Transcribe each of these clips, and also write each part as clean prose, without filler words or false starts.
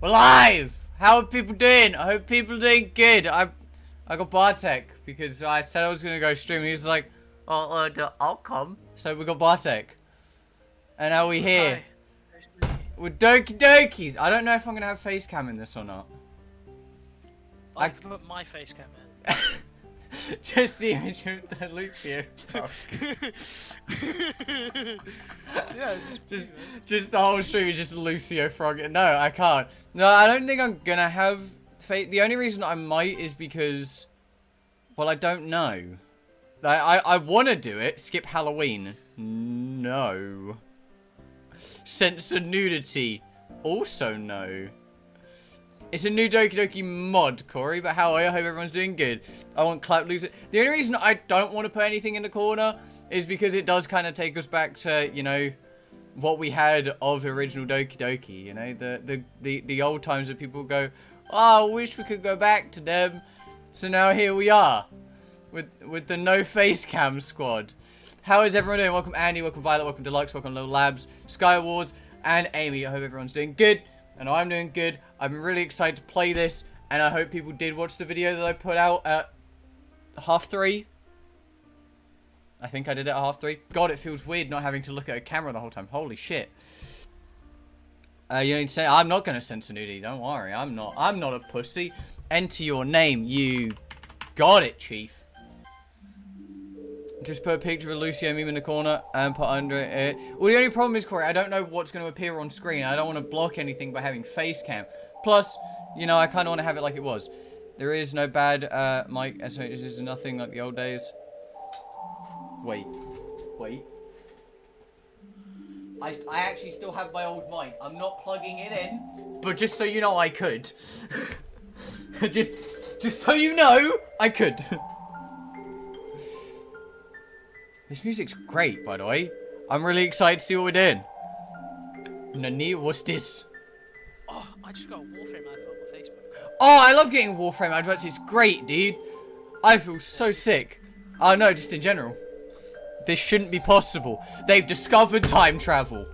We're live! How are people doing? I hope people are doing good. I got Bartek because I said I was gonna go stream. He was like, "Oh, I'll come." So we got Bartek, and now we here. Hi. Nice to meet you. With Doki Dokis. I don't know if I'm gonna have face cam in this or not. I can put my face cam in. Just the image of the Lucio. Yeah, just the whole stream is just Lucio Frog. No, I can't. No, I don't think I'm gonna have face. The only reason I might is because, well, I don't know. I want to do it. Skip Halloween. No. Censor nudity. Also no. It's a new Doki Doki mod, Corey, but how are you? I hope everyone's doing good. I want clap loser. The only reason I don't want to put anything in the corner is because it does kind of take us back to, you know, what we had of original Doki Doki, you know, the old times that people go, oh, I wish we could go back to them. So now here we are with the no face cam squad. How is everyone doing? Welcome Andy, welcome Violet, welcome Deluxe, welcome Little Labs, Sky Wars, and Amy. I hope everyone's doing good. And I'm doing good. I'm really excited to play this, and I hope people did watch the video that I put out at 3:30. I think I did it at 3:30. God, it feels weird not having to look at a camera the whole time. Holy shit. You need to say, I'm not going to censor nudity. Don't worry. I'm not a pussy. Enter your name. You got it, chief. Just put a picture of a Lucio meme in the corner and put under it. Well, the only problem is, Corey, I don't know what's going to appear on screen. I don't want to block anything by having face cam. Plus, you know, I kind of want to have it like it was. There is no bad mic. This is nothing like the old days. Wait. I actually still have my old mic. I'm not plugging it in, but just so you know, I could. just so you know, I could. This music's great, by the way. I'm really excited to see what we're doing. Nani, what's this? Oh, I just got a Warframe advert on Facebook. Oh, I love getting Warframe adverts. It's great, dude. I feel so sick. Oh, no, just in general. This shouldn't be possible. They've discovered time travel.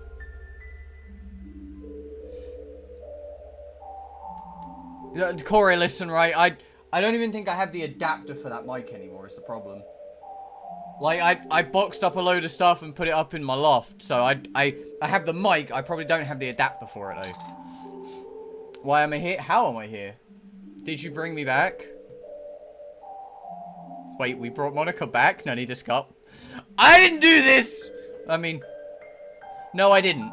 Corey, listen, right? I don't even think I have the adapter for that mic anymore, is the problem. Like, I boxed up a load of stuff and put it up in my loft. So, I have the mic. I probably don't have the adapter for it, though. Why am I here? How am I here? Did you bring me back? Wait, we brought Monica back? No need to scup. I didn't do this! I mean... No, I didn't.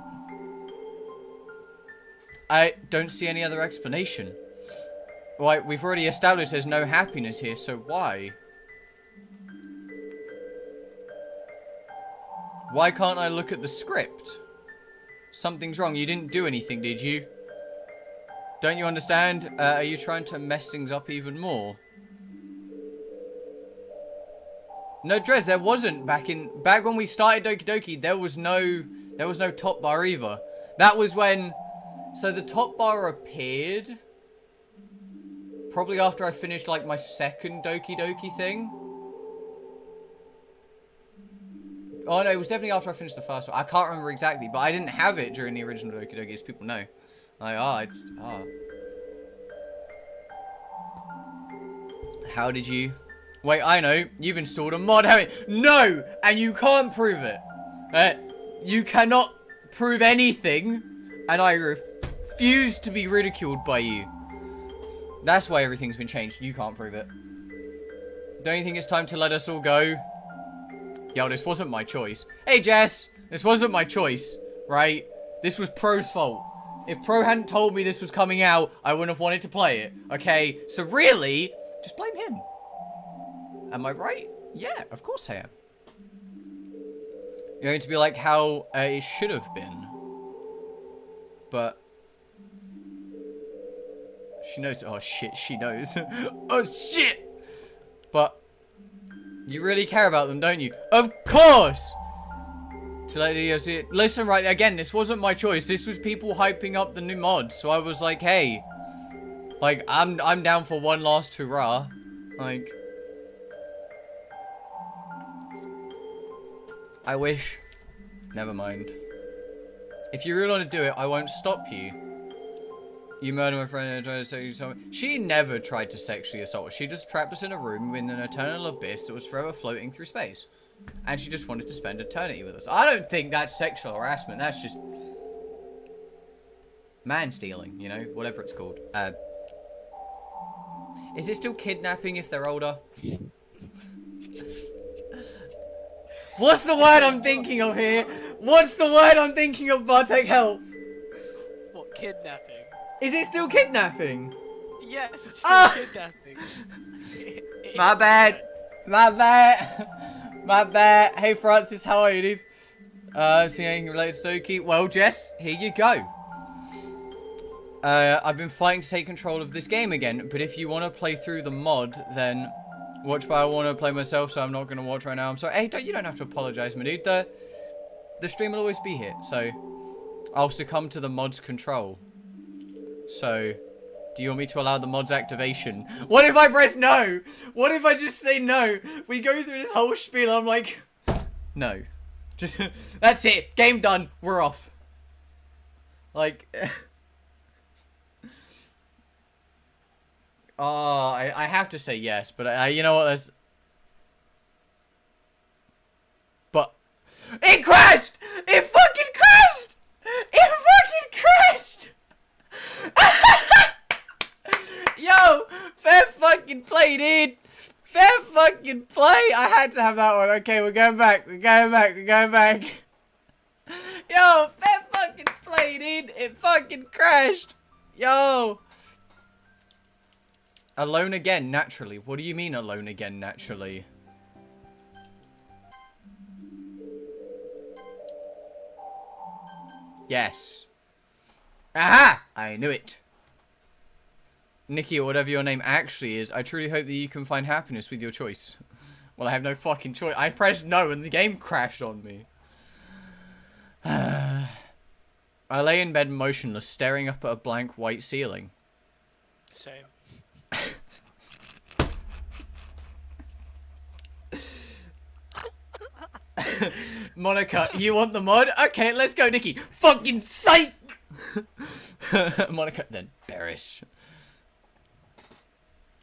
I don't see any other explanation. Right, we've already established there's no happiness here, so why? Why can't I look at the script? Something's wrong. You didn't do anything, did you? Don't you understand? Are you trying to mess things up even more? No, Drez, there wasn't back when we started Doki Doki. There was no top bar either. That was when, so the top bar appeared probably after I finished like my second Doki Doki thing. Oh no, it was definitely after I finished the first one. I can't remember exactly, but I didn't have it during the original Doki Doki, as people know. Like, How did you? Wait, I know. You've installed a mod, haven't you? No! And you can't prove it. You cannot prove anything, and I refuse to be ridiculed by you. That's why everything's been changed. You can't prove it. Don't you think it's time to let us all go? Yo, this wasn't my choice. Hey, Jess. This wasn't my choice, right? This was Pro's fault. If Pro hadn't told me this was coming out, I wouldn't have wanted to play it, okay? So really, just blame him. Am I right? Yeah, of course I am. You're going to be like how it should have been. But... she knows. Oh, shit, she knows. Oh, shit! But... you really care about them, don't you? Of course! To let you see it. Listen, right, again, this wasn't my choice. This was people hyping up the new mod. So I was like, hey. Like, I'm down for one last hurrah. Like... I wish. Never mind. If you really want to do it, I won't stop you. You murdered my friend and tried to sexually assault me. She never tried to sexually assault us. She just trapped us in a room in an eternal abyss that was forever floating through space. And she just wanted to spend eternity with us. I don't think that's sexual harassment. That's just... man stealing, you know? Whatever it's called. Is it still kidnapping if they're older? What's the word I'm thinking of here? What's the word I'm thinking of, Bartek? Help! What, kidnapping? Is it still kidnapping? Yes, it's still kidnapping. My bad. My bad. My bad. Hey, Francis, how are you, dude? See anything related to Doki? Well, Jess, here you go. I've been fighting to take control of this game again, but if you want to play through the mod, then watch, but I want to play myself, so I'm not going to watch right now. I'm sorry. Hey, you don't have to apologize, my dude. The stream will always be here, so I'll succumb to the mod's control. So, do you want me to allow the mod's activation? What if I press no? What if I just say no? We go through this whole spiel, I'm like, no. Just, that's it. Game done. We're off. Like... oh, I have to say yes, but you know what? That's... but it crashed! It fucking crashed! It fucking crashed! Yo, fair fucking play, dude. Fair fucking play. I had to have that one. Okay, we're going back. We're going back. We're going back. Yo, fair fucking play, dude. It fucking crashed. Yo. Alone again, naturally. What do you mean alone again, naturally? Yes. Aha! I knew it. Nikki, or whatever your name actually is, I truly hope that you can find happiness with your choice. Well, I have no fucking choice. I pressed no and the game crashed on me. I lay in bed motionless, staring up at a blank white ceiling. Same. Monica, you want the mod? Okay, let's go, Nikki. Fucking psych! Monica, then bearish.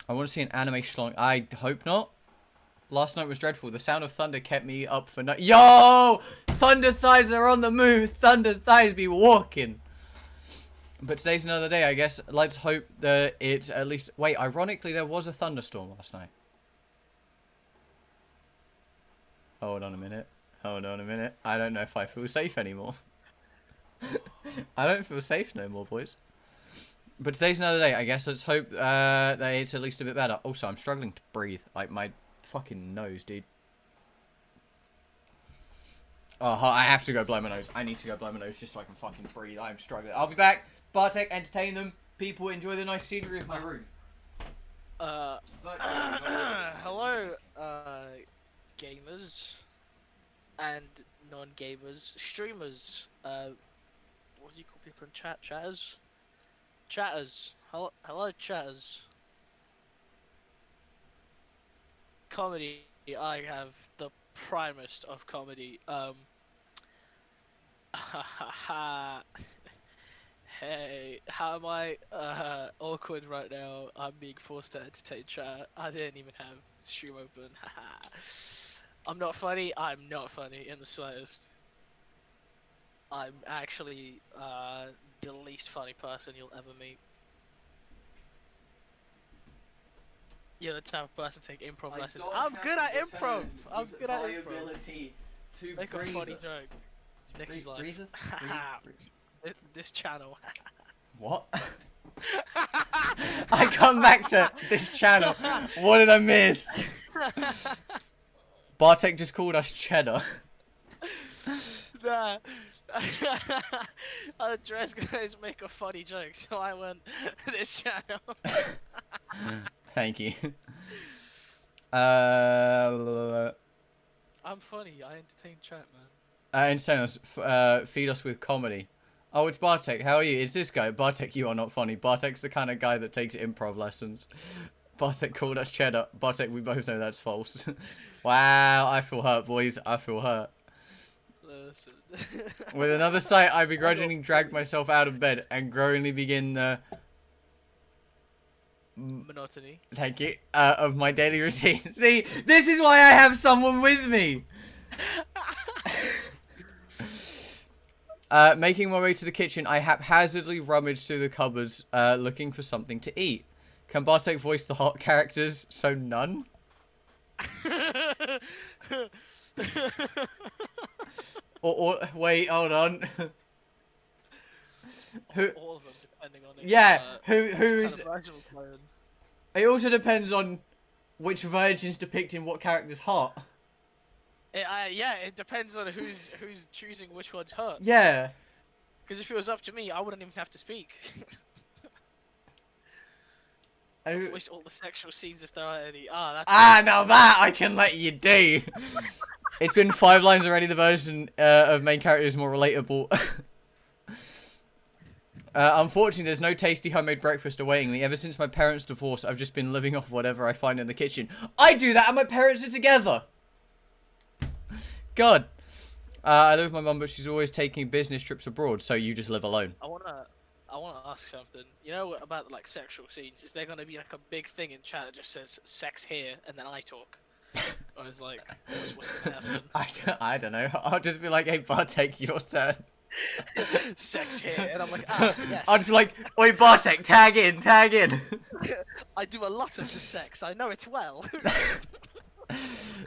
I want to see an anime schlong. I hope not. Last night was dreadful. The sound of thunder kept me up for night. Yo! Thunder thighs are on the move. Thunder thighs be walking. But today's another day, I guess. Let's hope that it's at least... wait, ironically, there was a thunderstorm last night. Hold on a minute. Hold on a minute. I don't know if I feel safe anymore. I don't feel safe no more, boys. But today's another day. I guess let's hope that it's at least a bit better. Also, I'm struggling to breathe. Like, my fucking nose, dude. Oh, I have to go blow my nose. I need to go blow my nose just so I can fucking breathe. I'm struggling. I'll be back. Bartek, entertain them. People enjoy the nice scenery of my room. Hello, gamers and non-gamers, streamers. What do you call people in chat? Chatters? Chatters. Hello, chatters. Comedy. I have the primest of comedy. Hey, how am I awkward right now? I'm being forced to entertain chat. I didn't even have stream open. I'm not funny. I'm not funny in the slightest. I'm actually the least funny person you'll ever meet. You're the type of person to take improv lessons. I'm good at improv. I'm good at improv. Make a funny joke. Nicky's life. This channel. What? I come back to this channel. What did I miss? Bartek just called us cheddar. Nah. The dress guys make a funny joke, so I went this channel. Thank you. I'm funny. I entertain chat, man. Entertain us. Feed us with comedy. Oh, it's Bartek. How are you? It's this guy. Bartek, you are not funny. Bartek's the kind of guy that takes improv lessons. Bartek called us cheddar. Bartek, we both know that's false. Wow, I feel hurt, boys. I feel hurt. Listen. With another sight, I begrudgingly dragged myself out of bed and growingly begin Monotony. Thank you. Of my daily routine. See, this is why I have someone with me. Making my way to the kitchen, I haphazardly rummage through the cupboards, looking for something to eat. Can Bartek voice the hot characters? So none? or wait, hold on. Who? All of them, depending on it. Yeah, who's? Kind of virginal clone. It also depends on which virgin's depicting what character's hot. Yeah, it depends on who's choosing which one's hot. Yeah. Because if it was up to me, I wouldn't even have to speak. I voice all the sexual scenes if there are any. That's now that I can let you do. It's been 5 lines already. The version of main character is more relatable. Unfortunately, there's no tasty homemade breakfast awaiting me. Ever since my parents' divorce, I've just been living off whatever I find in the kitchen. I do that, and my parents are together. God. I live with my mum, but she's always taking business trips abroad, so you just live alone. I wanna ask something. You know about like sexual scenes? Is there gonna be like a big thing in chat that just says "sex here" and then I talk? Or is like, what's gonna happen? I don't know. I'll just be like, hey, Bartek, your turn. Sex here, and I'm like, yes. I'll just be like, oi, Bartek, tag in, tag in. I do a lot of the sex. I know it well.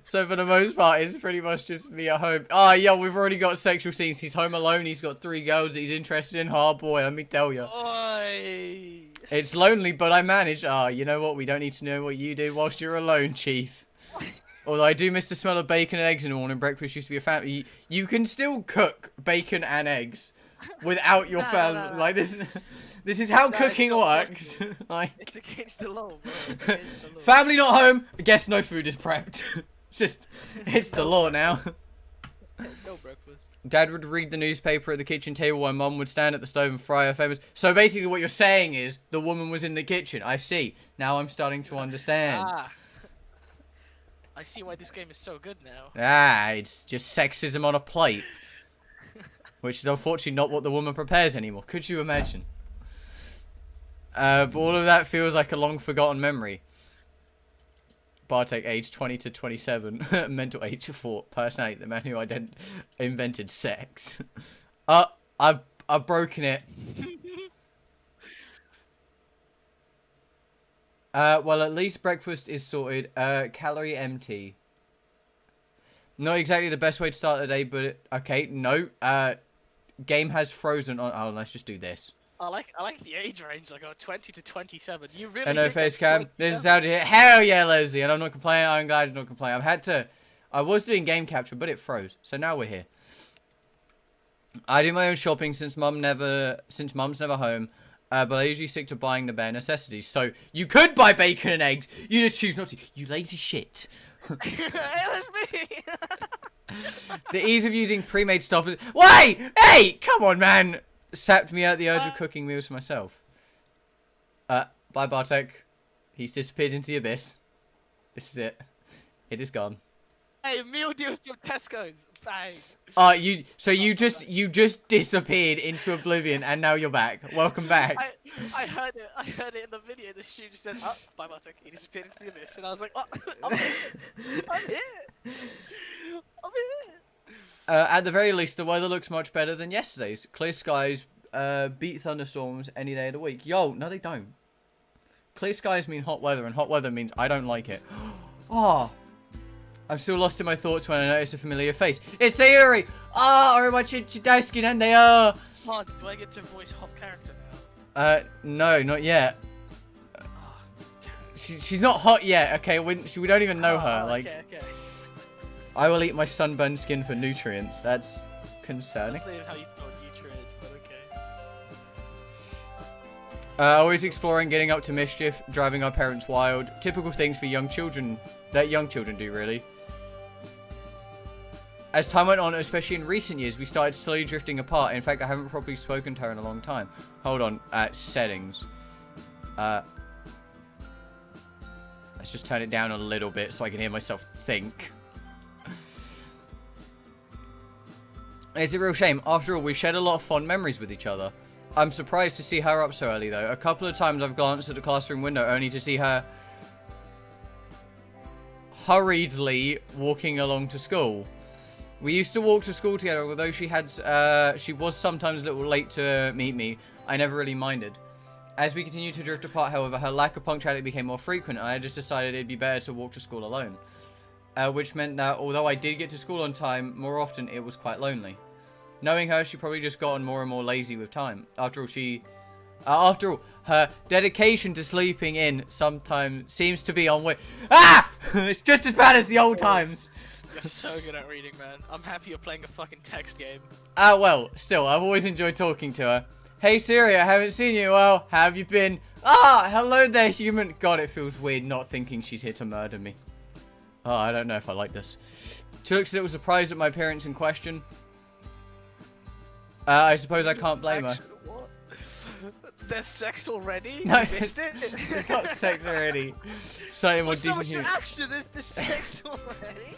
So for the most part, it's pretty much just me at home. Oh, yeah, we've already got sexual scenes. He's home alone. He's got 3 girls that he's interested in. Oh, boy, let me tell you. Oi. It's lonely, but I manage. You know what? We don't need to know what you do whilst you're alone, Chief. Although I do miss the smell of bacon and eggs in the morning. Breakfast used to be a family. You can still cook bacon and eggs without your family. Like, this is how cooking works. Like, it's against the law, bro. It's against the law. Family not home. Guess no food is prepped. It's the law now. No breakfast. Dad would read the newspaper at the kitchen table while Mum would stand at the stove and fry her famous. So basically what you're saying is the woman was in the kitchen. I see. Now I'm starting to understand. I see why this game is so good now. It's just sexism on a plate. Which is unfortunately not what the woman prepares anymore. Could you imagine? But all of that feels like a long forgotten memory. Bartek, age 20 to 27. Mental age 4. Personality, the man who invented sex. I've broken it. Well, at least breakfast is sorted. Calorie empty. Not exactly the best way to start the day, but okay, no. Game has frozen on. Oh, let's just do this. I like the age range, like 20 to 27. You really. Hello, face cam. This is how to hit. Hell yeah, Leslie. And I'm not complaining. I'm glad you're not complaining. I was doing game capture, but it froze. So now we're here. I do my own shopping since Mum's never home. But I usually stick to buying the bare necessities. So you could buy bacon and eggs. You just choose not to. You lazy shit. It was me. The ease of using pre-made stuff is... Wait! Hey! Come on, man! Sapped me out the urge of cooking meals for myself. Bye, Bartek. He's disappeared into the abyss. This is it. It is gone. Hey, meal deals from Tesco's. Bang. You just disappeared into oblivion and now you're back. Welcome back. I heard it in the video. The student said, "Oh, bye, Bartek." He disappeared into the abyss, and I was like, "Oh, I'm here. I'm here. I'm here." At the very least, the weather looks much better than yesterday's. Clear skies beat thunderstorms any day of the week. Yo, no, they don't. Clear skies mean hot weather, and hot weather means I don't like it. Oh. I'm still lost in my thoughts when I notice a familiar face. It's Sayuri! Orimachi and they are... Oh, do I get to voice hot character now? No, not yet. Oh, she's not hot yet, okay? We don't even know her. Like, okay. I will eat my sunburned skin for nutrients. That's concerning. That's not how you spell nutrients, but okay. Always exploring, getting up to mischief, driving our parents wild. Typical things for young children, that young children do, really. As time went on, especially in recent years, we started slowly drifting apart. In fact, I haven't properly spoken to her in a long time. Hold on. Settings. Let's just turn it down a little bit so I can hear myself think. It's a real shame. After all, we've shared a lot of fond memories with each other. I'm surprised to see her up so early, though. A couple of times I've glanced at the classroom window only to see her hurriedly walking along to school. We used to walk to school together, although she was sometimes a little late to meet me. I never really minded. As we continued to drift apart, however, her lack of punctuality became more frequent, and I just decided it'd be better to walk to school alone. Which meant that, although I did get to school on time, more often it was quite lonely. Knowing her, she probably just gotten more and more lazy with time. After all, her dedication to sleeping in sometimes seems to be on way. Ah! It's just as bad as the old times. You're so good at reading, man. I'm happy you're playing a fucking text game. Well, still, I've always enjoyed talking to her. Hey Siri, I haven't seen you in a while. How have you been? Ah, hello there, human. God, it feels weird not thinking she's here to murder me. Oh, I don't know if I like this. She looks a little surprised at my appearance in question. I suppose I can't blame her. What? There's sex already? No, You missed it? It's not sex already. Something more so decent much human. action, there's sex already?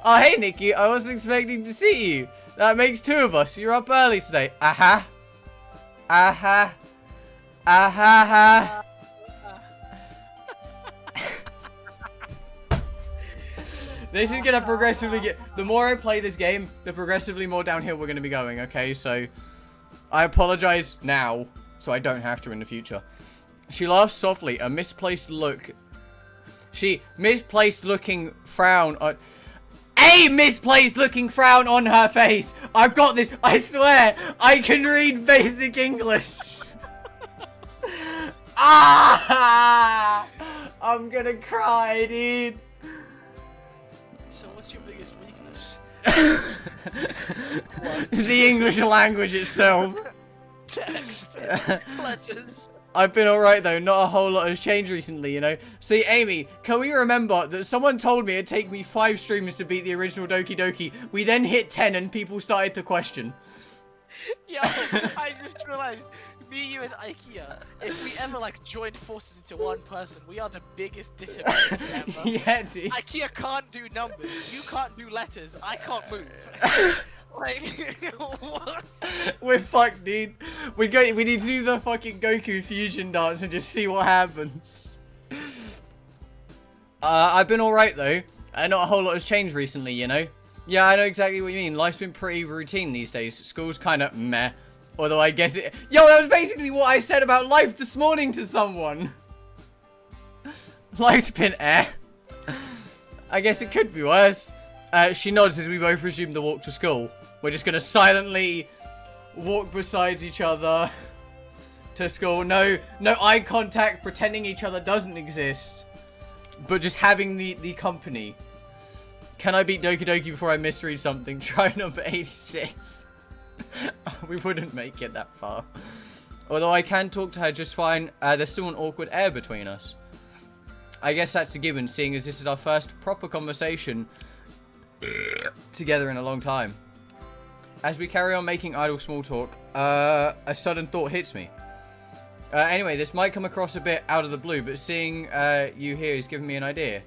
Oh, hey Nikki, I wasn't expecting to see you. That makes two of us. You're up early today. Aha. Aha. Aha. This is gonna progressively get... The more I play this game, the progressively more downhill we're gonna be going, okay? So, I apologize now, so I don't have to in the future. She laughs softly, a misplaced look... misplaced looking frown on... A misplaced looking frown on her face! I've got this, I swear! I can read basic English! Ah! I'm gonna cry, dude! So what's your biggest weakness? The English language itself. Text. Letters. I've been alright though, not a whole lot has changed recently, you know. See, Amy, can we remember that someone told me it'd take me 5 streams to beat the original Doki Doki? We then hit 10 and people started to question. Yo, I just realized, me, you, and IKEA, if we ever like joined forces into one person, we are the biggest disadvantage ever. Yeah, dude. IKEA can't do numbers, you can't do letters, I can't move. Like, what? We're fucked, dude. We need to do the fucking Goku fusion dance and just see what happens. I've been alright though. Not a whole lot has changed recently, you know. Yeah, I know exactly what you mean. Life's been pretty routine these days. School's kind of meh. Although I guess it... Yo, that was basically what I said about life this morning to someone. Life's been I guess it could be worse. She nods as we both resume the walk to school. We're just going to silently walk beside each other to school. No eye contact, pretending each other doesn't exist. But just having the company. Can I beat Doki Doki before I misread something? Try number 86. We wouldn't make it that far. Although I can talk to her just fine, there's still an awkward air between us. I guess that's a given, seeing as this is our first proper conversation together in a long time. As we carry on making idle small talk, a sudden thought hits me. Anyway, this might come across a bit out of the blue, but seeing you here has given me an idea.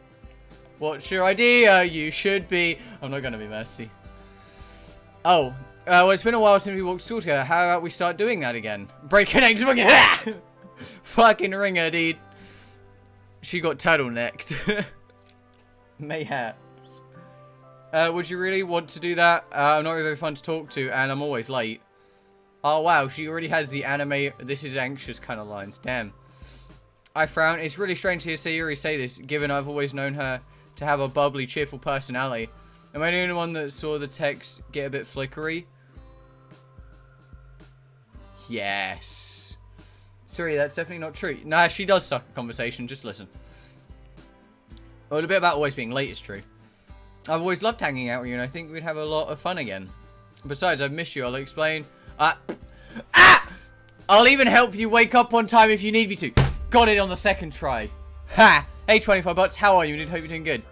What's your idea? You should be... I'm not going to be messy. Oh, well, it's been a while since we walked to school together. How about we start doing that again? Break an egg, fucking ringer, dude. She got turtlenecked. Mayhaps. Would you really want to do that? I'm not very fun to talk to, and I'm always late. Oh, wow, she already has the anime, this is anxious kind of lines. Damn. I frown. It's really strange to hear Sayuri say this, given I've always known her to have a bubbly, cheerful personality. Am I the only one that saw the text get a bit flickery? Yes. Sorry, that's definitely not true. Nah, she does suck at conversation. Just listen. Well, the bit about always being late is true. I've always loved hanging out with you, and I think we'd have a lot of fun again. Besides, I've missed you. I'll explain. I'll even help you wake up on time if you need me to. Got it on the second try. Ha! Hey, 25 bucks. How are you? I hope you're doing good.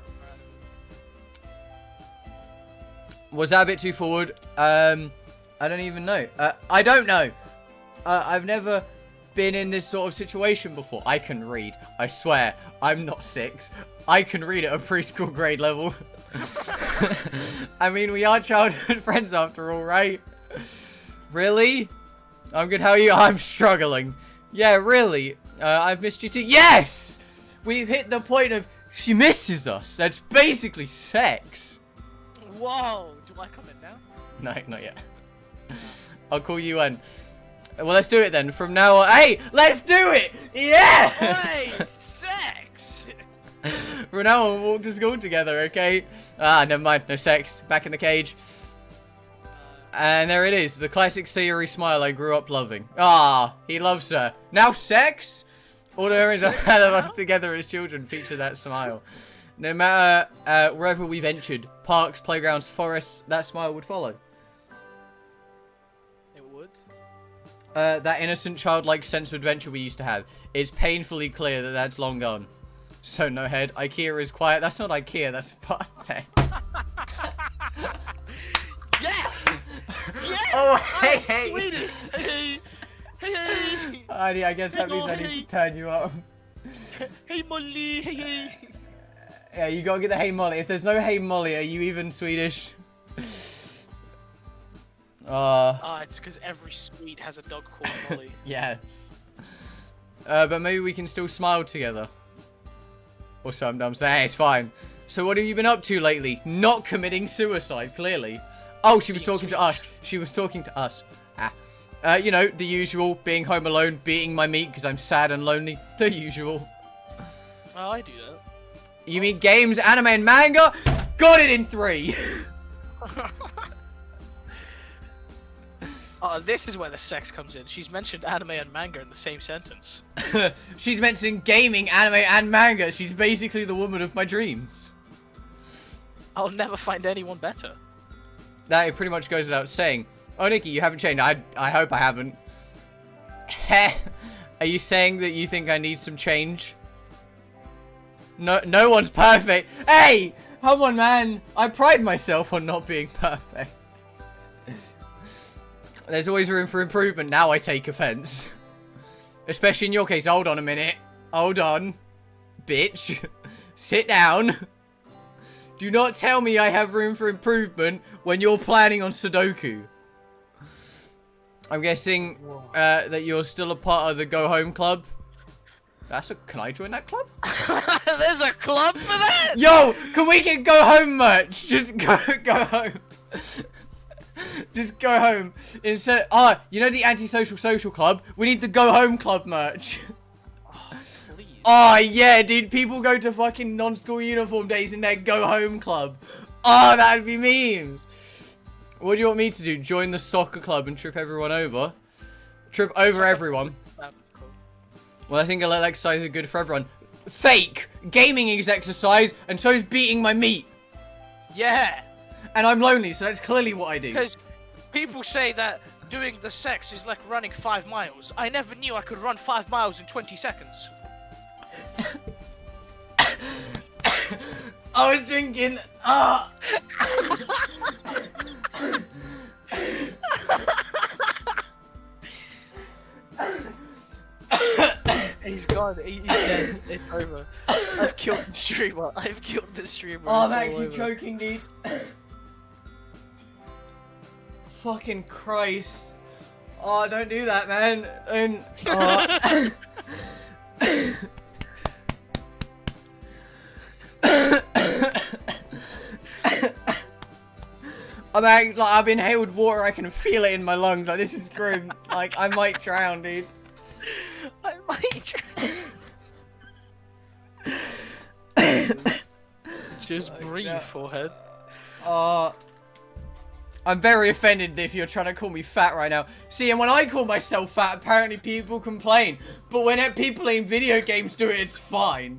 Was that a bit too forward? I don't even know. I don't know. I've never been in this sort of situation before. I can read. I swear. I'm not 6. I can read at a preschool grade level. I mean, we are childhood friends after all, right? Really? I'm good. How are you? I'm struggling. Yeah, really. I've missed you too. Yes! We've hit the point of she misses us. That's basically sex. Whoa! Do I come in now? No, not yet. I'll call you in. Well, let's do it then. From now on. Hey, let's do it! Yeah! Wait, sex! From now on, we'll walk to school together, okay? Ah, never mind. No sex. Back in the cage. And there it is. The classic Sayuri smile I grew up loving. Ah, he loves her. Now sex? All the memories I've had of us together as children feature that smile. No matter wherever we ventured, parks, playgrounds, forests, that smile would follow. It would? That innocent, childlike sense of adventure we used to have. It's painfully clear that that's long gone. So no head. IKEA is quiet. That's not IKEA, that's Partech. Yes! Yes! Oh, hey, I'm hey! Swedish! Hey, hey, hey! I guess that means I need to turn you up. Hey, Molly! Hey, hey! Yeah, you gotta get the hey Molly. If there's no hey Molly, are you even Swedish? It's because every Swede has a dog called Molly. Yes. But maybe we can still smile together. Or so I'm saying. Hey, it's fine. So what have you been up to lately? Not committing suicide, clearly. Oh, she was talking to us. She was talking to us. You know, the usual. Being home alone, beating my meat because I'm sad and lonely. The usual. Oh, I do that. You mean games, anime, and manga? Got it in 3. Oh, this is where the sex comes in. She's mentioned anime and manga in the same sentence. She's mentioning gaming, anime, and manga. She's basically the woman of my dreams. I'll never find anyone better. That pretty much goes without saying. Oh, Nikki, you haven't changed. I hope I haven't. Are you saying that you think I need some change? No one's perfect. Hey! Come on, man. I pride myself on not being perfect. There's always room for improvement. Now I take offense. Especially in your case. Hold on a minute. Hold on. Bitch. Sit down. Do not tell me I have room for improvement when you're planning on Sudoku. I'm guessing that you're still a part of the Go Home Club. Can I join that club? There's a club for that? Yo, can we get Go Home merch? Just go home. Just go home. Instead, you know the antisocial social club? We need the Go Home Club merch. Oh, please. Oh, yeah, dude. People go to fucking non-school uniform days in their Go Home Club. Oh, that'd be memes. What do you want me to do? Join the soccer club and trip everyone over? Trip over everyone. Well, I think a little exercise is good for everyone. Fake! Gaming is exercise, and so is beating my meat. Yeah! And I'm lonely, so that's clearly what I do. Because people say that doing the sex is like running 5 miles. I never knew I could run 5 miles in 20 seconds. I was drinking. He's gone. He's dead. It's over. I've killed the streamer. I've killed the streamer. Oh, I'm actually choking, dude. Fucking Christ. Oh, don't do that, man. I've inhaled water. I can feel it in my lungs. Like, this is grim. Like, I might drown, dude. I might drown. Just breathe, forehead. I'm very offended if you're trying to call me fat right now. See, and when I call myself fat, apparently people complain. But when people in video games do it, it's fine.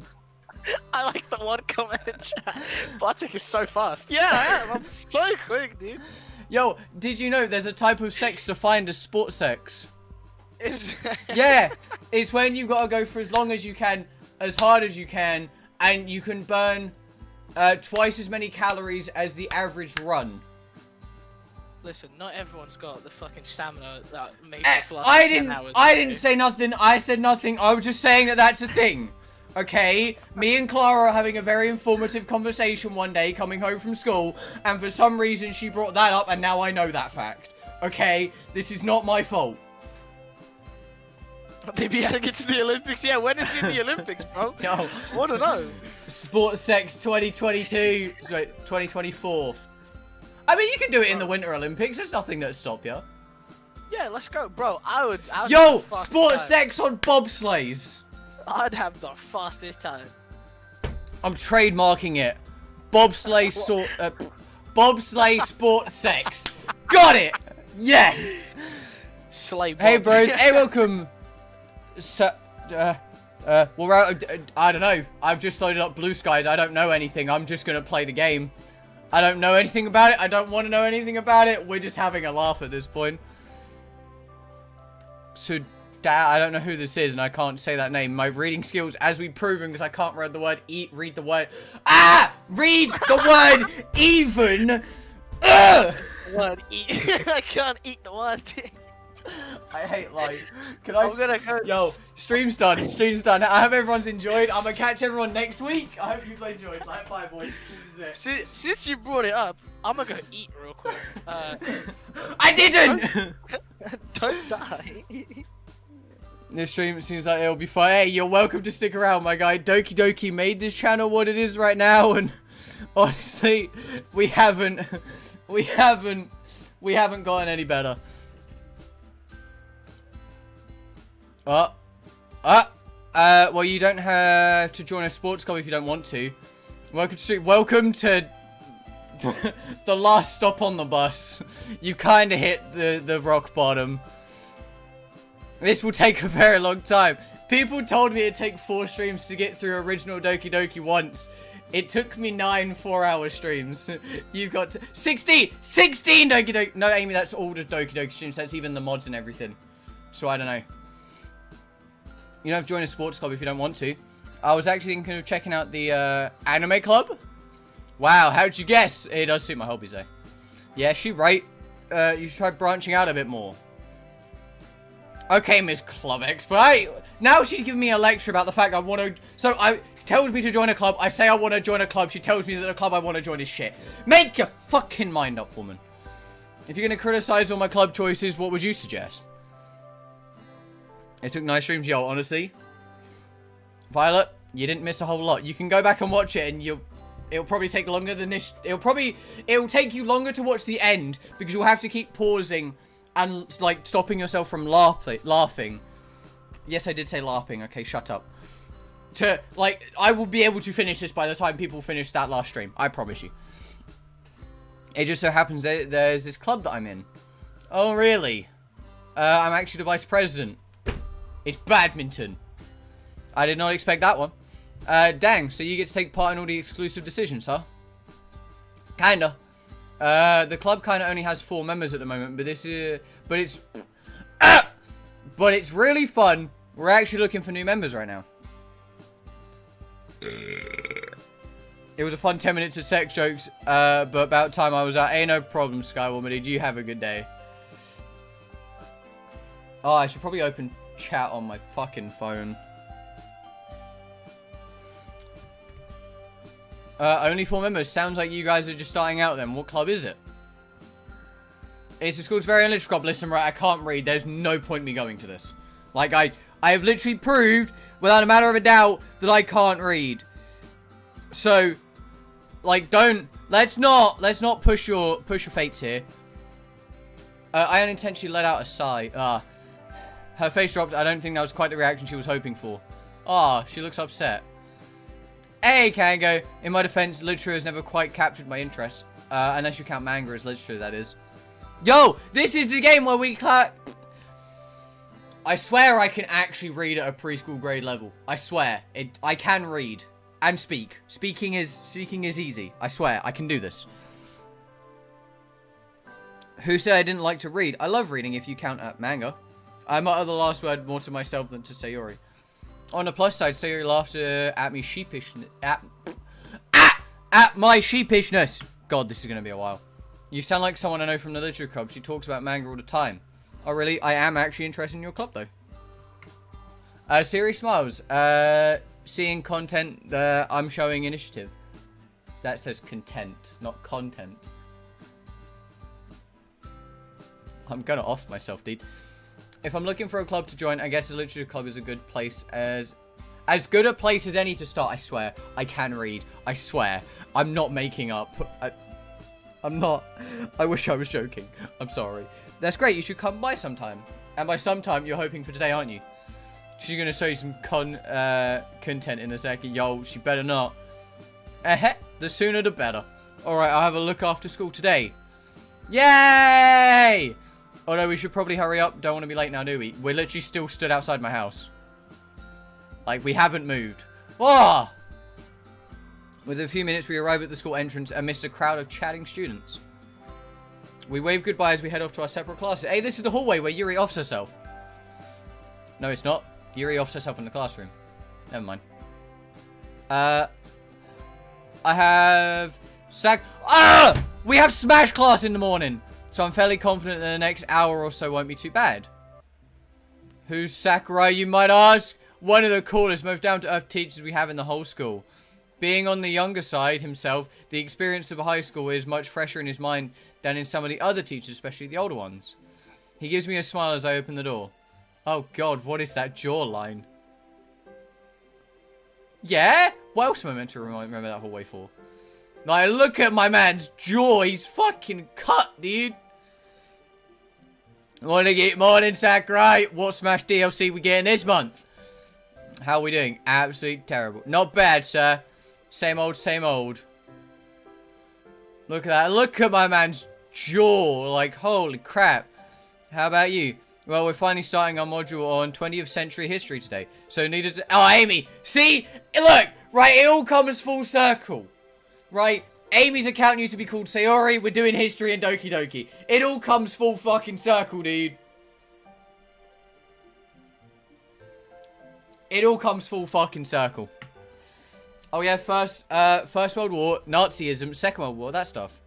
I like the one comment in chat. Bartek is so fast. Yeah, I am. I'm so quick, dude. Yo, did you know there's a type of sex defined as sport sex? Yeah, it's when you gotta go for as long as you can, as hard as you can, and you can burn twice as many calories as the average run. Listen, not everyone's got the fucking stamina that makes us last 10 hours. I didn't say nothing. I said nothing. I was just saying that that's a thing. Okay? Me and Clara are having a very informative conversation one day coming home from school, and for some reason she brought that up, and now I know that fact. Okay? This is not my fault. They be adding it to the Olympics. Yeah, when is it in the Olympics, bro? Yo. Wanna know? Sports Sex 2022. Wait, 2024. I mean, you can do it in the Winter Olympics. There's nothing that'll stop you. Yeah, let's go, bro. I would Yo, have the fastest sports time. sex on bobsleighs. I'd have the fastest time. I'm trademarking it. Bobsleigh bobsleigh sports sex. Got it. Yes. Slay Hey Bob. bros. Hey, welcome. So, well, I don't know. I've just loaded up Blue Skies. I don't know anything. I'm just gonna play the game. I don't know anything about it. I don't want to know anything about it. We're just having a laugh at this point. So, I don't know who this is, and I can't say that name. My reading skills, as we've proven, because I can't read the word read the word. Read the word even. Word eat. I can't eat the word. I hate life. Can I? I'm gonna go. Yo, stream's done. Stream's done. I hope everyone's enjoyed. I'm gonna catch everyone next week. I hope you've enjoyed. Like, bye, boys. This is it. Since you brought it up, I'm gonna go eat real quick. I didn't. Don't die. This stream seems like it'll be fun. Hey, you're welcome to stick around, my guy. Doki Doki made this channel what it is right now, and honestly, we haven't gotten any better. Well, you don't have to join a sports club if you don't want to. Welcome to the last stop on the bus. You kind of hit the rock bottom. This will take a very long time. People told me it'd take 4 streams to get through original Doki Doki once. It took me 9 4-hour streams. You've got 16 Doki Doki. No, Amy, that's all the Doki Doki streams. That's even the mods and everything. So I don't know. You don't have to join a sports club if you don't want to. I was actually thinking of checking out the anime club. Wow, how'd you guess? It does suit my hobbies, though. Yeah, she right. You should try branching out a bit more. Okay, Miss Club Expert. Now she's giving me a lecture about the fact I want to... So, she tells me to join a club. I say I want to join a club. She tells me that the club I want to join is shit. Make your fucking mind up, woman. If you're going to criticize all my club choices, what would you suggest? It took nice streams, yo, honestly. Violet, you didn't miss a whole lot. You can go back and watch it, and it'll probably take longer than this. It'll take you longer to watch the end, because you'll have to keep pausing and, like, stopping yourself from laughing. Yes, I did say laughing. Okay, shut up. I will be able to finish this by the time people finish that last stream. I promise you. It just so happens that there's this club that I'm in. Oh, really? I'm actually the vice president. It's badminton. I did not expect that one. Dang, so you get to take part in all the exclusive decisions, huh? Kinda. The club kinda only has 4 members at the moment, but it's really fun. We're actually looking for new members right now. It was a fun 10 minutes of sex jokes, but about time I was out. Ain't no problem, Skywoman. Did you have a good day? Oh, I should probably open chat on my fucking phone. Only 4 members. Sounds like you guys are just starting out then. What club is it? It's a school's very own literature club. Listen, right, I can't read. There's no point me going to this. Like, I have literally proved, without a matter of a doubt, that I can't read. So, like, let's not push your fates here. I unintentionally let out a sigh. Her face dropped. I don't think that was quite the reaction she was hoping for. She looks upset. Hey, Kango. In my defense, literature has never quite captured my interest. Unless you count manga as literature, that is. Yo, this is the game where we I swear I can actually read at a preschool grade level. I swear. I can read. And speak. Speaking is easy. I swear, I can do this. Who said I didn't like to read? I love reading if you count manga. I might utter the last word more to myself than to Sayori. On the plus side, Sayori laughed at me at my sheepishness. God, this is going to be a while. You sound like someone I know from the literature club. She talks about manga all the time. Oh, really? I am actually interested in your club, though. Siri smiles. Seeing content, I'm showing initiative. That says content, not content. I'm gonna off myself, dude. If I'm looking for a club to join, I guess a literature club is a good place as good a place as any to start. I swear. I can read. I swear. I'm not making up. I'm not. I wish I was joking. I'm sorry. That's great. You should come by sometime. And by sometime, you're hoping for today, aren't you? She's going to show you some content in a second. Yo, she better not. The sooner the better. Alright, I'll have a look after school today. Yay! Although we should probably hurry up. Don't want to be late now, do we? We're literally still stood outside my house. Like, we haven't moved. Oh! Within a few minutes, we arrive at the school entrance amidst a crowd of chatting students. We wave goodbye as we head off to our separate classes. Hey, this is the hallway where Yuri offs herself. No, it's not. Yuri offs herself in the classroom. Never mind. I have... We have Smash class in the morning. So I'm fairly confident that the next hour or so won't be too bad. Who's Sakurai, you might ask? One of the coolest, most down-to-earth teachers we have in the whole school. Being on the younger side himself, the experience of high school is much fresher in his mind than in some of the other teachers, especially the older ones. He gives me a smile as I open the door. Oh god, what is that jawline? Yeah? What else am I meant to remember that hallway for? Like, look at my man's jaw. He's fucking cut, dude. Morning, Sakurai. What Smash DLC we getting this month? How are we doing? Absolutely terrible. Not bad, sir. Same old, same old. Look at that. Look at my man's jaw. Like, holy crap. How about you? Well, we're finally starting our module on 20th century history today. So needed to... Oh, Amy. See? Look. Right, it all comes full circle. Right? Amy's account used to be called Sayori. We're doing history and Doki Doki. It all comes full fucking circle, dude. It all comes full fucking circle. Oh yeah, First World War, Nazism, Second World War, that stuff.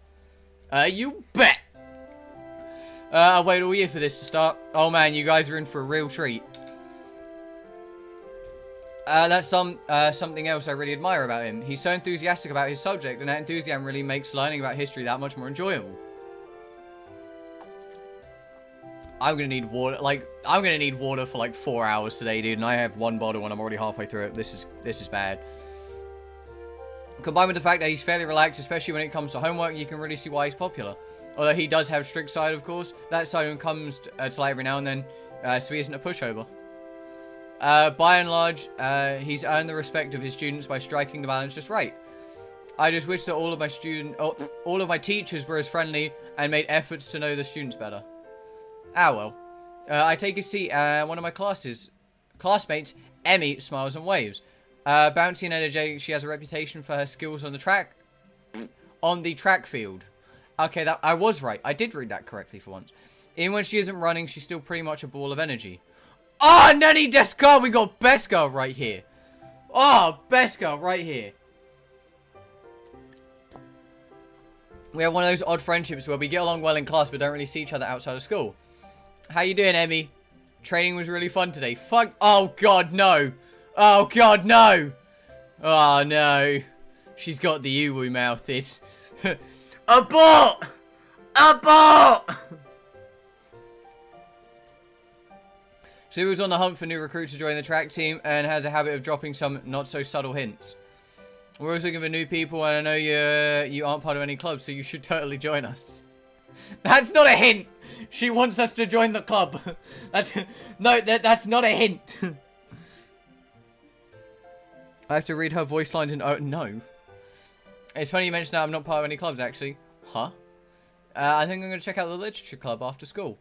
You bet. I've waited all year for this to start. Oh man, you guys are in for a real treat. That's something else I really admire about him. He's so enthusiastic about his subject, and that enthusiasm really makes learning about history that much more enjoyable. I'm gonna need water. Like, I'm gonna need water for like 4 hours today, dude. And I have one bottle, and I'm already halfway through it. This is bad. Combined with the fact that he's fairly relaxed, especially when it comes to homework, you can really see why he's popular. Although he does have a strict side, of course. That side of him comes to light every now and then, so he isn't a pushover. By and large, he's earned the respect of his students by striking the balance just right. I just wish that all of my teachers were as friendly and made efforts to know the students better. Ah well. I take a seat. One of my classmates, Emmy, smiles and waves. Bouncy and energetic, she has a reputation for her skills on the track field. Okay, I was right. I did read that correctly for once. Even when she isn't running, she's still pretty much a ball of energy. Oh, Nanny Deska! We got Best Girl right here. Oh, Best Girl right here. We have one of those odd friendships where we get along well in class but don't really see each other outside of school. How you doing, Emmy? Training was really fun today. Fuck. Oh, God, no. Oh, God, no. Oh, no. She's got the uwu mouth. It's... Abort! Abort! Sue was on the hunt for new recruits to join the track team and has a habit of dropping some not-so-subtle hints. We're always looking for new people, and I know you aren't part of any club, so you should totally join us. That's not a hint! She wants us to join the club. That's not a hint. I have to read her voice lines and... Oh, no. It's funny you mentioned that I'm not part of any clubs, actually. Huh? I think I'm going to check out the literature club after school.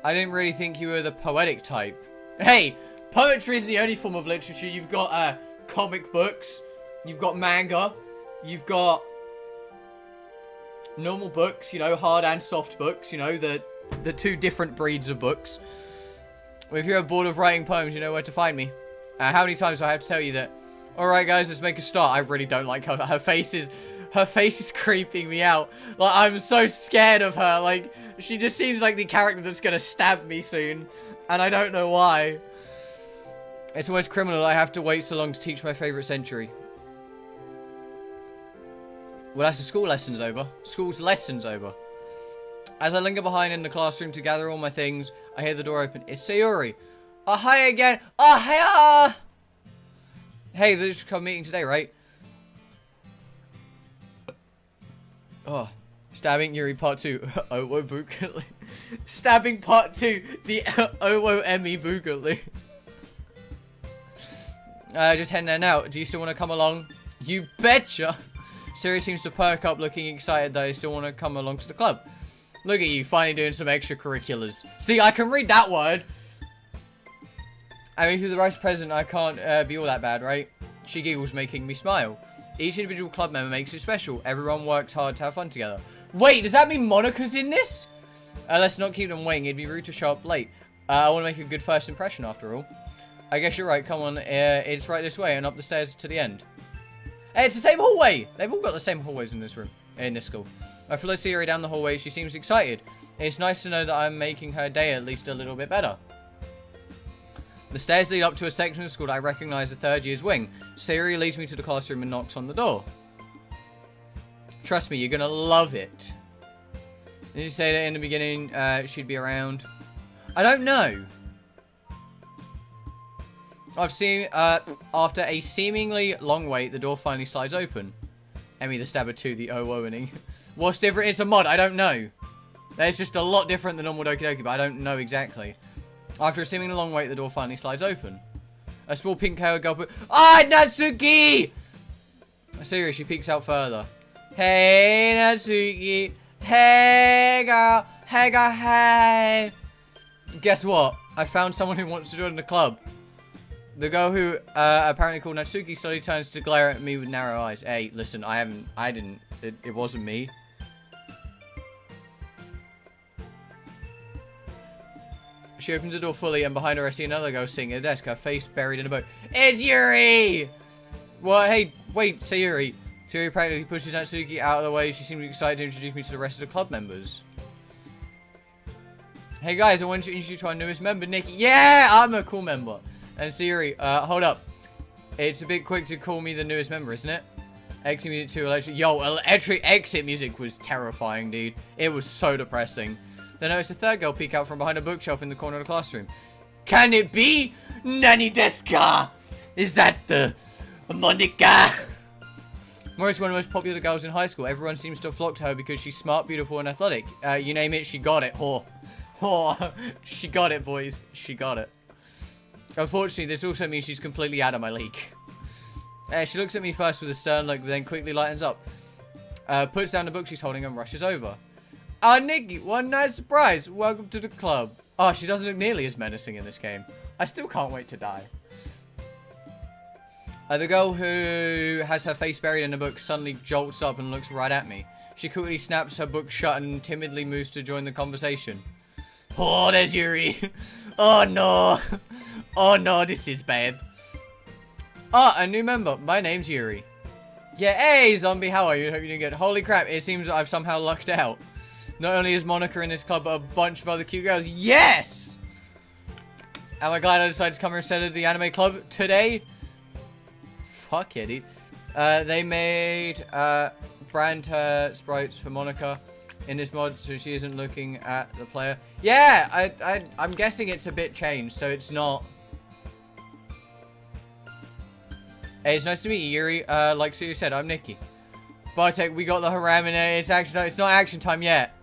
I didn't really think you were the poetic type. Hey, poetry isn't the only form of literature. You've got comic books. You've got manga. You've got normal books, you know, hard and soft books. You know, the two different breeds of books. Well, if you're bored of writing poems, you know where to find me. How many times do I have to tell you that? Alright guys, let's make a start. I really don't like her face is creeping me out. Like, I'm so scared of her. Like, she just seems like the character that's gonna stab me soon. And I don't know why. It's almost criminal I have to wait so long to teach my favourite century. Well, that's the school lesson's over. School's lesson's over. As I linger behind in the classroom to gather all my things, I hear the door open. It's Sayori. Oh, hi again. Oh, hiya! Hey, there's a meeting today, right? Oh, stabbing Yuri part 2. Owo Bukali. Stabbing part 2. The Owo Emmy Bukali. Just heading there now. Do you still want to come along? You betcha. Siri seems to perk up, looking excited that I still want to come along to the club. Look at you, finally doing some extracurriculars. See, I can read that word. I mean, if you're the vice president, I can't be all that bad, right? She giggles, making me smile. Each individual club member makes it special. Everyone works hard to have fun together. Wait, does that mean Monica's in this? Let's not keep them waiting. It'd be rude to show up late. I want to make a good first impression, after all. I guess you're right. Come on, it's right this way and up the stairs to the end. Hey, it's the same hallway. They've all got the same hallways in this room, in this school. I follow Siri down the hallway. She seems excited. It's nice to know that I'm making her day at least a little bit better. The stairs lead up to a section of the school that I recognize as the third year's wing. Siri leads me to the classroom and knocks on the door. Trust me, you're gonna love it. Did you say that in the beginning she'd be around? I don't know. I've seen, after a seemingly long wait, the door finally slides open. Emmy the Stabber 2, the O-O-ing. What's different? It's a mod, I don't know. It's just a lot different than normal Doki Doki, but I don't know exactly. After a seemingly long wait, the door finally slides open. A small pink-haired girl Ah, Natsuki! Seriously, she peeks out further. Hey, Natsuki. Hey, girl. Hey, girl, hey. Guess what? I found someone who wants to join the club. The girl who apparently called Natsuki slowly turns to glare at me with narrow eyes. Hey, listen, it wasn't me. She opens the door fully, and behind her I see another girl sitting at a desk, her face buried in a book. It's Yuri! Well, hey, wait, Sayuri. Sayuri practically pushes Natsuki out of the way. She seems excited to introduce me to the rest of the club members. Hey guys, I want to introduce you to our newest member, Nikki. Yeah, I'm a cool member. And Sayuri, hold up. It's a bit quick to call me the newest member, isn't it? Exit music to electric. Yo, electric exit music was terrifying, dude. It was so depressing. Then I noticed a third girl peek out from behind a bookshelf in the corner of the classroom. Can it be Nani desu ka? Is that the Monica? Morris is one of the most popular girls in high school. Everyone seems to flock to her because she's smart, beautiful, and athletic. You name it, she got it. She got it, boys. She got it. Unfortunately, this also means she's completely out of my league. She looks at me first with a stern look, then quickly lightens up. Puts down the book she's holding and rushes over. Nikki, one nice surprise. Welcome to the club. Oh, she doesn't look nearly as menacing in this game. I still can't wait to die. The girl who has her face buried in a book suddenly jolts up and looks right at me. She quickly snaps her book shut and timidly moves to join the conversation. Oh, there's Yuri. Oh, no. Oh, no, this is bad. Ah, a new member. My name's Yuri. Yeah, hey, zombie, how are you? Hope you're doing good. Holy crap, it seems I've somehow lucked out. Not only is Monica in this club, but a bunch of other cute girls. Yes! Am I glad I decided to come here instead of the anime club today? Fuck yeah, dude. They made brand sprites for Monica in this mod, so she isn't looking at the player. Yeah, I'm guessing it's a bit changed, so it's not. Hey, it's nice to meet you, Yuri. Like Sue said, I'm Nikki. Bartek, we got the haram in it. It's action time. It's not action time yet.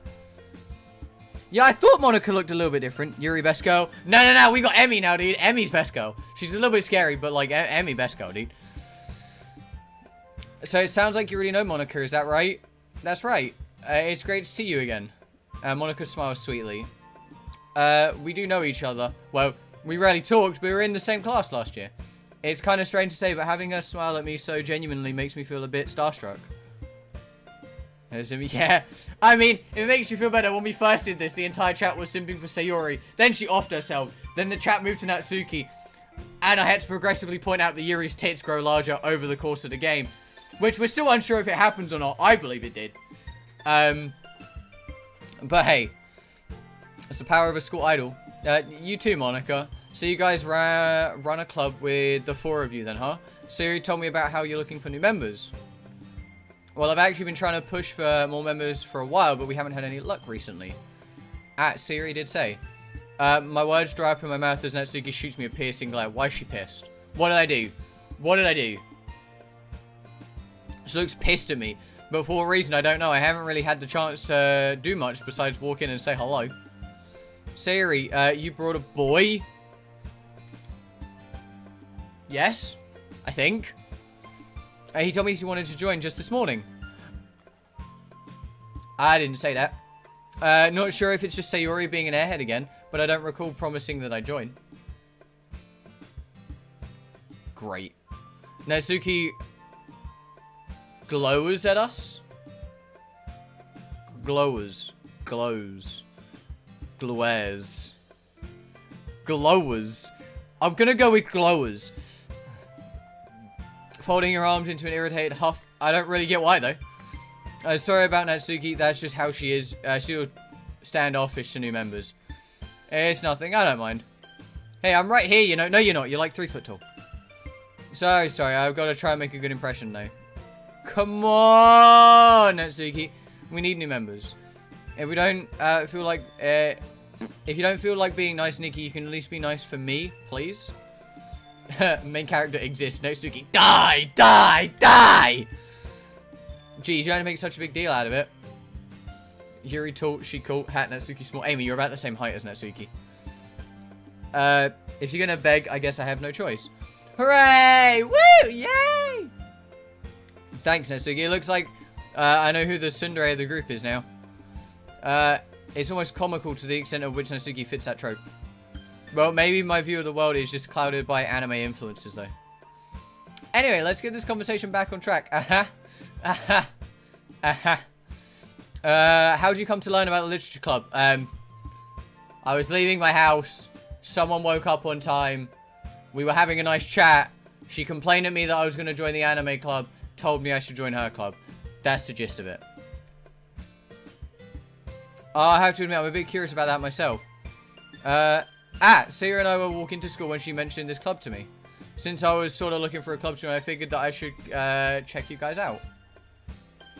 Yeah, I thought Monica looked a little bit different. Yuri, best girl. No. We got Emmy now, dude. Emmy's best girl. She's a little bit scary, but like Emmy best girl, dude. So it sounds like you already know Monica. Is that right? That's right. It's great to see you again. Monica smiles sweetly. We do know each other. Well, we rarely talked, but we were in the same class last year. It's kind of strange to say, but having her smile at me so genuinely makes me feel a bit starstruck. Yeah, I mean, it makes you feel better. When we first did this, the entire chat was simping for Sayori. Then she offed herself. Then the chat moved to Natsuki. And I had to progressively point out that Yuri's tits grow larger over the course of the game. Which we're still unsure if it happens or not. I believe it did. But hey, it's the power of a school idol. You too, Monica. So you guys run a club with the 4 of you then, huh? Siri told me about how you're looking for new members. Well, I've actually been trying to push for more members for a while, but we haven't had any luck recently. Siri did say. My words dry up in my mouth as Natsuki shoots me a piercing glare. Why is she pissed? What did I do? What did I do? She looks pissed at me. But for what reason, I don't know. I haven't really had the chance to do much besides walk in and say hello. Siri, you brought a boy? Yes, I think. He told me he wanted to join just this morning. I didn't say that. Not sure if it's just Sayori being an airhead again, but I don't recall promising that I join. Great. Natsuki glowers at us? Glowers. Glows. Glowers. Glowers. I'm gonna go with glowers. Folding your arms into an irritated huff. I don't really get why, though. Sorry about Natsuki. That's just how she is. She'll standoffish to new members. It's nothing. I don't mind. Hey, I'm right here, you know. No, you're not. You're like 3 foot tall. Sorry. I've got to try and make a good impression, though. Come on, Natsuki. We need new members. If we don't feel like... if you don't feel like being nice, Nikki, you can at least be nice for me, please. Main character exists. Natsuki. Die! Die! Die! Geez, you had to make such a big deal out of it. Yuri tall, she cool, hat, Natsuki small. Amy, you're about the same height as Natsuki. If you're gonna beg, I guess I have no choice. Hooray! Woo! Yay! Thanks, Natsuki. It looks like I know who the tsundere of the group is now. It's almost comical to the extent of which Natsuki fits that trope. Well, maybe my view of the world is just clouded by anime influences, though. Anyway, let's get this conversation back on track. How did you come to learn about the literature club? I was leaving my house. Someone woke up on time. We were having a nice chat. She complained at me that I was going to join the anime club. Told me I should join her club. That's the gist of it. I have to admit, I'm a bit curious about that myself. Sarah and I were walking to school when she mentioned this club to me. Since I was sort of looking for a club to join, I figured that I should check you guys out.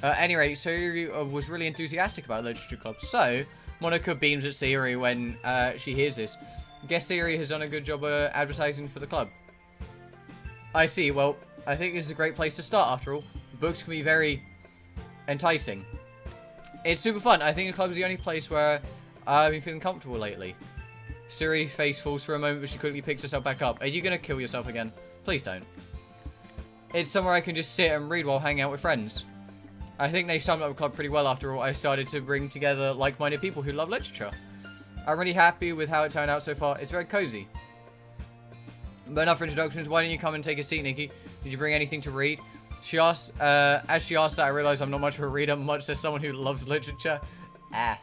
Anyway, Sayuri was really enthusiastic about literature club, so Monica beams at Sayuri when she hears this. Guess Sayuri has done a good job advertising for the club. I see. Well, I think this is a great place to start, after all. Books can be very enticing. It's super fun. I think the club is the only place where I've been feeling comfortable lately. Sayuri's face falls for a moment, but she quickly picks herself back up. Are you going to kill yourself again? Please don't. It's somewhere I can just sit and read while hanging out with friends. I think they summed up the club pretty well after all. I started to bring together like-minded people who love literature. I'm really happy with how it turned out so far. It's very cozy. But enough for introductions. Why don't you come and take a seat, Nikki? Did you bring anything to read? She asked, as she asked that, I realized I'm not much of a reader, much as someone who loves literature. I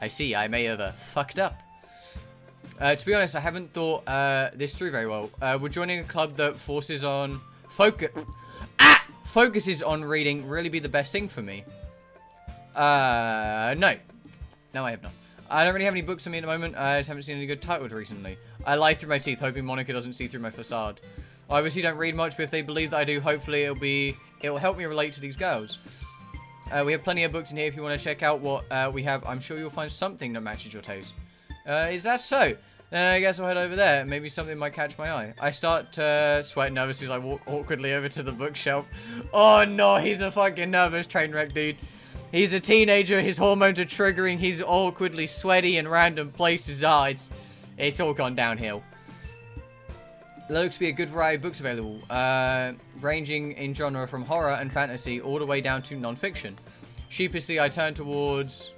see. I may have fucked up. To be honest, I haven't thought this through very well. Would joining a club that focuses on reading really be the best thing for me? No. No, I have not. I don't really have any books on me at the moment. I just haven't seen any good titles recently. I lie through my teeth, hoping Monica doesn't see through my facade. I obviously don't read much, but if they believe that I do, hopefully it'll help me relate to these girls. We have plenty of books in here if you want to check out what we have. I'm sure you'll find something that matches your taste. Is that so? Then I guess I'll head over there. Maybe something might catch my eye. I start to sweat nervously as I walk awkwardly over to the bookshelf. Oh no, he's a fucking nervous train wreck, dude. He's a teenager, his hormones are triggering, he's awkwardly sweaty in random places. It's all gone downhill. There looks to be a good variety of books available, ranging in genre from horror and fantasy all the way down to non-fiction. Sheepishly, I turn towards...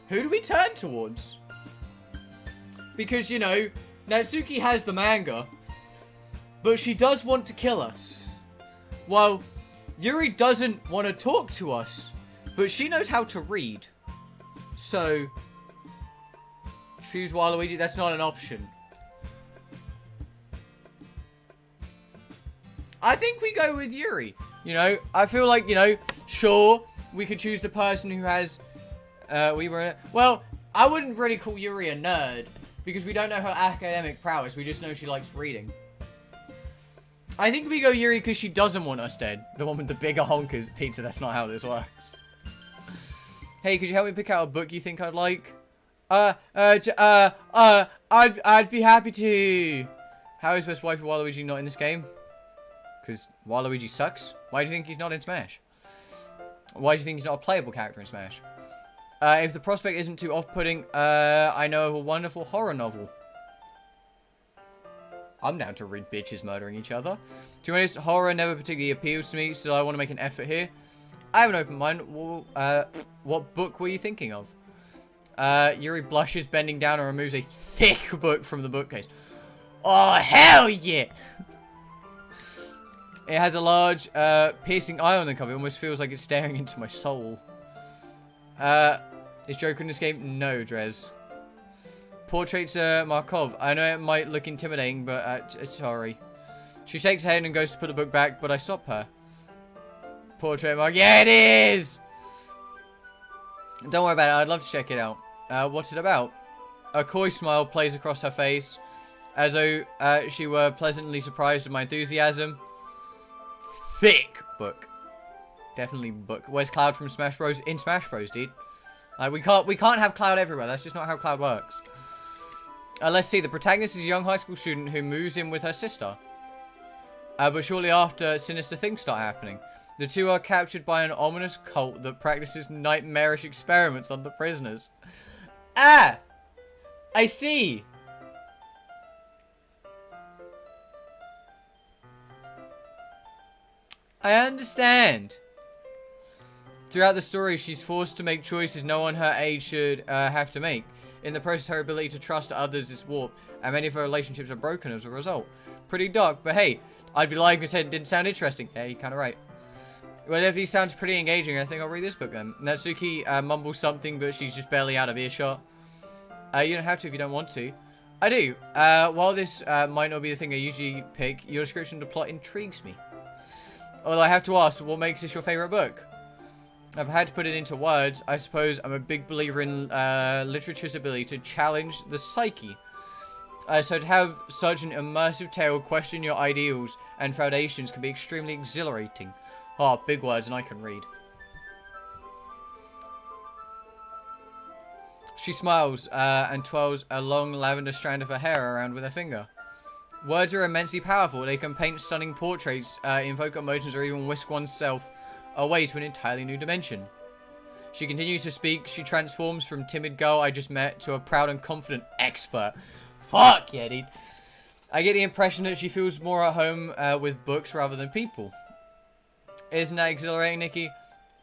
Who do we turn towards? Because, you know, Natsuki has the manga, but she does want to kill us. Well, Yuri doesn't want to talk to us, but she knows how to read. So, choose Waluigi, that's not an option. I think we go with Yuri. You know, I feel like, you know, sure, we could choose the person who has... Well, I wouldn't really call Yuri a nerd, Because we don't know her academic prowess, we just know she likes reading. I think we go Yuri because she doesn't want us dead. The one with the bigger honkers. Pizza, that's not how this works. Hey, could you help me pick out a book you think I'd like? I'd be happy to. How is Best Wife of Waluigi not in this game? Because Waluigi sucks? Why do you think he's not in Smash? Why do you think he's not a playable character in Smash? If the prospect isn't too off-putting, I know of a wonderful horror novel. I'm down to read bitches murdering each other. To be honest, horror never particularly appeals to me, so I want to make an effort here. I have an open mind. Well, what book were you thinking of? Yuri blushes, bending down, and removes a thick book from the bookcase. Oh, hell yeah! It has a large, piercing eye on the cover. It almost feels like it's staring into my soul. Is Joker in this game? No, Drez. Portraits, Markov. I know it might look intimidating, but, sorry. She shakes her head and goes to put the book back, but I stop her. Portrait Mark. Yeah, it is! Don't worry about it. I'd love to check it out. What's it about? A coy smile plays across her face, as though she were pleasantly surprised at my enthusiasm. Thick book. Definitely book. Where's Cloud from Smash Bros? In Smash Bros, dude. We can't have Cloud everywhere. That's just not how Cloud works. Let's see. The protagonist is a young high school student who moves in with her sister. But shortly after, sinister things start happening. The two are captured by an ominous cult that practices nightmarish experiments on the prisoners. Ah! I see! I understand. Throughout the story, she's forced to make choices no one her age should have to make. In the process, her ability to trust others is warped, and many of her relationships are broken as a result. Pretty dark, but hey, I'd be lying if I said it didn't sound interesting. Yeah, you're kind of right. Well, it definitely sounds pretty engaging. I think I'll read this book then. Natsuki mumbles something, but she's just barely out of earshot. You don't have to if you don't want to. I do. While this might not be the thing I usually pick, your description of the plot intrigues me. Although I have to ask, what makes this your favorite book? I've had to put it into words. I suppose I'm a big believer in literature's ability to challenge the psyche. So to have such an immersive tale question your ideals and foundations can be extremely exhilarating. Oh, big words, and I can read. She smiles and twirls a long lavender strand of her hair around with her finger. Words are immensely powerful. They can paint stunning portraits, invoke emotions, or even whisk oneself away to an entirely new dimension. She continues to speak. She transforms from timid girl I just met to a proud and confident expert. Fuck yeah, dude. I get the impression that she feels more at home with books rather than people. Isn't that exhilarating, Nikki?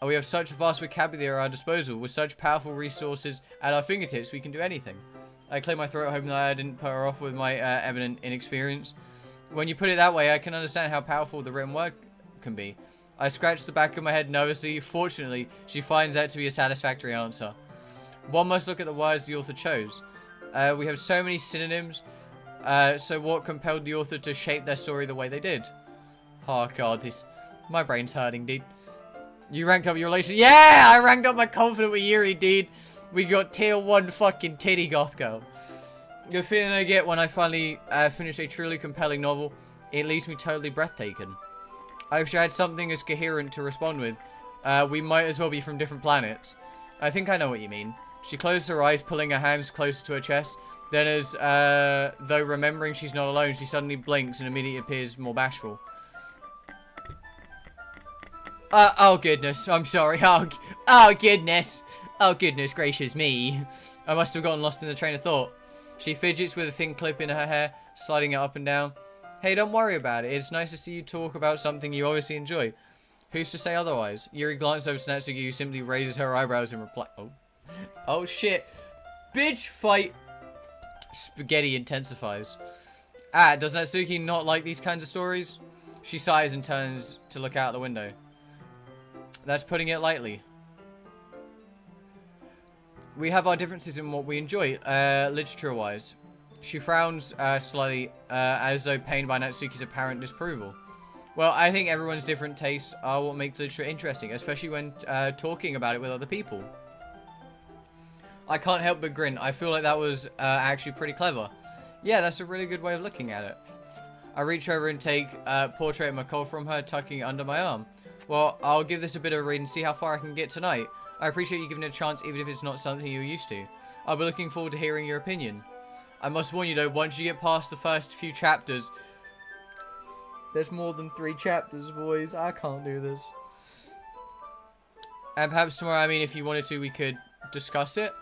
We have such a vast vocabulary at our disposal. With such powerful resources at our fingertips, we can do anything. I clear my throat, hoping that I didn't put her off with my evident inexperience. When you put it that way, I can understand how powerful the written word can be. I scratch the back of my head nervously. Fortunately, she finds that to be a satisfactory answer. One must look at the words the author chose. We have so many synonyms. So what compelled the author to shape their story the way they did? Oh god, my brain's hurting, dude. You ranked up your relationship. Yeah, I ranked up my confidence with Yuri, dude. We got tier 1 fucking titty goth girl. The feeling I get when I finally finish a truly compelling novel, it leaves me totally breathtaking. I wish I had something as coherent to respond with. We might as well be from different planets. I think I know what you mean. She closes her eyes, pulling her hands closer to her chest. Then as though remembering she's not alone, she suddenly blinks and immediately appears more bashful. Oh goodness, I'm sorry. Oh goodness. Oh goodness gracious me. I must have gotten lost in the train of thought. She fidgets with a thin clip in her hair, sliding it up and down. Hey, don't worry about it. It's nice to see you talk about something you obviously enjoy. Who's to say otherwise? Yuri glances over to Natsuki, who simply raises her eyebrows in reply. Oh shit. Bitch fight. Spaghetti intensifies. Does Natsuki not like these kinds of stories? She sighs and turns to look out the window. That's putting it lightly. We have our differences in what we enjoy, literature-wise. She frowns slightly, as though pained by Natsuki's apparent disapproval. Well, I think everyone's different tastes are what makes literature interesting, especially when talking about it with other people. I can't help but grin. I feel like that was actually pretty clever. Yeah, that's a really good way of looking at it. I reach over and take a portrait of McCall from her, tucking it under my arm. Well, I'll give this a bit of a read and see how far I can get tonight. I appreciate you giving it a chance, even if it's not something you're used to. I'll be looking forward to hearing your opinion. I must warn you though, once you get past the first few chapters... There's more than 3 chapters, boys. I can't do this. And perhaps tomorrow, I mean, if you wanted to, we could discuss it.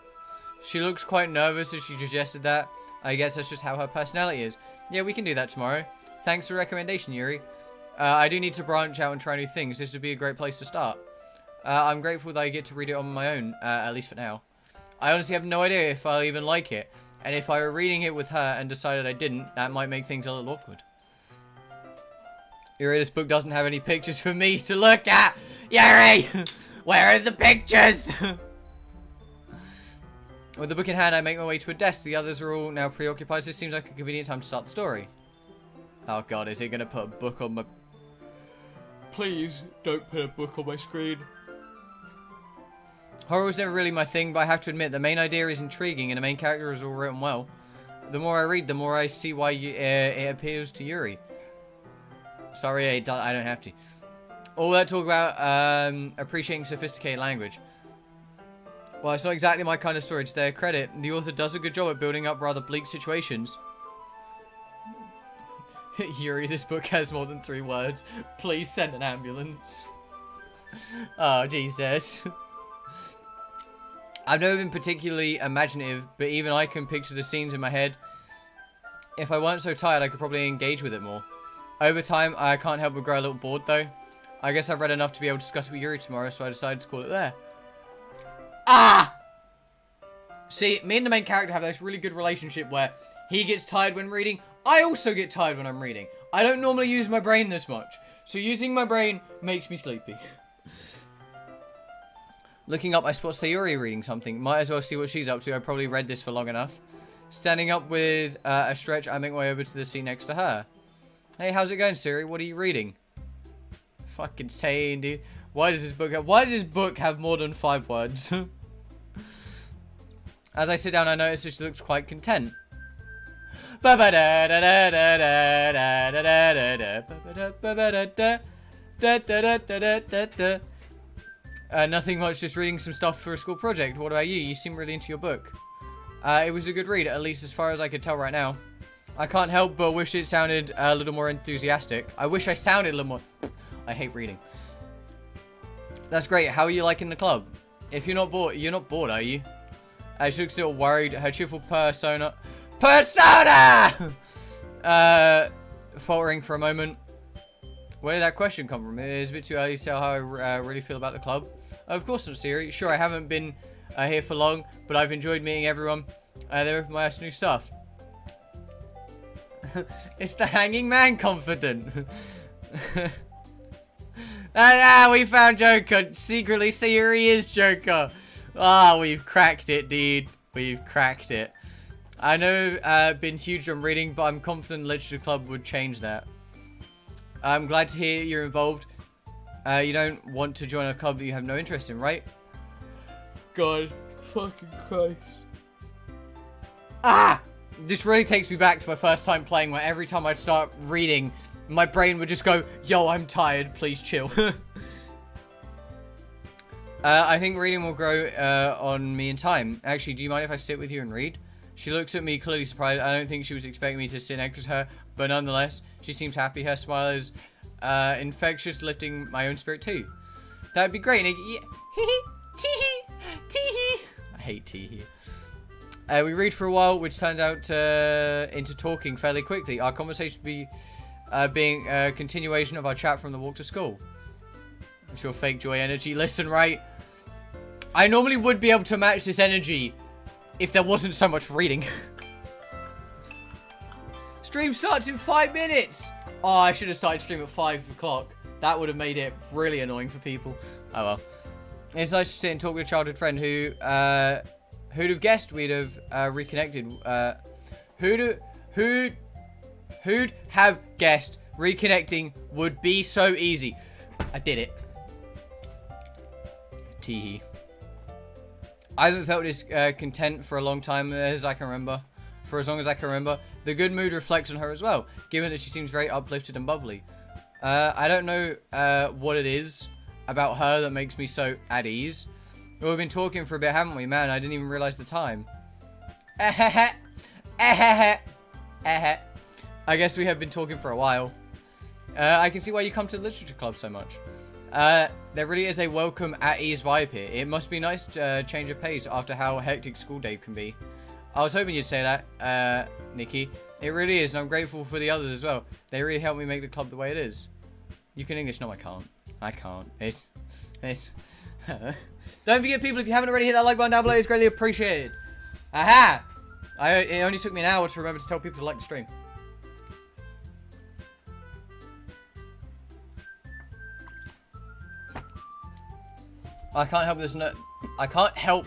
She looks quite nervous as she suggested that. I guess that's just how her personality is. Yeah, we can do that tomorrow. Thanks for the recommendation, Yuri. I do need to branch out and try new things. This would be a great place to start. I'm grateful that I get to read it on my own, at least for now. I honestly have no idea if I'll even like it. And if I were reading it with her and decided I didn't, that might make things a little awkward. Yuri, this book doesn't have any pictures for me to look at. Yuri! Where are the pictures? With the book in hand, I make my way to a desk. The others are all now preoccupied, so it seems like a convenient time to start the story. Oh god, is it going to put a book on my... Please, don't put a book on my screen. Horror was never really my thing, but I have to admit, the main idea is intriguing and the main character is all written well. The more I read, the more I see why it appeals to Yuri. Sorry, I don't have to. All that talk about appreciating sophisticated language. Well, it's not exactly my kind of story. To their credit, the author does a good job at building up rather bleak situations. Yuri, this book has more than 3 words. Please send an ambulance. Oh, Jesus. I've never been particularly imaginative, but even I can picture the scenes in my head. If I weren't so tired, I could probably engage with it more. Over time, I can't help but grow a little bored, though. I guess I've read enough to be able to discuss it with Yuri tomorrow, so I decided to call it there. Ah! See, me and the main character have this really good relationship where he gets tired when reading. I also get tired when I'm reading. I don't normally use my brain this much, so using my brain makes me sleepy. Looking up, I spot Sayuri reading something. Might as well see what she's up to. I probably read this for long enough. Standing up with a stretch, I make my way over to the seat next to her. Hey, how's it going, Sayuri? What are you reading? Fucking insane, dude. Why does this book have more than 5 words? As I sit down, I notice that she looks quite content. Nothing much, just reading some stuff for a school project. What about you? You seem really into your book. It was a good read, at least as far as I could tell right now. I can't help but wish it sounded a little more enthusiastic. I wish I sounded a little more... I hate reading. That's great. How are you liking the club? If you're not bored, are you? She looks a little worried. Her cheerful persona... faltering for a moment. Where did that question come from? It's a bit too early to tell how I really feel about the club. Of course not, Siri. Sure, I haven't been here for long, but I've enjoyed meeting everyone. They're my new stuff. It's the hanging man confident. We found Joker. Secretly, Sayuri is Joker. Ah, we've cracked it, dude. We've cracked it. I know I've been huge on reading, but I'm confident Literature Club would change that. I'm glad to hear you're involved. You don't want to join a club that you have no interest in, right? God fucking Christ. Ah! This really takes me back to my first time playing, where every time I'd start reading, my brain would just go, yo, I'm tired, please chill. I think reading will grow on me in time. Actually, do you mind if I sit with you and read? She looks at me, clearly surprised. I don't think she was expecting me to sit next to her, but nonetheless, she seems happy. Her smile is infectious, lifting my own spirit too. That'd be great. Tee-hee. I hate tee-hee. We read for a while, which turns out into talking fairly quickly. Our conversation being a continuation of our chat from the walk to school. It's your fake joy energy. Listen, right? I normally would be able to match this energy if there wasn't so much reading. Stream starts in 5 minutes. Oh, I should have started stream at 5 o'clock. That would have made it really annoying for people. Oh well. It's nice to sit and talk with a childhood friend who, who'd have guessed we'd have reconnected. Who'd have guessed reconnecting would be so easy. I did it. Teehee. I haven't felt this content for a long time as I can remember. For as long as I can remember. The good mood reflects on her as well, given that she seems very uplifted and bubbly. I don't know what it is about her that makes me so at ease. Well, we've been talking for a bit, haven't we? Man, I didn't even realize the time. I guess we have been talking for a while. I can see why you come to the literature club so much. There really is a welcome at ease vibe here. It must be nice to change of pace after how hectic school day can be. I was hoping you'd say that, Nikki. It really is, and I'm grateful for the others as well. They really helped me make the club the way it is. You can English? No, I can't. I can't. It's... Don't forget, people, if you haven't already, hit that like button down below. It's greatly appreciated. Aha! It only took me an hour to remember to tell people to like the stream. I can't help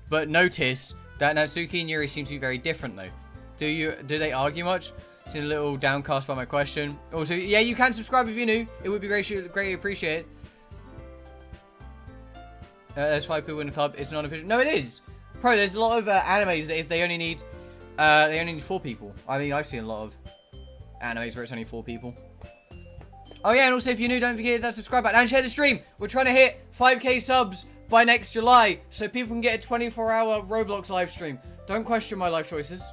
but notice that Natsuki and Yuri seem to be very different, though. Do they argue much? Seem a little downcast by my question. Also, yeah, you can subscribe if you're new. It would be greatly appreciated. There's 5 people in the club. It's not official. No, it is. Bro, there's a lot of animes that if they only need 4 people. I mean, I've seen a lot of animes where it's only 4 people. Oh yeah, and also if you're new, don't forget that subscribe button and share the stream. We're trying to hit 5k subs by next July, so people can get a 24-hour Roblox live stream. Don't question my life choices.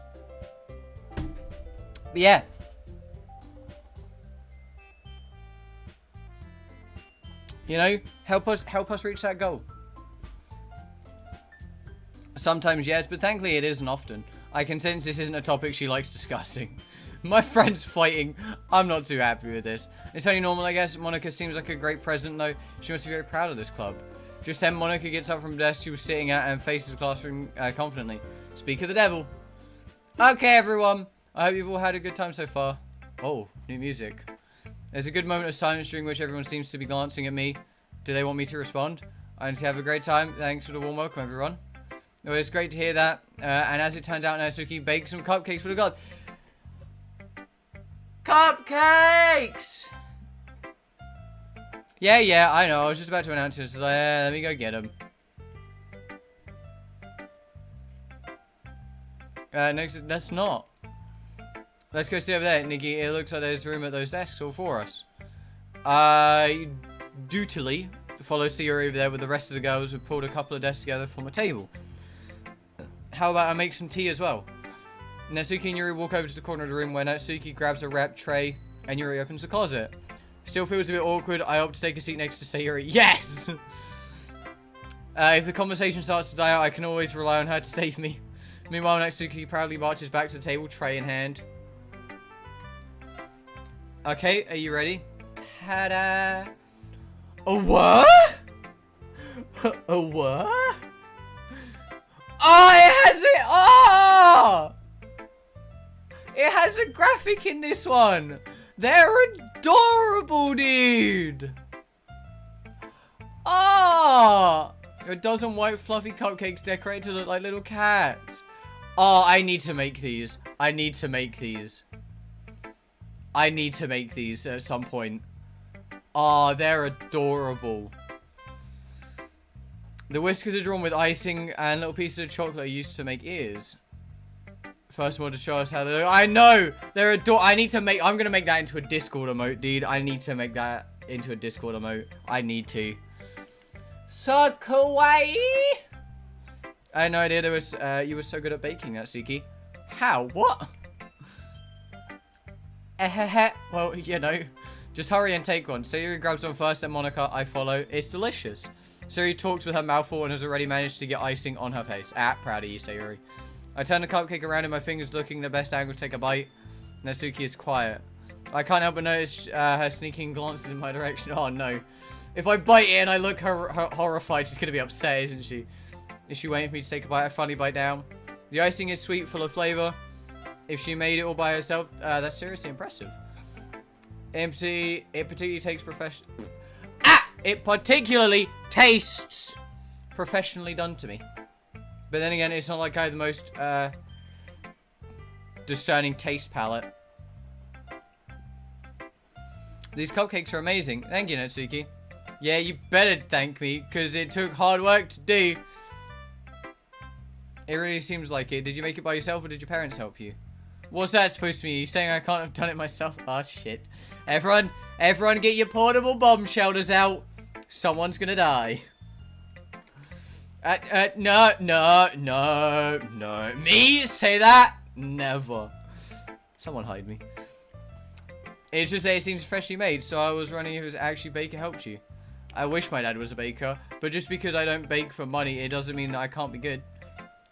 But yeah. You know, help us reach that goal. Sometimes yes, but thankfully it isn't often. I can sense this isn't a topic she likes discussing. My friend's fighting. I'm not too happy with this. It's only normal, I guess. Monica seems like a great president, though. She must be very proud of this club. Just then, Monica gets up from the desk she was sitting at and faces the classroom confidently. Speak of the devil. Okay, everyone. I hope you've all had a good time so far. Oh, new music. There's a good moment of silence during which everyone seems to be glancing at me. Do they want me to respond? I want to have a great time. Thanks for the warm welcome, everyone. Well, it's great to hear that. And as it turns out, Natsuki baked some cupcakes for the god. Cupcakes! Yeah, I know. I was just about to announce it. So let me go get them. Next, that's not. Let's go sit over there, Nikki. It looks like there's room at those desks all for us. I dutifully follow Sayori over there with the rest of the girls who pulled a couple of desks together from a table. How about I make some tea as well? Natsuki and Yuri walk over to the corner of the room where Natsuki grabs a wrap tray and Yuri opens the closet. Still feels a bit awkward. I opt to take a seat next to Sayori. Yes! If the conversation starts to die out, I can always rely on her to save me. Meanwhile, Natsuki proudly marches back to the table, tray in hand. Okay, are you ready? Ta-da! A what? A what? Oh, it has it! Oh! It has a graphic in this one. They're adorable, dude. Oh! A dozen white fluffy cupcakes decorated to look like little cats. Oh, I need to make these. I need to make these. I need to make these at some point. Oh, they're adorable. The whiskers are drawn with icing and little pieces of chocolate used to make ears. First one to show us how they look. I know! They're adorable. I need to make... I'm going to make that into a Discord emote, dude. I need to make that into a Discord emote. I need to. So kawaii! I had no idea there was... you were so good at baking, Natsuki. How? What? Well, you know. Just hurry and take one. Sayori grabs one first, then Monica. I follow. It's delicious. Sayori talks with her mouth full and has already managed to get icing on her face. Proud of you, Sayori. I turn the cupcake around and my fingers looking the best angle to take a bite. Natsuki is quiet. I can't help but notice her sneaking glances in my direction. Oh no. If I bite it and I look her horrified, she's going to be upset, isn't she? Is she waiting for me to take a bite? I finally bite down. The icing is sweet, full of flavor. If she made it all by herself, that's seriously impressive. It particularly tastes professionally done to me. But then again, it's not like I have the most discerning taste palette. These cupcakes are amazing. Thank you, Natsuki. Yeah, you better thank me, because it took hard work to do. It really seems like it. Did you make it by yourself or did your parents help you? What's that supposed to mean? You saying I can't have done it myself? Oh, shit. Everyone get your portable bomb shelters out. Someone's gonna die. No. Me? Say that? Never. Someone hide me. It's just that it seems freshly made, so I was running if it was actually baker helped you. I wish my dad was a baker, but just because I don't bake for money, it doesn't mean that I can't be good.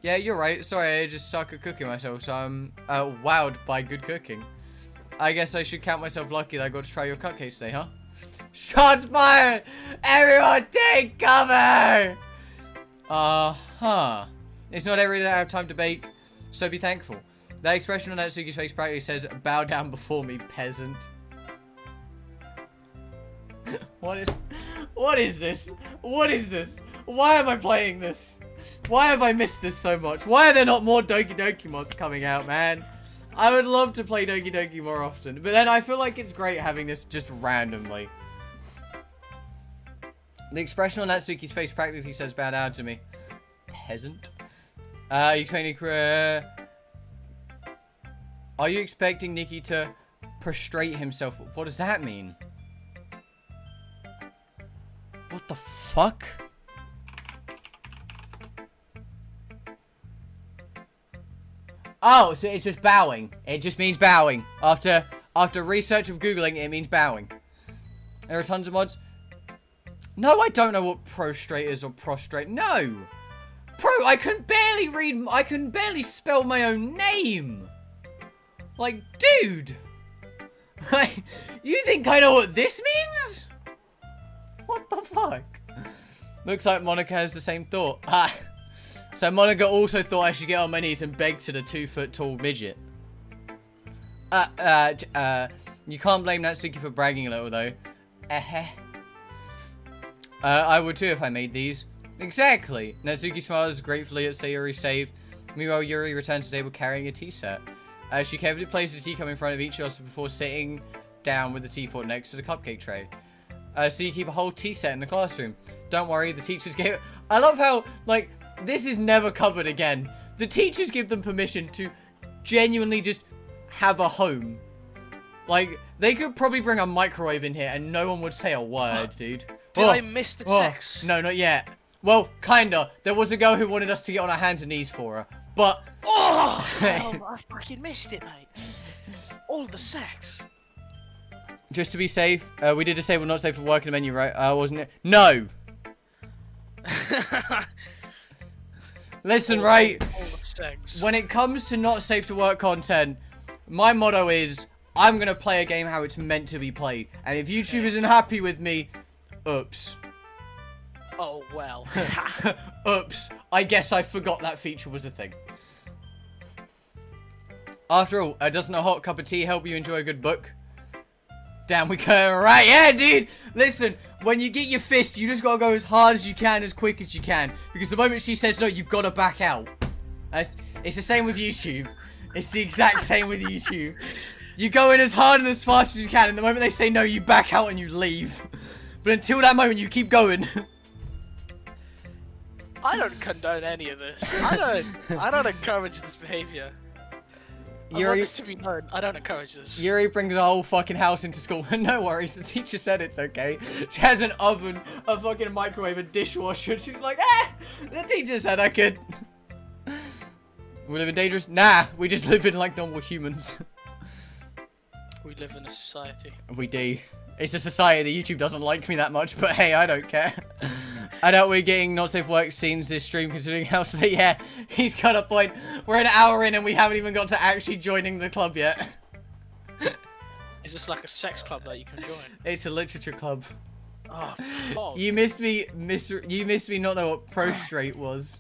Yeah, you're right. Sorry, I just suck at cooking myself, so I'm wowed by good cooking. I guess I should count myself lucky that I got to try your cupcakes today, huh? Shots fired! Everyone take cover! It's not every day I have time to bake, so be thankful. That expression on Natsuki's face practically says, bow down before me, peasant. What is this? What is this? Why am I playing this? Why have I missed this so much? Why are there not more Doki Doki mods coming out, man? I would love to play Doki Doki more often, but then I feel like it's great having this just randomly. The expression on Natsuki's face practically says, bow down to me. Peasant. Are you expecting Nikki to prostrate himself? What does that mean? What the fuck? Oh, so it's just bowing. It just means bowing. After research of Googling, it means bowing. There are tons of mods. No, I don't know what prostrate is or prostrate. No. Bro, I can barely read. I can barely spell my own name. Like, dude. You think I know what this means? What the fuck? Looks like Monica has the same thought. So Monica also thought I should get on my knees and beg to the 2-foot-tall midget. You can't blame Natsuki for bragging a little, though. I would too if I made these. Exactly. Natsuki smiles gratefully at Sayori's save. Meanwhile, Yuri returns to the table carrying a tea set. She carefully places the teacup in front of each of us before sitting down with the teapot next to the cupcake tray. So you keep a whole tea set in the classroom. Don't worry, the teachers gave it. I love how, like, this is never covered again. The teachers give them permission to genuinely just have a home. Like, they could probably bring a microwave in here and no one would say a word, dude. Did I miss the text? No, not yet. Well, kinda. There was a girl who wanted us to get on our hands and knees for her. But... Oh! I fucking missed it, mate. All the sex. Just to be safe, we did disable not safe for work in the menu, right? Wasn't it? No! Listen, right? When it comes to not safe to work content, my motto is, I'm gonna play a game how it's meant to be played. And if YouTube isn't happy with me, oops. Oh, well. Oops. I guess I forgot that feature was a thing. After all, doesn't a hot cup of tea help you enjoy a good book? Damn, we go right. Yeah, dude. Listen, when you get your fist, you just gotta go as hard as you can, as quick as you can. Because the moment she says no, you've gotta back out. It's the same with YouTube. It's the exact same with YouTube. You go in as hard and as fast as you can, and the moment they say no, you back out and you leave. But until that moment, you keep going. I don't condone any of this. I don't encourage this behavior. I want this to be known. I don't encourage this. Yuri brings a whole fucking house into school. No worries, the teacher said it's okay. She has an oven, a fucking microwave, a dishwasher, and she's like, the teacher said I could. We live in dangerous? Nah, we just live in like normal humans. We live in a society. We do. It's a society that YouTube doesn't like me that much, but hey, I don't care. I doubt we're getting not safe work scenes this stream, considering how yeah, he's got a point. We're an hour in and we haven't even got to actually joining the club yet. Is this like a sex club that you can join? It's a literature club. Oh, God. You missed me not know what prostrate was.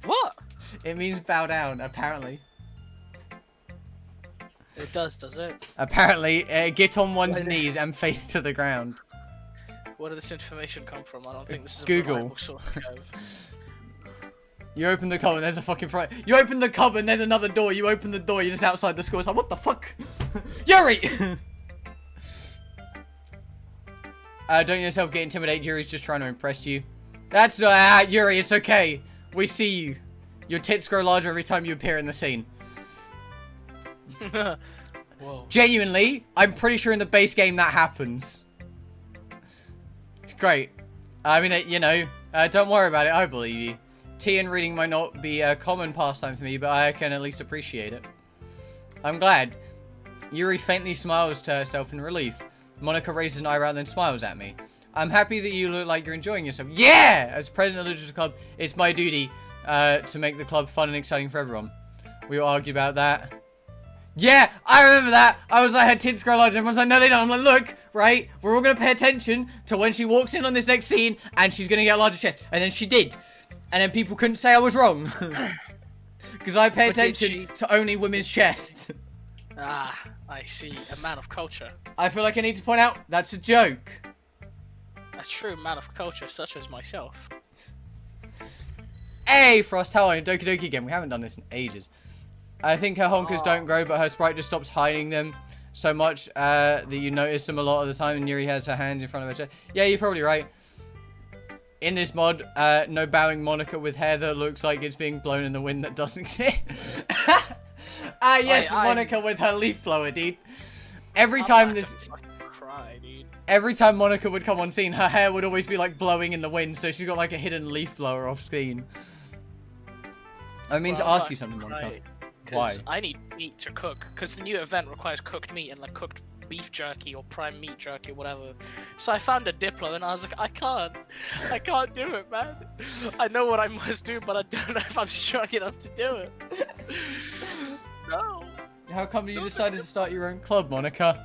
What? It means bow down, apparently. It does it? Apparently, get on one's knees and face to the ground. Where did this information come from? I don't think this is Google. A reliable source of. You open the cupboard, there's a fucking front. You open the cupboard, there's another door. You open the door, you're just outside the school. It's like, what the fuck? Yuri! Don't yourself get intimidated. Yuri's just trying to impress you. That's not Yuri, it's okay. We see you. Your tits grow larger every time you appear in the scene. Whoa. Genuinely, I'm pretty sure in the base game that happens. It's great. I mean, you know, don't worry about it. I believe you. Tea and reading might not be a common pastime for me, but I can at least appreciate it. I'm glad. Yuri faintly smiles to herself in relief. Monica raises an eyebrow and then smiles at me. I'm happy that you look like you're enjoying yourself. Yeah! As president of the Literature Club, it's my duty to make the club fun and exciting for everyone. We all argued about that. Yeah, I remember that. I was like, her tits grow large. Everyone's like, no, they don't. I'm like, look, right? We're all going to pay attention to when she walks in on this next scene and she's going to get a larger chest. And then she did. And then people couldn't say I was wrong. Because I pay attention to only women's chests. Ah, I see. A man of culture. I feel like I need to point out that's a joke. A true man of culture, such as myself. Hey, Frost, how are you? Doki Doki again. We haven't done this in ages. I think her honkers don't grow, but her sprite just stops hiding them so much that you notice them a lot of the time. And Yuri has her hands in front of her chest. Yeah, you're probably right. In this mod, no bowing Monica with hair that looks like it's being blown in the wind that doesn't exist. Yes, Monica with her leaf blower, dude. Every time Monica would come on scene, her hair would always be like blowing in the wind, so she's got like a hidden leaf blower off screen. I mean to ask you something, Monica. Why? I need meat to cook, because the new event requires cooked meat and like cooked beef jerky or prime meat jerky or whatever. So I found a Diplo and I was like, I can't do it, man. I know what I must do, but I don't know if I'm strong enough to do it. No. How come you decided to start your own club, Monica?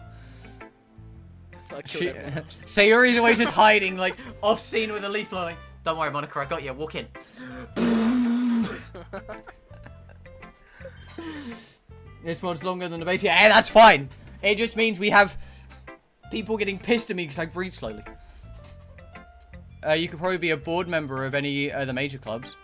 Sayori's always just hiding, like, off scene with a leaf blower. Like, don't worry, Monica, I got you. Walk in. This mod's longer than the base. Yeah, hey, that's fine. It just means we have people getting pissed at me because I breathe slowly. You could probably be a board member of any of the major clubs.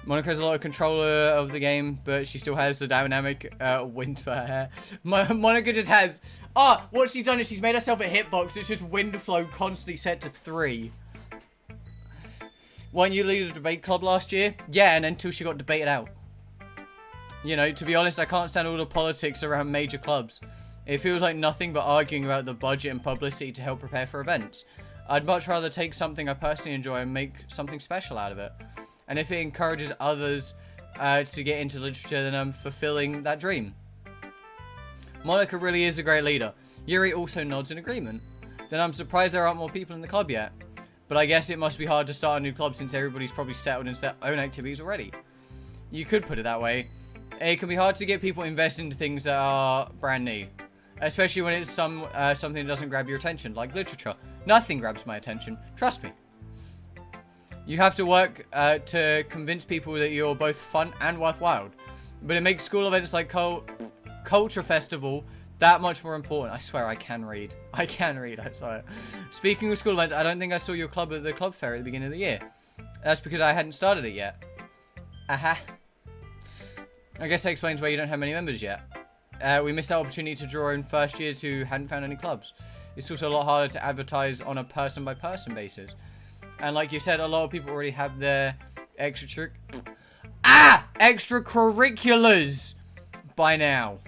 Monica has a lot of control of the game, but she still has the dynamic wind for her hair. Monica just has... what she's done is she's made herself a hitbox. It's just wind flow constantly set to 3. Weren't you leader of the debate club last year? Yeah, and until she got debated out. You know, to be honest, I can't stand all the politics around major clubs. It feels like nothing but arguing about the budget and publicity to help prepare for events. I'd much rather take something I personally enjoy and make something special out of it. And if it encourages others to get into literature, then I'm fulfilling that dream. Monica really is a great leader. Yuri also nods in agreement. Then I'm surprised there aren't more people in the club yet. But I guess it must be hard to start a new club since everybody's probably settled into their own activities already. You could put it that way. It can be hard to get people invested into things that are brand new. Especially when it's something that doesn't grab your attention, like literature. Nothing grabs my attention. Trust me. You have to work to convince people that you're both fun and worthwhile. But it makes school events like Culture Festival that much more important. I swear I can read. I can read, I swear. Speaking of school events, I don't think I saw your club at the club fair at the beginning of the year. That's because I hadn't started it yet. Aha. I guess that explains why you don't have many members yet. We missed that opportunity to draw in first years who hadn't found any clubs. It's also a lot harder to advertise on a person-by-person basis. And like you said, a lot of people already have their extracurriculars by now.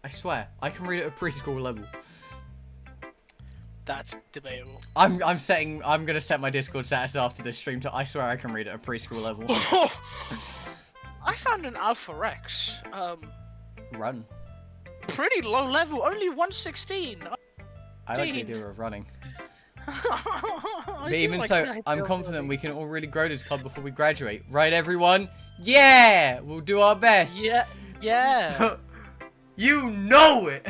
I swear, I can read at a preschool level. That's debatable. I'm gonna set my Discord status after this stream I swear I can read at a preschool level. I found an Alpha Rex. Run. Pretty low level, only 116. I like the idea of running. But even so, I'm confident we can all really grow this club before we graduate. Right, everyone? Yeah! We'll do our best. Yeah. You know it!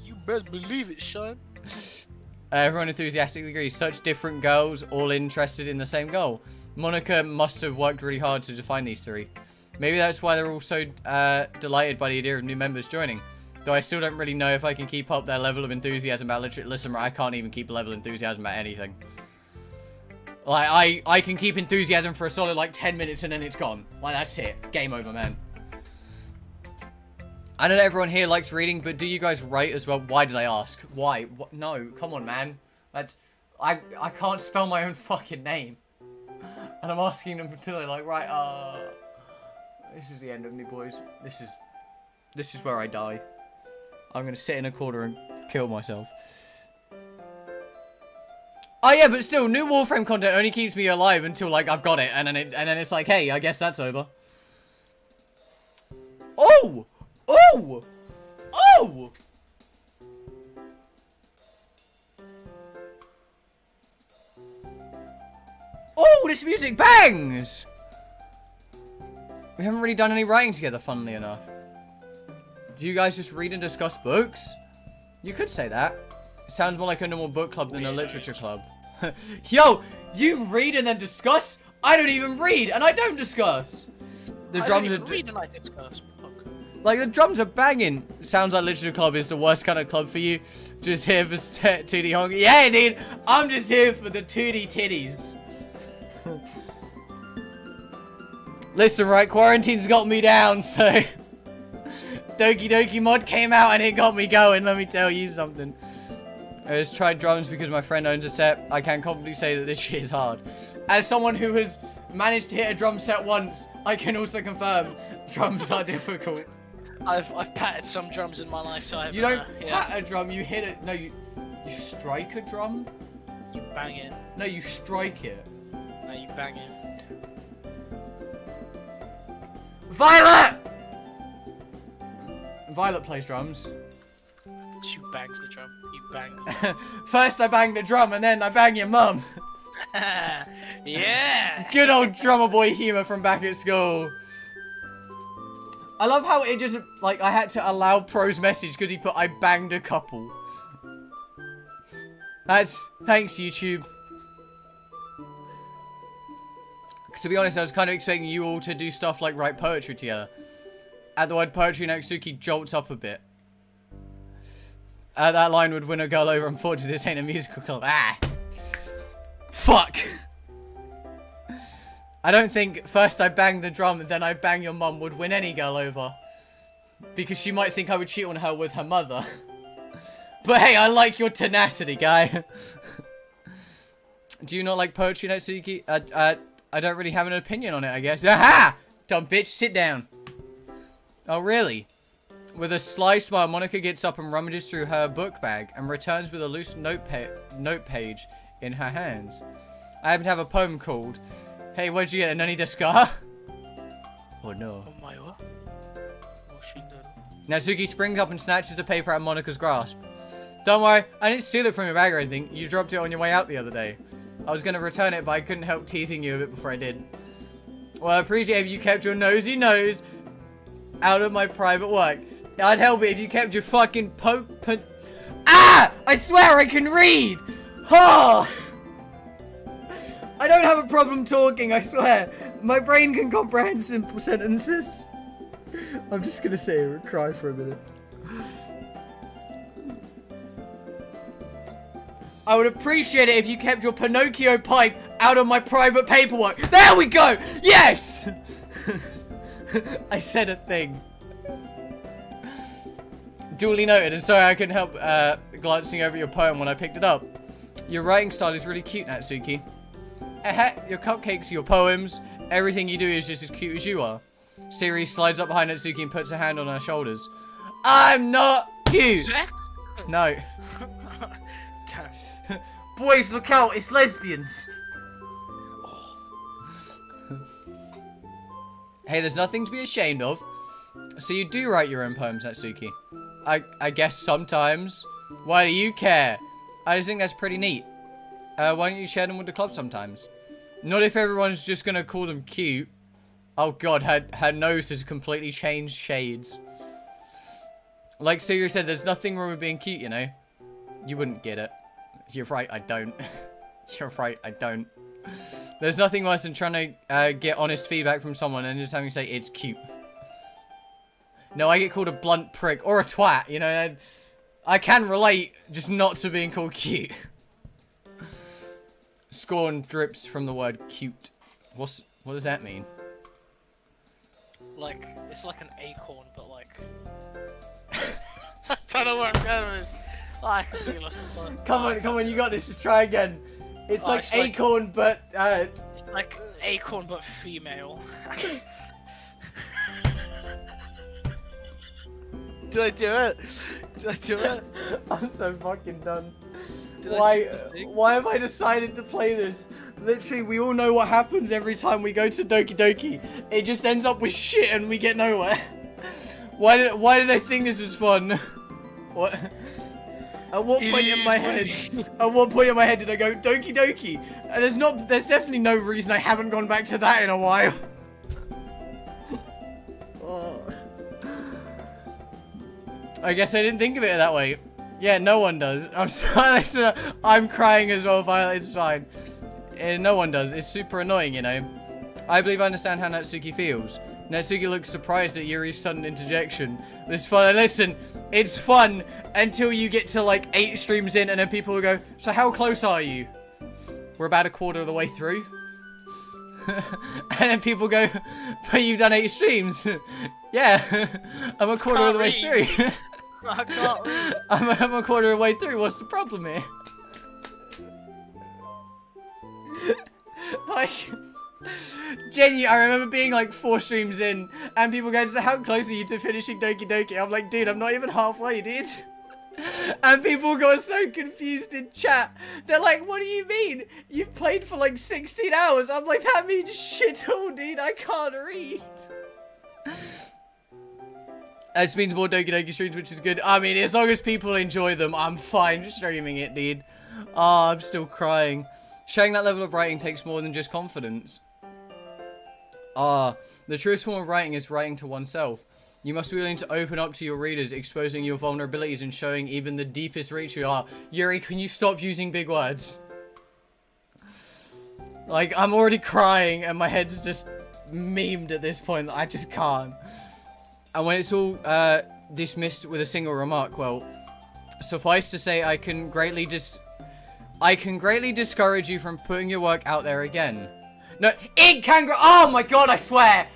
You best believe it, son. Everyone enthusiastically agrees. Such different girls, all interested in the same goal. Monica must have worked really hard to define these three. Maybe that's why they're all so delighted by the idea of new members joining. Though I still don't really know if I can keep up their level of enthusiasm about literature. Listen, I can't even keep a level of enthusiasm about anything. Like, I can keep enthusiasm for a solid, like, 10 minutes and then it's gone. Like, that's it. Game over, man. I know that everyone here likes reading, but do you guys write as well? Why did I ask? Why? What? No, come on, man. I can't spell my own fucking name. And I'm asking them until they're like, right, this is the end of me, boys. This is where I die. I'm gonna sit in a corner and kill myself. Oh yeah, but still, new Warframe content only keeps me alive until like I've got it, and then it's like, hey, I guess that's over. Oh! Oh! Oh! Oh, this music bangs! We haven't really done any writing together, funnily enough. Do you guys just read and discuss books? You could say that. It sounds more like a normal book club than a literature club. Yo, you read and then discuss? I don't even read, and I don't discuss. The drums don't even read and I discuss. Like, the drums are banging. Sounds like literature club is the worst kind of club for you. Just here for 2D honky. Yeah, dude, I'm just here for the 2D titties. Listen, right, quarantine's got me down, so Doki Doki mod came out and it got me going, let me tell you something. I just tried drums because my friend owns a set. I can confidently say that this shit is hard. As someone who has managed to hit a drum set once, I can also confirm drums are difficult. I've patted some drums in my lifetime. You don't pat a drum, you hit it. No, you strike a drum? You bang it. No, you strike it. No, you bang it. Violet! Violet plays drums. She bangs the drum. You bang the drum. First I bang the drum and then I bang your mum. Yeah! Good old drummer boy humor from back at school. I love how it just, like, I had to allow Pro's message because he put, I banged a couple. Thanks, YouTube. To be honest, I was kind of expecting you all to do stuff like write poetry together. At the word poetry, Natsuki jolts up a bit. That line would win a girl over. Unfortunately, this ain't a musical club. Ah! Fuck! I don't think first I bang the drum and then I bang your mum would win any girl over. Because she might think I would cheat on her with her mother. But hey, I like your tenacity, guy. Do you not like poetry, Natsuki? I don't really have an opinion on it, I guess. Aha! Dumb bitch, sit down. Oh, really? With a sly smile, Monica gets up and rummages through her book bag and returns with a loose note page in her hands. I happen to have a poem called, Hey, where'd you get a nani desu ka? Oh, no. Oh, my what? Oh, she did. Natsuki springs up and snatches the paper out of Monica's grasp. Don't worry, I didn't steal it from your bag or anything. You dropped it on your way out the other day. I was going to return it, but I couldn't help teasing you a bit before I did. Well, I appreciate if you kept your nosy nose out of my private work. I'd help it if you kept your fucking Ah! I swear I can read! Oh! I don't have a problem talking, I swear. My brain can comprehend simple sentences. I'm just gonna sit here and cry for a minute. I would appreciate it if you kept your Pinocchio pipe out of my private paperwork. There we go! Yes! I said a thing. Duly noted, and sorry I couldn't help glancing over your poem when I picked it up. Your writing style is really cute, Natsuki. Your cupcakes, your poems, everything you do is just as cute as you are. Siri slides up behind Natsuki and puts a hand on her shoulders. I'm not cute! Sex? No. Damn. Boys, look out, it's lesbians. Hey, there's nothing to be ashamed of. So you do write your own poems, Natsuki? I guess sometimes. Why do you care? I just think that's pretty neat. Why don't you share them with the club sometimes? Not if everyone's just gonna call them cute. Oh god, her nose has completely changed shades. Like Siri said, there's nothing wrong with being cute, you know? You wouldn't get it. You're right, I don't. You're right, I don't. There's nothing worse than trying to get honest feedback from someone and just having to say, it's cute. No, I get called a blunt prick or a twat, you know? I can relate, just not to being called cute. Scorn drips from the word cute. What does that mean? Like, it's like an acorn, but like... I don't know where I'm going with this. Oh, I completely lost the point. Come on, you got this. Just try again. It's like acorn, but It's like acorn but female. Did I do it? Did I do it? I'm so fucking done. Did I Why? do this thing? Why have I decided to play this? Literally, we all know what happens every time we go to Doki Doki. It just ends up with shit and we get nowhere. Why did I think this was fun? What? At what point in my head? At what point in my head did I go Doki Doki? There's definitely no reason I haven't gone back to that in a while. I guess I didn't think of it that way. Yeah, no one does. I'm sorry. I'm crying as well, Violet. It's fine. No one does. It's super annoying, you know. I believe I understand how Natsuki feels. Natsuki looks surprised at Yuri's sudden interjection. It's fun. Listen, it's fun until you get to like 8 streams in and then people will go, so how close are you? We're about a quarter of the way through. And then people go, but you've done 8 streams. Yeah, I'm a quarter of the way through. I can't read. I'm a quarter of the way through. What's the problem here? Like, genuinely, I remember being like 4 streams in, and people going, so how close are you to finishing Doki Doki? I'm like, dude, I'm not even halfway, dude. And people got so confused in chat. They're like, what do you mean? You've played for like 16 hours. I'm like, that means shit all, dude. I can't read. This means more Doki Doki streams, which is good. I mean, as long as people enjoy them, I'm fine streaming it, dude. Oh, I'm still crying. Sharing that level of writing takes more than just confidence. The truest form of writing is writing to oneself. You must be willing to open up to your readers, exposing your vulnerabilities and showing even the deepest reach you are. Yuri, can you stop using big words? Like, I'm already crying and my head's just memed at this point. I just can't. And when it's all dismissed with a single remark, well, suffice to say, I can greatly discourage you from putting your work out there again. No, oh my god, I swear,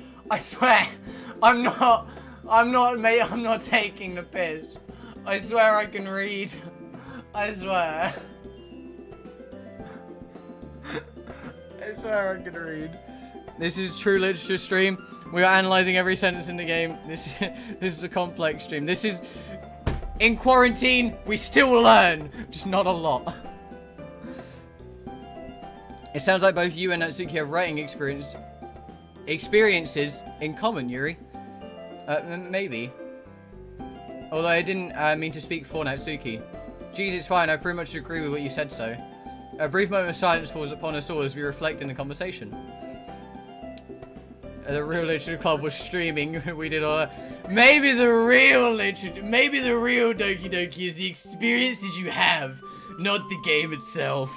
I'm not, mate, I'm not taking the piss. I swear I can read. I swear. I swear I can read. This is true literature stream. We are analyzing every sentence in the game. This is a complex stream. This is, in quarantine, we still learn, just not a lot. It sounds like both you and Natsuki have writing experiences in common, Yuri. Maybe. Although I didn't mean to speak for Natsuki. Geez, it's fine. I pretty much agree with what you said so. A brief moment of silence falls upon us all as we reflect in the conversation. The real literature club was streaming. We did all that. Maybe the real Doki Doki is the experiences you have, not the game itself.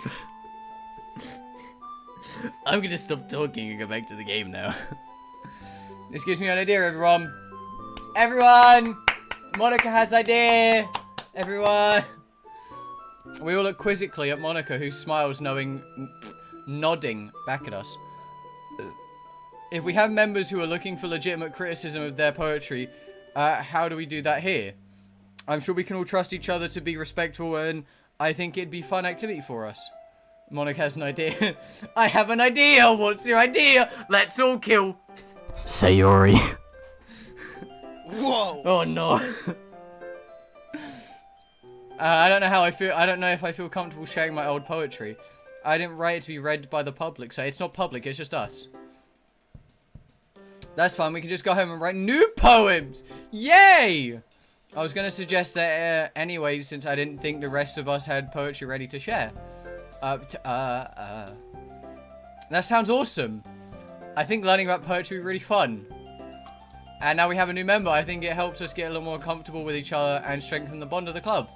I'm gonna stop talking and go back to the game now. This gives me an idea, everyone. Everyone! Monica has idea! Everyone! We all look quizzically at Monica, who smiles nodding back at us. If we have members who are looking for legitimate criticism of their poetry, how do we do that here? I'm sure we can all trust each other to be respectful, and I think it'd be a fun activity for us. Monica has an idea. I have an idea! What's your idea? Let's all kill Sayori. Whoa! Oh no. I don't know how I feel. I don't know if I feel comfortable sharing my old poetry. I didn't write it to be read by the public, so it's not public, it's just us. That's fine, we can just go home and write new poems! Yay! I was gonna suggest that anyway, since I didn't think the rest of us had poetry ready to share. That sounds awesome. I think learning about poetry would be really fun. And now we have a new member. I think it helps us get a little more comfortable with each other and strengthen the bond of the club.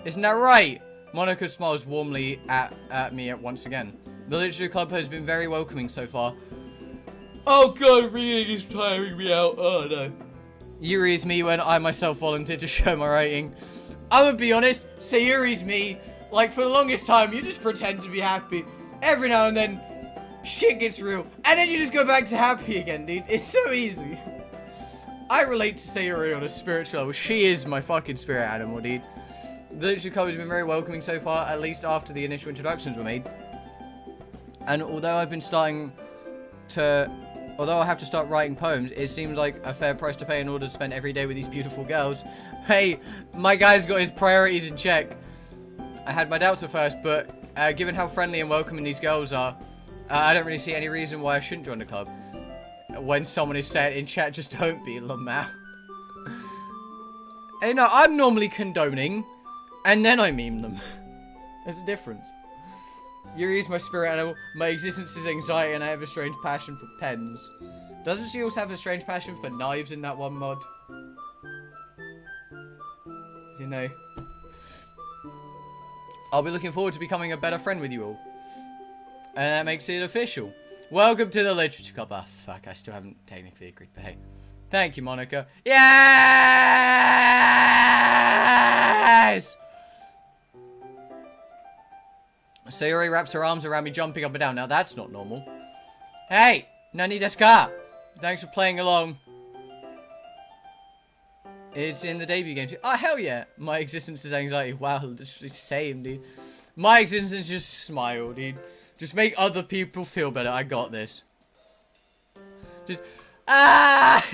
Isn't that right? Monica smiles warmly at me once again. The literature club has been very welcoming so far. Oh god, reading is tiring me out. Oh no. Yuri's me when I myself volunteered to show my writing. I'm gonna be honest, Sayuri's me. Like, for the longest time, you just pretend to be happy. Every now and then, shit gets real. And then you just go back to happy again, dude. It's so easy. I relate to Sayuri on a spiritual level. She is my fucking spirit animal, dude. The literature club has been very welcoming so far, at least after the initial introductions were made. And although I've been starting Although I have to start writing poems, it seems like a fair price to pay in order to spend every day with these beautiful girls. Hey, my guy's got his priorities in check. I had my doubts at first, but given how friendly and welcoming these girls are, I don't really see any reason why I shouldn't join the club. When someone is said in chat, just don't be Lamau. Hey, no, I'm normally condoning, and then I meme them. There's a difference. Yuri is my spirit animal. My existence is anxiety, and I have a strange passion for pens. Doesn't she also have a strange passion for knives in that one mod? You know. I'll be looking forward to becoming a better friend with you all. And that makes it official. Welcome to the Literature Club. Ah, fuck, I still haven't technically agreed, but hey. Thank you, Monica. Yes! Sayori wraps her arms around me, jumping up and down. Now that's not normal. Hey! Nani desu ka? Thanks for playing along. It's in the debut game too. Oh, hell yeah. My existence is anxiety. Wow, literally same, dude. My existence is just smile, dude. Just make other people feel better. I got this. Just,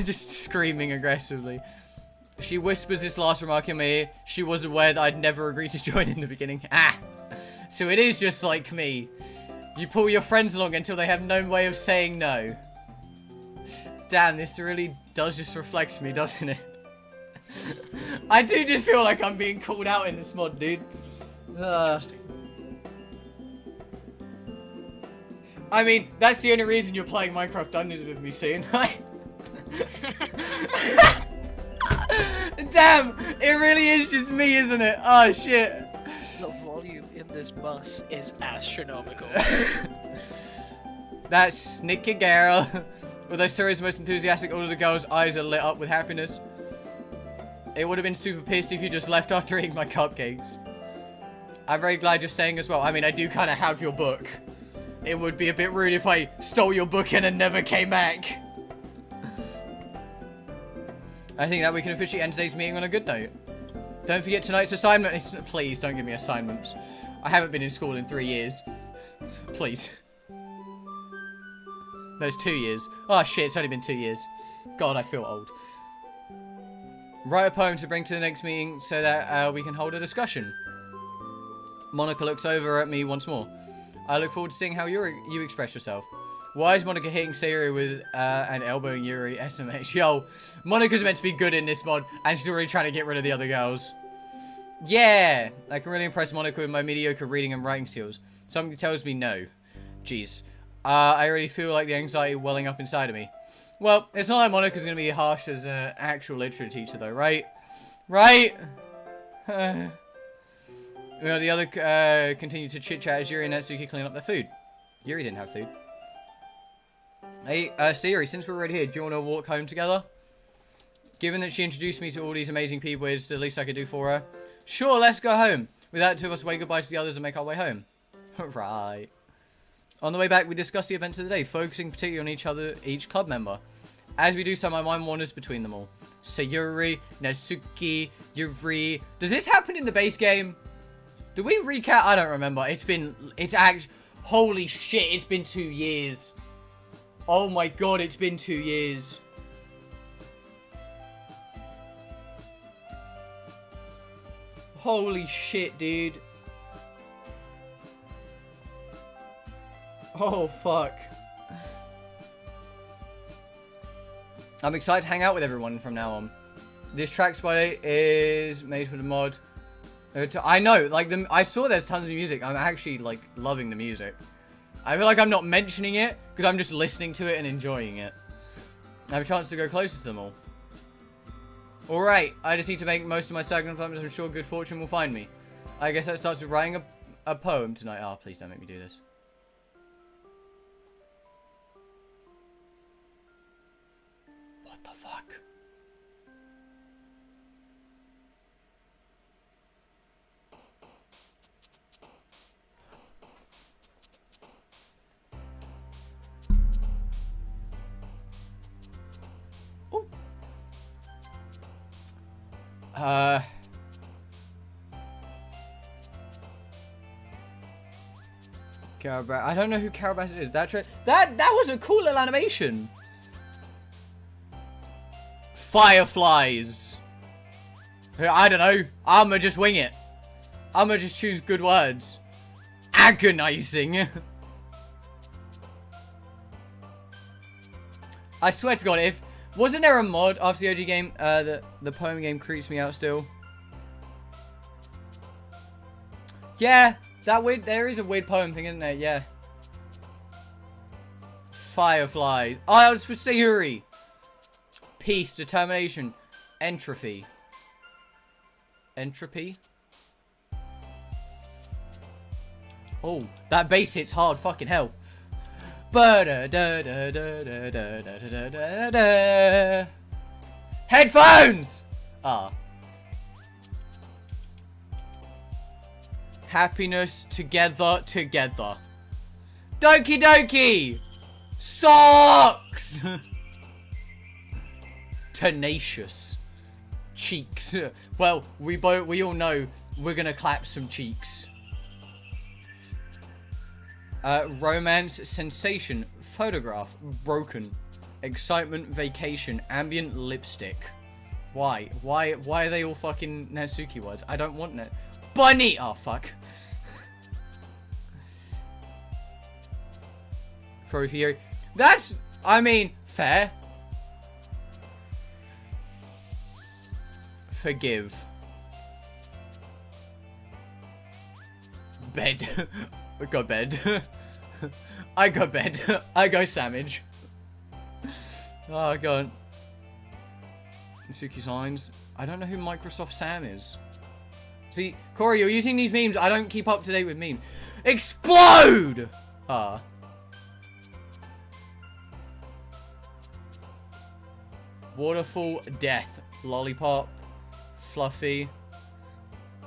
just screaming aggressively. She whispers this last remark in my ear. She was aware that I'd never agreed to join in the beginning. So it is just like me. You pull your friends along until they have no way of saying no. Damn, this really does just reflect me, doesn't it? I do just feel like I'm being called out in this mod, dude. I mean, that's the only reason you're playing Minecraft Dungeons with me soon, right? Damn, it really is just me, isn't it? Oh, shit. The volume in this bus is astronomical. That's sneaky girl. Although Suri's most enthusiastic, all of the girls' eyes are lit up with happiness. It would have been super pissed if you just left after eating my cupcakes. I'm very glad you're staying as well. I mean, I do kind of have your book. It would be a bit rude if I stole your book and never came back. I think that we can officially end today's meeting on a good note. Don't forget tonight's assignment. Please, don't give me assignments. I haven't been in school in 3 years. Please. No, it's 2 years. Oh, shit, it's only been 2 years. God, I feel old. Write a poem to bring to the next meeting so that we can hold a discussion. Monica looks over at me once more. I look forward to seeing how you express yourself. Why is Monica hitting Sayori with and elbowing Yuri? SMH. Yo, Monica's meant to be good in this mod, and she's already trying to get rid of the other girls. Yeah! I can really impress Monica with my mediocre reading and writing skills. Something tells me no. Jeez. I already feel like the anxiety welling up inside of me. Well, it's not like Monica's going to be harsh as an actual literature teacher, though, right? Right? Well, the other continue to chit-chat as Yuri and Natsuki clean up their food. Yuri didn't have food. Hey, Sayori, since we're already here, do you want to walk home together? Given that she introduced me to all these amazing people, it's the least I could do for her. Sure, let's go home. With that, two of us wave goodbye to the others and make our way home. Right. On the way back, we discuss the events of the day, focusing particularly on each club member. As we do so, my mind wanders between them all. Sayori, Natsuki, Yuri. Does this happen in the base game? Did we recap? I don't remember. It's actually, holy shit, it's been 2 years. Oh my god, it's been 2 years. Holy shit, dude. Oh, fuck. I'm excited to hang out with everyone from now on. This track spotlight is made for the mod. I know, like, I saw there's tons of music. I'm actually, like, loving the music. I feel like I'm not mentioning it, because I'm just listening to it and enjoying it. I have a chance to go closer to them all. Alright, I just need to make most of my sacrifices. I'm sure good fortune will find me. I guess that starts with writing a poem tonight. Oh, please don't make me do this. What the fuck? Carabas. I don't know who Carabas is. That was a cool little animation. Fireflies. I don't know. I'ma just wing it. I'ma just choose good words. Agonizing. I swear to God, if wasn't there a mod after the OG game? The poem game creeps me out still. Yeah, that weird. There is a weird poem thing, isn't there? Yeah. Fireflies. Oh, that was for Sayuri. Peace, determination, entropy. Entropy. Oh, that bass hits hard. Fucking hell. Headphones! Ah. Happiness together. Doki Doki! Socks! Tenacious. Cheeks. Well, we all know we're gonna clap some cheeks. Romance, sensation, photograph, broken, excitement, vacation, ambient, lipstick. Why? Why are they all fucking Natsuki words? I don't want that. Bunny! Oh, fuck. Trophy. That's, I mean, fair. Forgive. Bed. I got bed. I got bed. I go sandwich. Oh, God. Natsuki signs. I don't know who Microsoft Sam is. See, Corey, you're using these memes. I don't keep up to date with memes. Explode! Ah. Waterfall, death. Lollipop. Fluffy.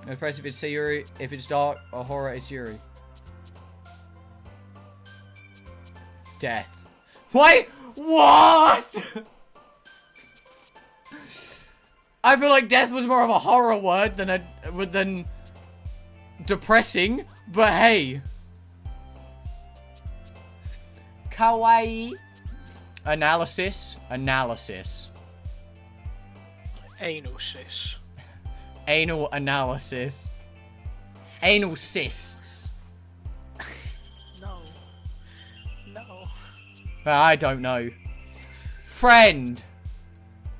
No press if it's Sayuri. If it's dark or horror, it's Yuri. Death. Wait! What? I feel like death was more of a horror word than depressing, but hey. Kawaii. Analysis. Anal sis. Anal analysis. Anal cysts. No. I don't know. Friend.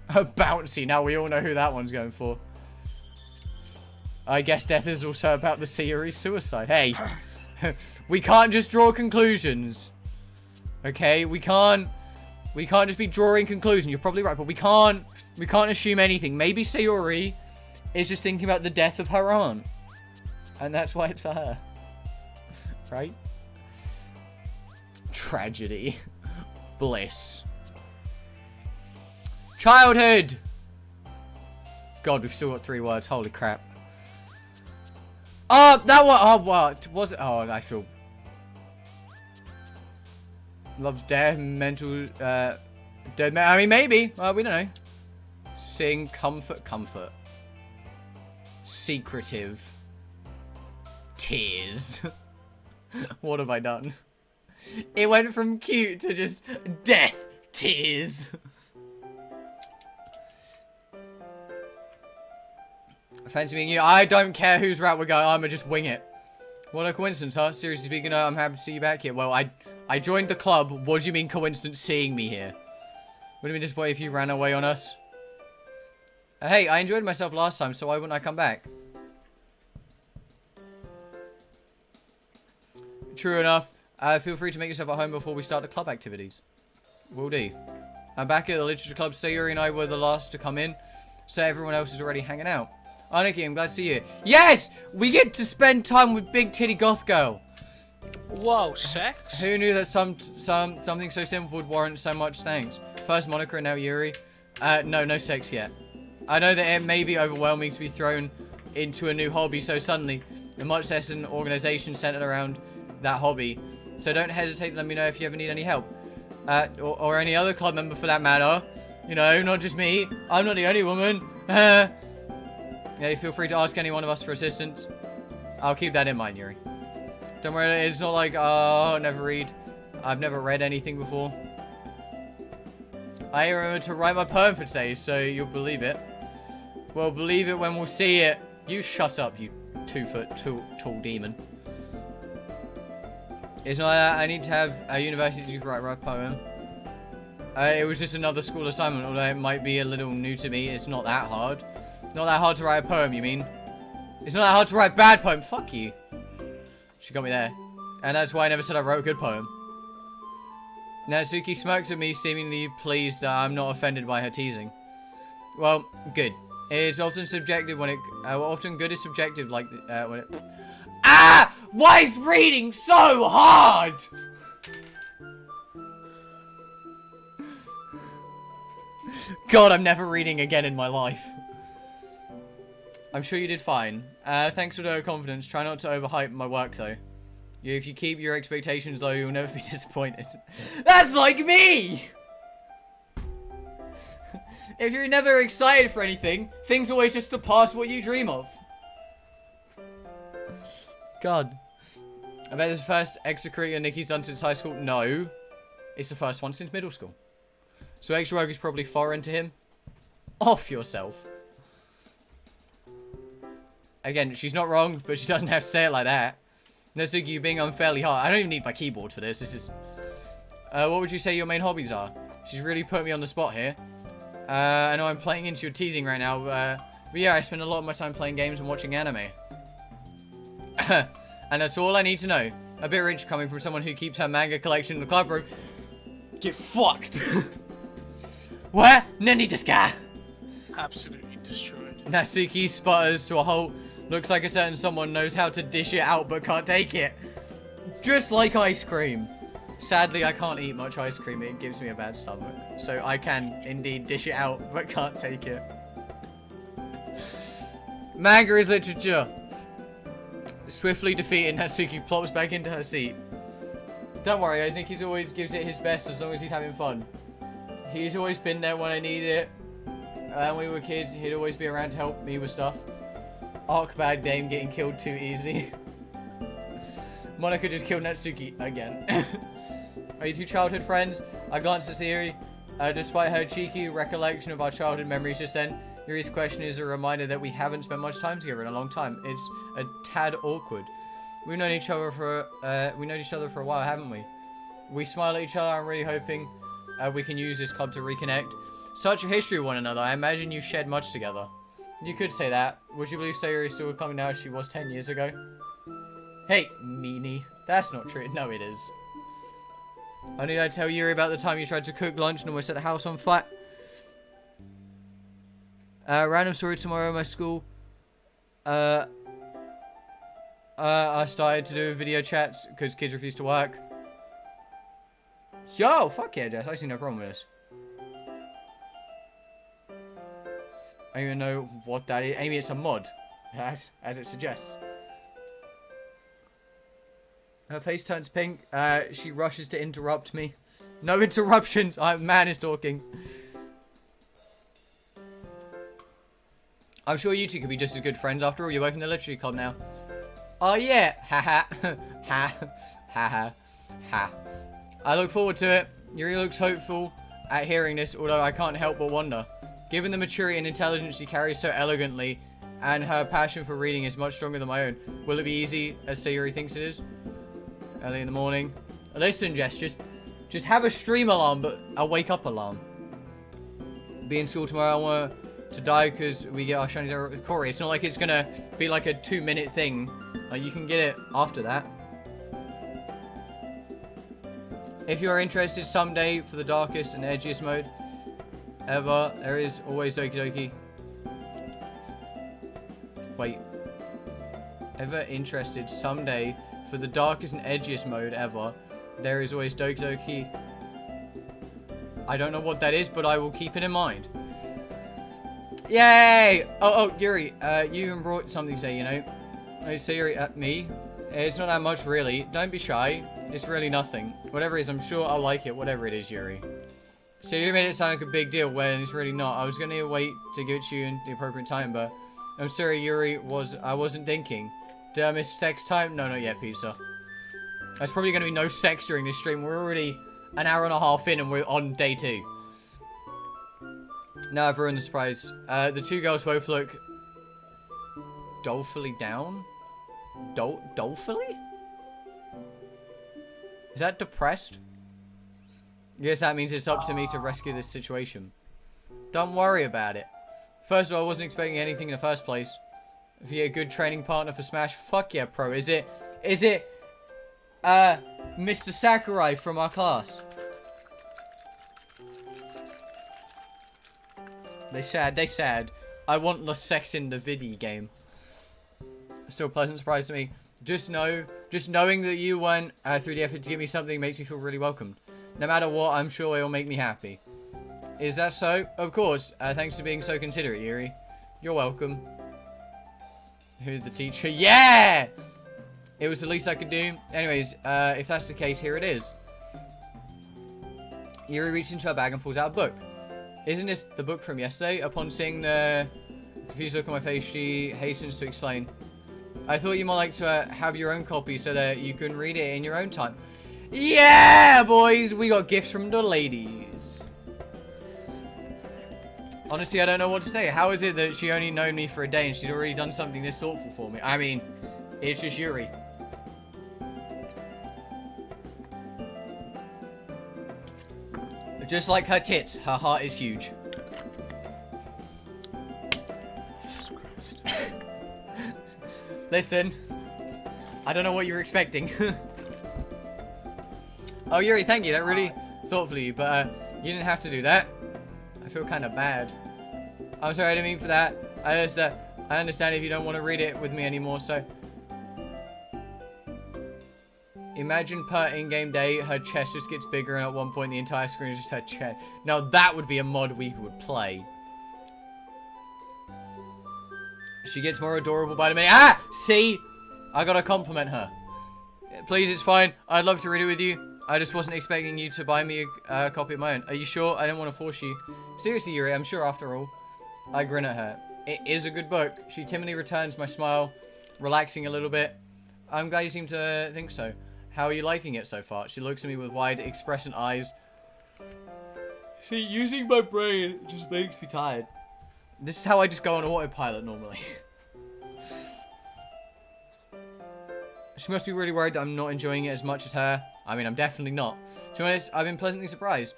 A bouncy. Now we all know who that one's going for. I guess death is also about the series suicide. Hey. We can't just draw conclusions. Okay? We can't just be drawing conclusions. You're probably right, but we can't assume anything. Maybe Sayuri is just thinking about the death of her aunt. And that's why it's for her. Right? Tragedy. Bliss. Childhood! God, we've still got 3 words. Holy crap. Oh, that one. Oh, what? Was it? Oh, I feel... Loves death, mental... dead man. I mean, maybe. We don't know. Sing, comfort. Secretive. Tears. What have I done? It went from cute to just death. Tears. Fancy being you. I don't care whose route we're going. I'ma just wing it. What a coincidence, huh? Seriously speaking, I'm happy to see you back here. Well, I joined the club. What do you mean coincidence seeing me here? Would it be disappointing if you ran away on us? Hey, I enjoyed myself last time, so why wouldn't I come back? True enough. Feel free to make yourself at home before we start the club activities. Will do. I'm back at the literature club. Sayuri and I were the last to come in, so everyone else is already hanging out. Aniki, I'm glad to see you. Yes! We get to spend time with Big Titty Goth Girl. Whoa, sex? Who knew that something so simple would warrant so much thanks? First Monica and now Yuri. No sex yet. I know that it may be overwhelming to be thrown into a new hobby so suddenly, and much less an organization centered around that hobby. So don't hesitate to let me know if you ever need any help. Or any other club member for that matter. You know, not just me. I'm not the only woman. Yeah, feel free to ask any one of us for assistance. I'll keep that in mind, Yuri. Don't worry, it's not like, oh, never read. I've never read anything before. I remember to write my poem for today, so you'll believe it. Well, believe it when we'll see it. You shut up, you 2-foot tall demon. It's not that I need to have a university to write a poem. It was just another school assignment, although it might be a little new to me. It's not that hard. Not that hard to write a poem, you mean? It's not that hard to write a bad poem. Fuck you. She got me there. And that's why I never said I wrote a good poem. Natsuki smirks at me, seemingly pleased that I'm not offended by her teasing. Well, good. It's often subjective when it... often good is subjective, like... when it... Ah! Why is reading so hard? God, I'm never reading again in my life. I'm sure you did fine. Thanks for the confidence. Try not to overhype my work, though. If you keep your expectations low, you'll never be disappointed. That's like me! If you're never excited for anything, things always just surpass what you dream of. God. I bet it's the first extracurricular Nikki's done since high school. No. It's the first one since middle school. So extra work is probably foreign to him. Off yourself. Again, she's not wrong, but she doesn't have to say it like that. Natsuki, you're being unfairly hard. I don't even need my keyboard for this. This is... what would you say your main hobbies are? She's really put me on the spot here. I know I'm playing into your teasing right now, but yeah, I spend a lot of my time playing games and watching anime. And that's all I need to know. A bit rich coming from someone who keeps her manga collection in the club room. Get fucked. Where? Nani desu ka? Absolutely destroyed. Natsuki sputters to a halt. Looks like a certain someone knows how to dish it out but can't take it. Just like ice cream. Sadly, I can't eat much ice cream. It gives me a bad stomach. So I can indeed dish it out but can't take it. Manga is literature. Swiftly defeated, Natsuki plops back into her seat. Don't worry, I think he always gives it his best as long as he's having fun. He's always been there when I need it. When we were kids, he'd always be around to help me with stuff. Arc bad game, getting killed too easy. Monica just killed Natsuki again. Are you two childhood friends? I glanced at Sayuri. Despite her cheeky recollection of our childhood memories just then, Yuri's question is a reminder that we haven't spent much time together in a long time. It's a tad awkward. We've known each other for a while, haven't we? We smile at each other. I'm really hoping we can use this club to reconnect. Such a history with one another. I imagine you shared much together. You could say that. Would you believe Sayuri still coming now as she was 10 years ago? Hey, Nini. That's not true. No, it is. Oh, did I tell Yuri about the time you tried to cook lunch and almost set the house on fire? Random story tomorrow at my school. I started to do video chats because kids refuse to work. Yo, fuck yeah, Jess. I see no problem with this. I don't even know what that is. Amy, it's a mod, as it suggests. Her face turns pink. She rushes to interrupt me. No interruptions. Man is talking. I'm sure you two could be just as good friends. After all, you're both in the literary club now. Oh yeah. Ha ha. Ha. Ha ha. Ha. I look forward to it. Yuri looks hopeful at hearing this, although I can't help but wonder. Given the maturity and intelligence she carries so elegantly, and her passion for reading is much stronger than my own, will it be easy as Sayuri thinks it is? Early in the morning. Listen, Jess, just have a stream alarm, but a wake up alarm. Be in school tomorrow. I want to die because we get our shinies out with Corey. It's not like it's gonna be like a 2-minute thing. Like, you can get it after that. If you are interested someday for the darkest and edgiest mode ever, there is always Doki Doki. Wait. Ever interested someday for the darkest and edgiest mode ever, there is always Doki Doki. I don't know what that is, but I will keep it in mind. Yay! Oh, Yuri, you even brought something today, you know. I say Yuri at me. It's not that much, really. Don't be shy. It's really nothing. Whatever it is, I'm sure I'll like it. Whatever it is, Yuri. So you made it sound like a big deal when it's really not. I was going to wait to give it to you in the appropriate time, but I'm sorry, Yuri. I wasn't thinking. Did I miss text time? No, not yet, pizza. There's probably going to be no sex during this stream. We're already an hour and a half in and we're on day 2. Now I've ruined the surprise. The 2 girls both look dolefully down. Dolefully? Is that depressed? Yes, that means it's up to me to rescue this situation. Don't worry about it. First of all, I wasn't expecting anything in the first place. If you're a good training partner for Smash, fuck yeah, pro. Is it, Mr. Sakurai from our class? They sad. I want less sex in the video game. Still a pleasant surprise to me. Just knowing that you went through the effort to give me something makes me feel really welcomed. No matter what, I'm sure it will make me happy. Is that so? Of course. Thanks for being so considerate, Yuri. You're welcome. Who's the teacher? Yeah! It was the least I could do. Anyways, if that's the case, here it is. Yuri reaches into her bag and pulls out a book. Isn't this the book from yesterday? Upon seeing the confused look on my face, she hastens to explain. I thought you might like to have your own copy so that you can read it in your own time. Yeah, boys! We got gifts from the ladies. Honestly, I don't know what to say. How is it that she only known me for a day and she's already done something this thoughtful for me? I mean, it's just Yuri. Just like her tits, her heart is huge. Jesus Christ. Listen, I don't know what you were expecting. Oh, Yuri, thank you. That really thoughtful of you, but you didn't have to do that. I feel kind of bad. I'm sorry, I didn't mean for that. I understand if you don't want to read it with me anymore, so... Imagine per in-game day, her chest just gets bigger and at one point the entire screen is just her chest. Now that would be a mod we would play. She gets more adorable by the minute. Ah! See? I gotta compliment her. Please, it's fine. I'd love to read it with you. I just wasn't expecting you to buy me a copy of my own. Are you sure? I didn't want to force you. Seriously, Yuri, I'm sure after all. I grin at her. It is a good book. She timidly returns my smile, relaxing a little bit. I'm glad you seem to think so. How are you liking it so far? She looks at me with wide, expressing eyes. See, using my brain just makes me tired. This is how I just go on autopilot normally. She must be really worried that I'm not enjoying it as much as her. I mean, I'm definitely not. To be honest, I've been pleasantly surprised.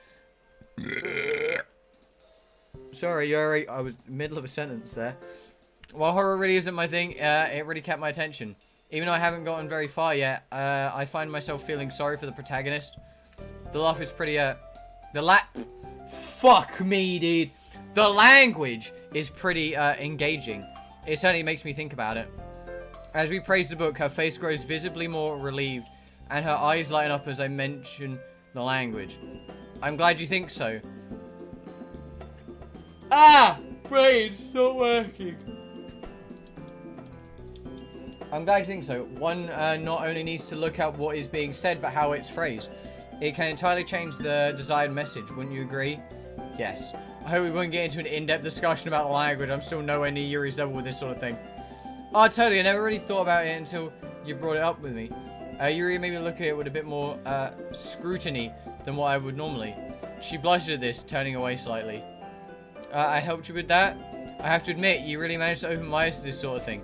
Sorry, Yuri. I was middle of a sentence there. While horror really isn't my thing, it really kept my attention. Even though I haven't gotten very far yet, I find myself feeling sorry for the protagonist. The laugh is pretty, Fuck me, dude. The language is pretty, engaging. It certainly makes me think about it. As we praise the book, her face grows visibly more relieved, and her eyes lighten up as I mention the language. I'm glad you think so. Ah! Brain's not working. I'm glad you think so. One not only needs to look at what is being said, but how it's phrased. It can entirely change the desired message, wouldn't you agree? Yes. I hope we won't get into an in-depth discussion about the language. I'm still nowhere near Yuri's level with this sort of thing. Oh, totally. I never really thought about it until you brought it up with me. Yuri made me look at it with a bit more scrutiny than what I would normally. She blushed at this, turning away slightly. I helped you with that? I have to admit, you really managed to open my eyes to this sort of thing.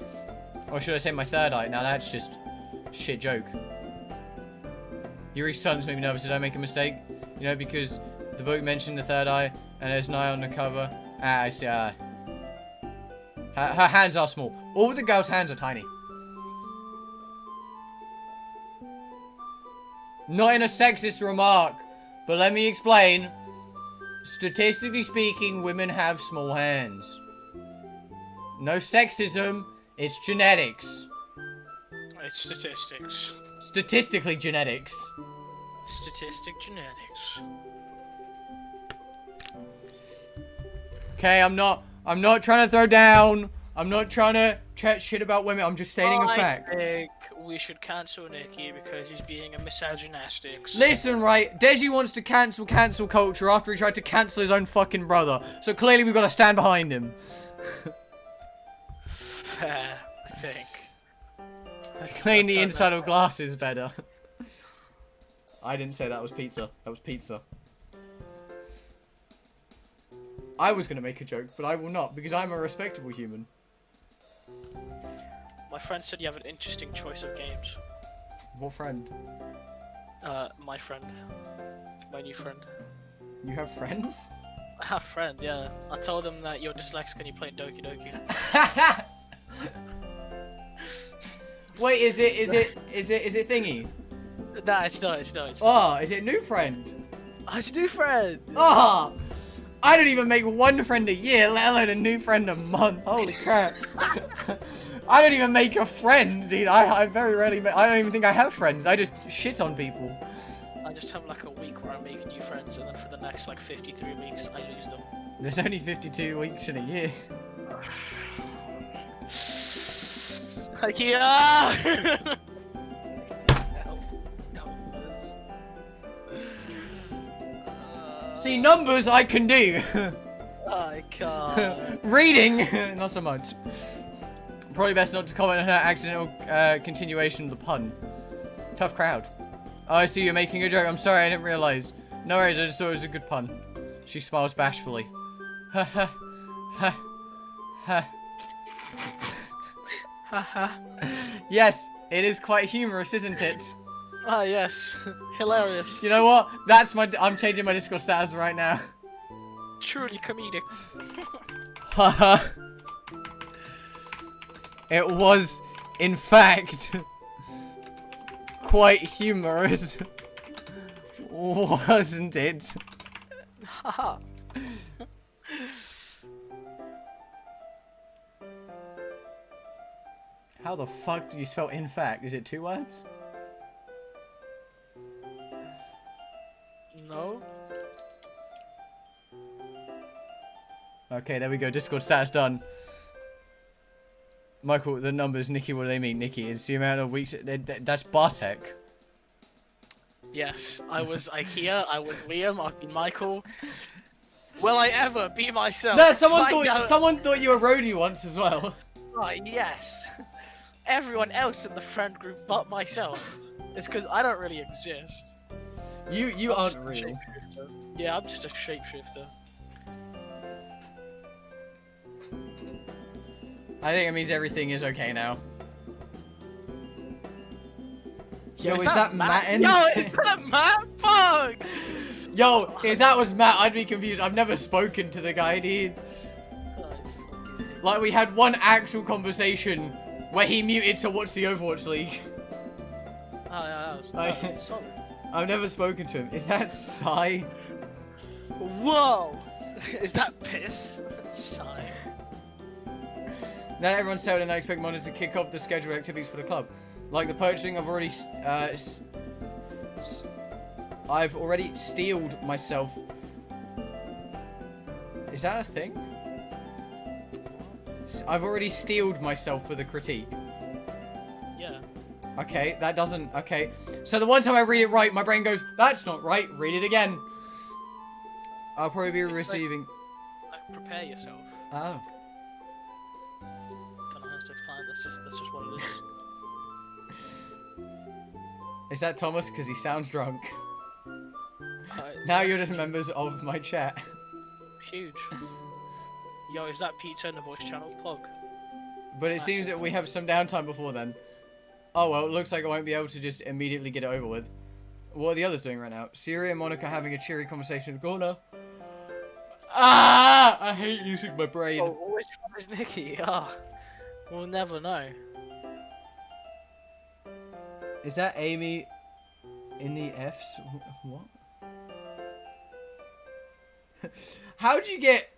Or should I say my third eye? Now that's just a shit joke. Yuri's silence made me nervous. Did I make a mistake? You know, because the book mentioned the third eye, and there's an eye on the cover. Ah, I see. Her hands are small. All the girls' hands are tiny. Not in a sexist remark, but let me explain. Statistically speaking, women have small hands. No sexism, it's genetics. It's statistics. Statistically genetics. Statistic genetics. Okay, I'm not trying to throw down. I'm not trying to chat shit about women. I'm just stating a fact. I think we should cancel Nikki because he's being a misogynistic. Listen, right, Deji wants to cancel culture after he tried to cancel his own fucking brother. So clearly we've got to stand behind him. Fair, I think. To clean the inside of glasses better. I didn't say that was pizza. That was pizza. I was gonna make a joke, but I will not because I'm a respectable human. My friend said you have an interesting choice of games. What friend? My friend. My new friend. You have friends? I have a friend, yeah. I told him that you're dyslexic and you play Doki Doki. Wait, is it thingy? Nah, it's not, it's not. Oh, is it new friend? Oh, it's a new friend! Oh! I don't even make one friend a year, let alone a new friend a month. Holy crap. I don't even make a friend, dude. I very rarely I don't even think I have friends. I just shit on people. I just have like a week where I make new friends, and then for the next like 53 weeks, I lose them. There's only 52 weeks in a year. Like, yeah! Numbers. See, numbers I can do. I can't. Reading, not so much. Probably best not to comment on her accidental continuation of the pun. Tough crowd. Oh, I see you're making a joke. I'm sorry, I didn't realize. No worries, I just thought it was a good pun. She smiles bashfully. Ha ha. Ha. Ha. Haha. Yes, it is quite humorous, isn't it? Ah, yes. Hilarious. You know what? That's my. I'm changing my Discord status right now. Truly comedic. Haha. It was, in fact, quite humorous, wasn't it? Haha. How the fuck do you spell in fact? Is it 2 words? No. Okay, there we go. Discord status done. Michael, the numbers. Nikki, what do they mean? Nikki, it's the amount of weeks. That's Bartek. Yes, I was IKEA, I was Liam, I've been Michael. Will I ever be myself? No, someone thought you were Rhodey once as well. Oh, yes. Everyone else in the friend group but myself. It's because I don't really exist. You I'm aren't just a real. shapeshifter. Yeah, I'm just a shapeshifter. I think it means everything is okay now. Yo, is that that Matt? Yo, is that Matt? Fuck! Yo, if that was Matt, I'd be confused. I've never spoken to the guy, dude. Like, we had one actual conversation where he muted to watch the Overwatch League. Oh, yeah, that was solid. I've never spoken to him. Is that Psy? Whoa! Is that piss? Sigh. Now that everyone's settled and I expect Monitor to kick off the scheduled activities for the club. Like the purchasing, I've already steeled myself. Is that a thing? I've already steeled myself for the critique. Yeah. Okay, that doesn't... Okay. So the one time I read it right, my brain goes, that's not right, read it again. I'll probably be receiving... Like, prepare yourself. Oh. Don't know how to define, that's just what it is. Is that Thomas? Because he sounds drunk. Now you're just members of my chat. Huge. Yo, is that pizza in the voice channel? Plug. But it seems that we have some downtime before then. Oh well, it looks like I won't be able to just immediately get it over with. What are the others doing right now? Siri and Monica having a cheery conversation in the corner. Ah! I hate using my brain. Oh, which one is Nikki? Ah, we'll never know. Is that Amy in the Fs? What? How'd you get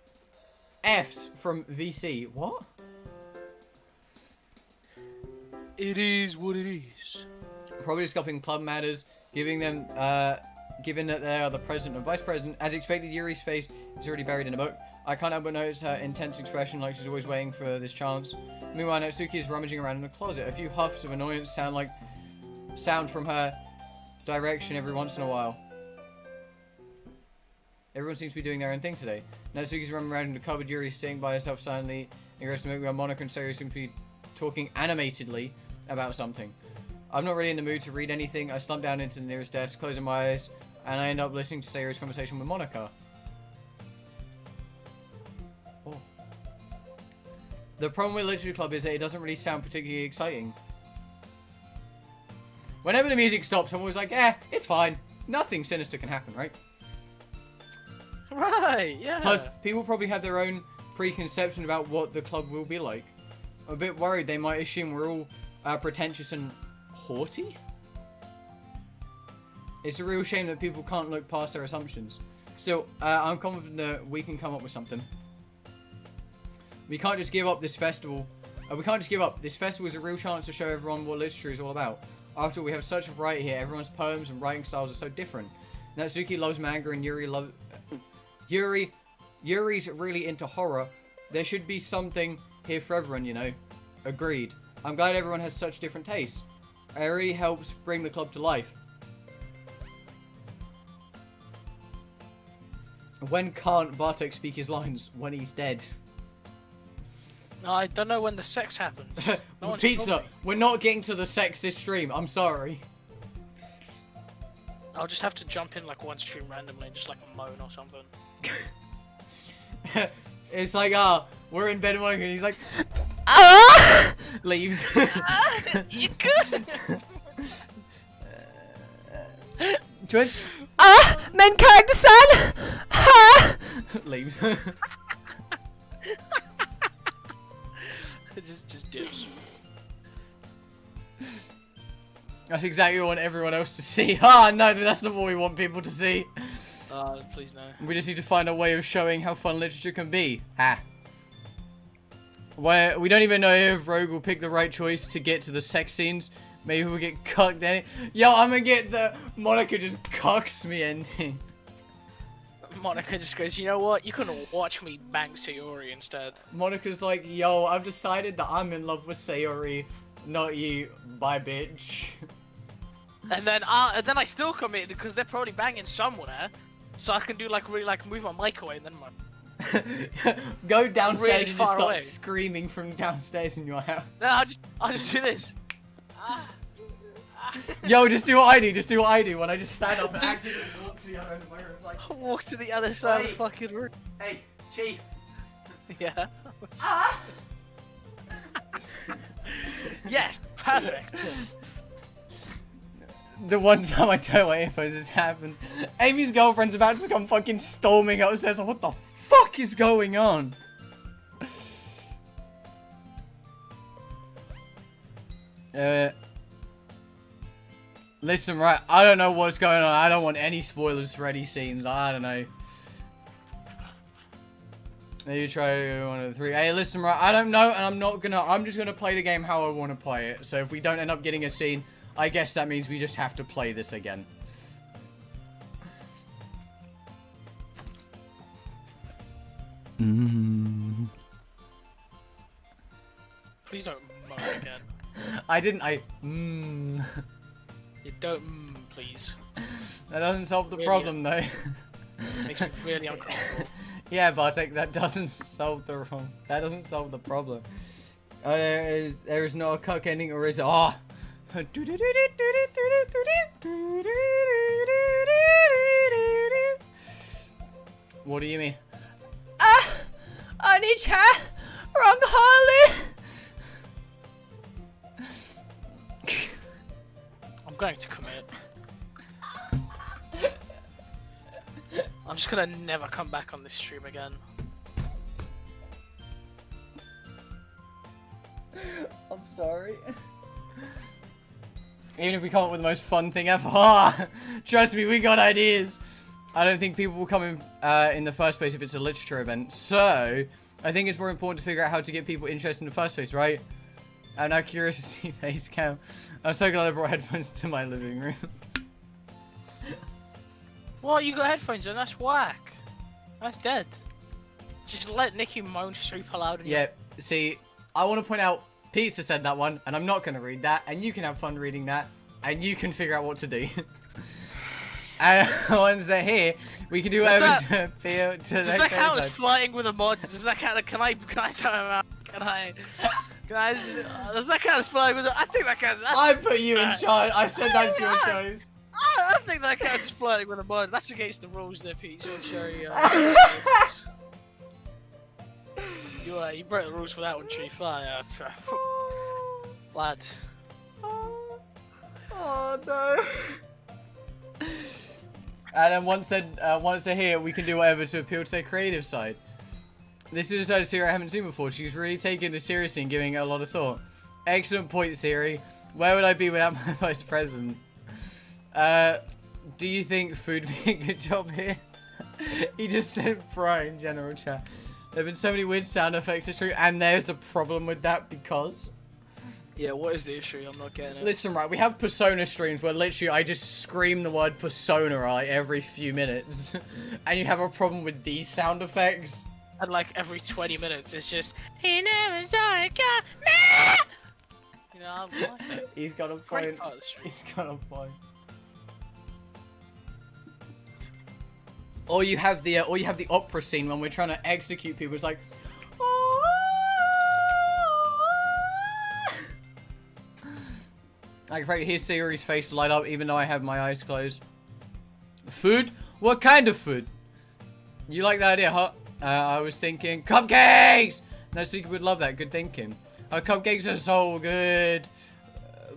Fs from VC? What? It is what it is. Probably discussing club matters, given that they are the president and vice president. As expected, Yuri's face is already buried in a book. I can't help but notice her intense expression, like she's always waiting for this chance. Meanwhile, Natsuki is rummaging around in the closet. A few huffs of annoyance sound from her direction every once in a while. Everyone seems to be doing their own thing today. Natsuki's running around in the cupboard. Yuri's sitting by herself silently. Monica and Sayu seem to be talking animatedly about something. I'm not really in the mood to read anything. I slump down into the nearest desk, closing my eyes, and I end up listening to Sayori's conversation with Monica. Oh. The problem with Literature Club is that it doesn't really sound particularly exciting. Whenever the music stops, I'm always like, it's fine. Nothing sinister can happen, right? Right, yeah. Plus, people probably have their own preconception about what the club will be like. I'm a bit worried they might assume we're all pretentious and haughty. It's a real shame that people can't look past their assumptions. Still, I'm confident that we can come up with something. We can't just give up this festival. We can't just give up. This festival is a real chance to show everyone what literature is all about. After all, we have such a variety here. Everyone's poems and writing styles are so different. Natsuki loves manga and Yuri's really into horror. There should be something here for everyone, you know. Agreed. I'm glad everyone has such different tastes. It really helps bring the club to life. When can't Bartek speak his lines? When he's dead. No, I don't know when the sex happened. No Pizza, we're not getting to the sex this stream. I'm sorry. I'll just have to jump in like one stream randomly and just like moan or something. It's like, we're in bed and he's like, leaves. You could. Twins. Main character son. Leaves. just dips. That's exactly what we want everyone else to see. No, that's not what we want people to see. Please no. We just need to find a way of showing how fun literature can be. Where we don't even know if Rogue will pick the right choice to get to the sex scenes. Maybe we'll get cucked in it. Yo, I'm gonna get the Monica just cucks me ending. Monica just goes, you know what? You can watch me bang Sayori instead. Monica's like, yo, I've decided that I'm in love with Sayori, not you. Bye, bitch. And then I still commit because they're probably banging somewhere, so I can do like really like move my mic away and then go downstairs really and just far start away. Screaming from downstairs in your house. No, I'll just do this. Yo, just do what I do. Just do what I do when I just stand up and accidentally walk to the other end of my room. Like, Walk to the other side of the Hey. fucking room. hey, Chief. Yeah. Yes, perfect. The one time I don't wear earphones, this happens. Amy's girlfriend's about to come fucking storming upstairs. Like, what the fuck is going on? Listen, right, I don't know what's going on. I don't want any spoilers for any scenes. I don't know. Maybe try 1 of the 3. Hey, listen, right, I don't know, and I'm just gonna play the game how I want to play it. So if we don't end up getting a scene, I guess that means we just have to play this again. Please don't moan again. You don't please. That doesn't solve the Really? problem, though. Makes me really uncomfortable. Yeah, Bartek, that doesn't solve the problem. There is not a cuck ending, or is it? Oh. What do you mean? Oni-chan. Wrong Holly. I'm going to commit. I'm just gonna never come back on this stream again. I'm sorry. Even if we come up with the most fun thing ever, trust me, we got ideas. I don't think people will come in the first place if it's a literature event. So, I think it's more important to figure out how to get people interested in the first place, right? I'm now curious to see face cam. I'm so glad I brought headphones to my living room. What? You got headphones on? That's whack. That's dead. Just let Nikki moan super loud. Yeah, see, I want to point out, Pizza said that one, and I'm not going to read that, and you can have fun reading that, and you can figure out what to do. And once they're here, we can do Does whatever that- to appeal to Does their that count as side. flirting with a mod? Does that count? Can I tell him out? Can I? Does that count as flirting with? I think that counts. I put you in charge. I said that's your choice. I think that counts as flirting with a mod. That's against the rules there, Pete. You'll show you. You broke the rules for that one, Chief. Lad. Oh no. And then once they're here, we can do whatever to appeal to their creative side. This is a Siri I haven't seen before. She's really taking this seriously and giving it a lot of thought. Excellent point, Siri. Where would I be without my vice president? Do you think food would be a good job here? He just said fry in general chat. There have been so many weird sound effects this stream, and there's a problem with that because... Yeah, what is the issue? I'm not getting it. Listen, right, we have Persona streams where literally I just scream the word Persona, right, every few minutes. And you have a problem with these sound effects. And like every 20 minutes, it's just, he never saw it come. You know, I'm like it. He's got a Great point. part of the stream. He's got a point. Or you have the opera scene when we're trying to execute people. It's like, I can probably hear Siri's face light up even though I have my eyes closed. Food? What kind of food? You like that idea, huh? I was thinking cupcakes! No, Suki would love that. Good thinking. Cupcakes are so good.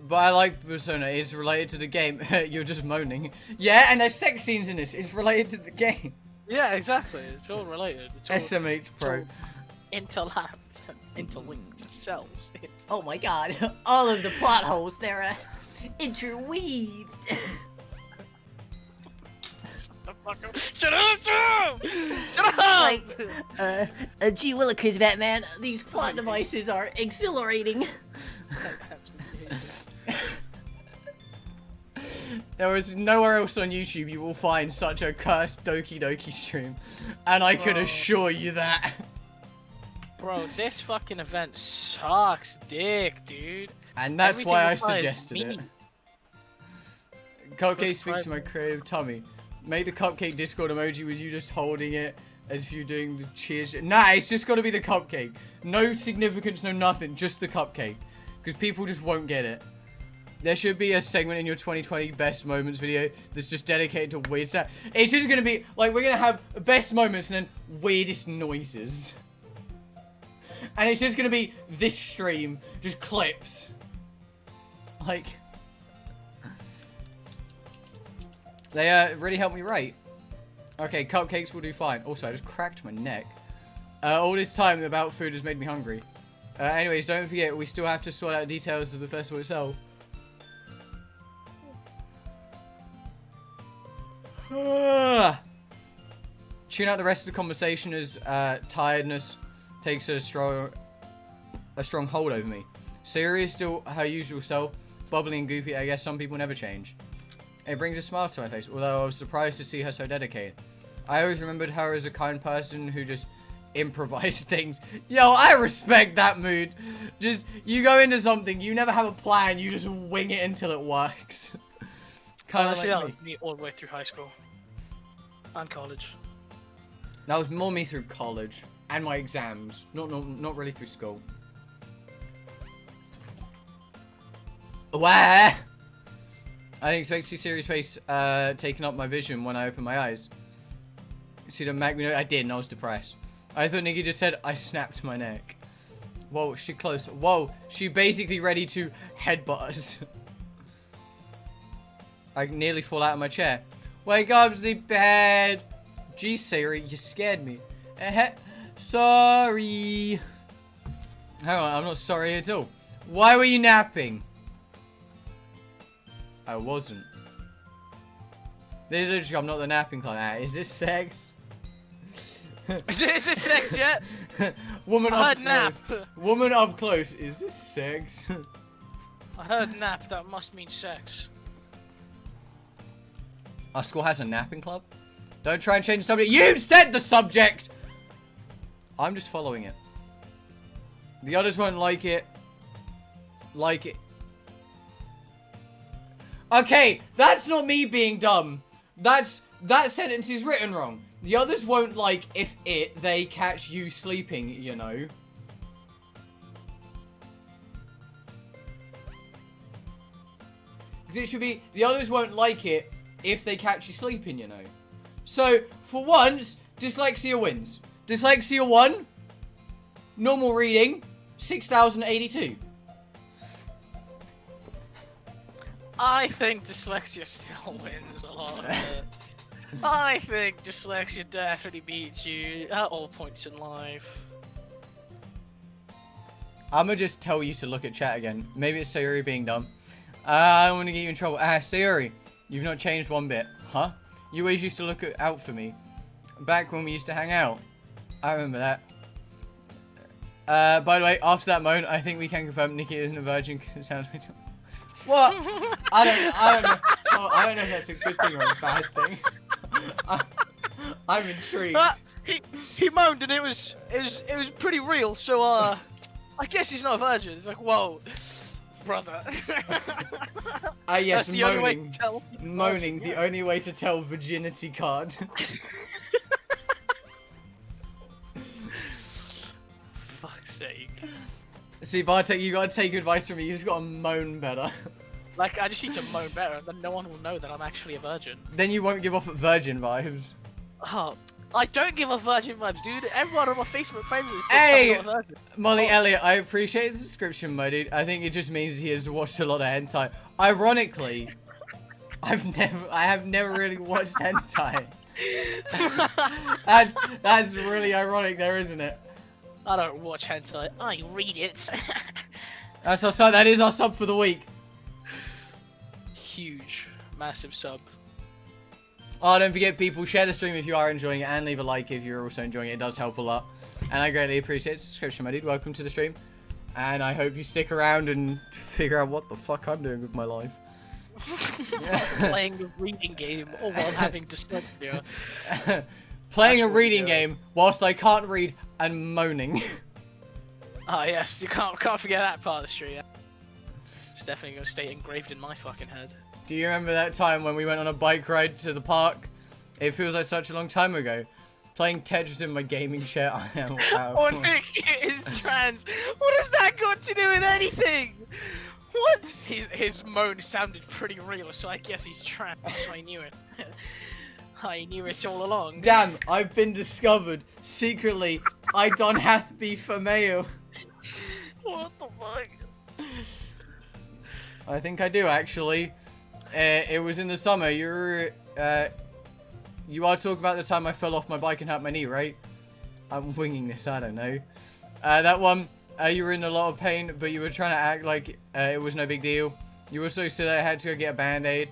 But I like Persona. It's related to the game. You're just moaning. Yeah, and there's sex scenes in this. It's related to the game. Yeah, exactly. It's all related. It's all, SMH Pro. interlinked cells. Oh my god, all of the plot holes, they're interweaved. Shut up, Joe! Shut up! Like, gee willikers, Batman, these plot devices are exhilarating. There is nowhere else on YouTube you will find such a cursed Doki Doki stream. And I can assure you that. Bro, this fucking event sucks dick, dude. And that's Everything why I requires suggested me. it. Cupcake speaks to my creative tummy. Make the cupcake Discord emoji with you just holding it as if you're doing the cheers. Nah, it's just got to be the cupcake. No significance, no nothing. Just the cupcake. Because people just won't get it. There should be a segment in your 2020 best moments video that's just dedicated to weird stuff. It's just going to be, like, we're going to have best moments and then weirdest noises. And it's just going to be this stream. Just clips. Like... They really helped me write. Okay, cupcakes will do fine. Also, I just cracked my neck. All this time about food has made me hungry. Anyways, don't forget, we still have to sort out details of the festival itself. Tune out the rest of the conversation as tiredness takes a strong hold over me. Siri is still her usual self, bubbly and goofy. I guess some people never change. It brings a smile to my face, although I was surprised to see her so dedicated. I always remembered her as a kind person who just improvised things. Yo, I respect that mood. Just, you go into something, you never have a plan, you just wing it until it works. Kind of Honestly, that like was me all the way through high school. And college. That was more me through college and my exams, not really through school. Where? I didn't expect to see Siri's face taking up my vision when I opened my eyes. See the Mac? I did, and I was depressed. I thought Nikki just said I snapped my neck. Whoa, she close. Whoa, she basically ready to headbutt us. I nearly fall out of my chair. Wake up, sleepyhead. Gee, Siri, you scared me. Sorry. Hang on, I'm not sorry at all. Why were you napping? I wasn't. This is I'm not the napping client. Is this sex? Is this sex yet? Woman I up heard nap. close. Woman up close. Is this sex? I heard nap. That must mean sex. Our school has a napping club. Don't try and change the subject. You said the subject. I'm just following it. The others won't like it. Like it. Okay, that's not me being dumb. that sentence is written wrong. The others won't like if they catch you sleeping, you know. Because it should be, the others won't like it if they catch you sleeping, you know. So, for once, dyslexia wins. Dyslexia 1, normal reading, 6,082. I think dyslexia still wins a lot of it. I think dyslexia definitely beats you at all points in life. I'm gonna just tell you to look at chat again. Maybe it's Sayuri being dumb. I don't want to get you in trouble. Sayuri, you've not changed one bit. Huh? You always used to look out for me. Back when we used to hang out. I remember that. By the way, after that moment, I think we can confirm Nikki isn't a virgin. It sounds like... What? I don't know. Oh, I don't know if that's a good thing or a bad thing. I'm intrigued. He moaned and it was pretty real. So I guess he's not a virgin. It's like, whoa, brother. Yes, that's the only way to tell. Moaning, the only way to tell virginity card. Fuck's sake. See, Bartek, you gotta take advice from me. You just gotta moan better. Like, I just need to moan better, and then no one will know that I'm actually a virgin. Then you won't give off virgin vibes. Oh, I don't give off virgin vibes, dude. Everyone on my Facebook friends is Hey, I'm not a virgin. Molly Elliott, I appreciate the subscription, my dude. I think it just means he has watched a lot of hentai. Ironically, I have never really watched hentai. That's really ironic there, isn't it? I don't watch hentai. I read it. That's our sub. That is our sub for the week. Huge, massive sub. Oh, don't forget, people, share the stream if you are enjoying it, and leave a like if you're also enjoying it. It does help a lot, and I greatly appreciate the subscription, my dude. Welcome to the stream, and I hope you stick around and figure out what the fuck I'm doing with my life. Playing a reading game or while having dyslexia. Playing That's a reading what game whilst I can't read and moaning. Oh yes, you can't forget that part of the stream. It's definitely gonna stay engraved in my fucking head. Do you remember that time when we went on a bike ride to the park? It feels like such a long time ago. Playing Tetris in my gaming chair. I am wow. Oh, Nick is trans. What has that got to do with anything? What? His moan sounded pretty real, so I guess he's trans. I knew it. I knew it all along. Damn, I've been discovered. Secretly, I don't have to be female. What the fuck? I think I do, actually. It was in the summer. You are talking about the time I fell off my bike and hurt my knee, right? I'm winging this, I don't know. That one, you were in a lot of pain, but you were trying to act like it was no big deal. You were so silly I had to go get a band-aid.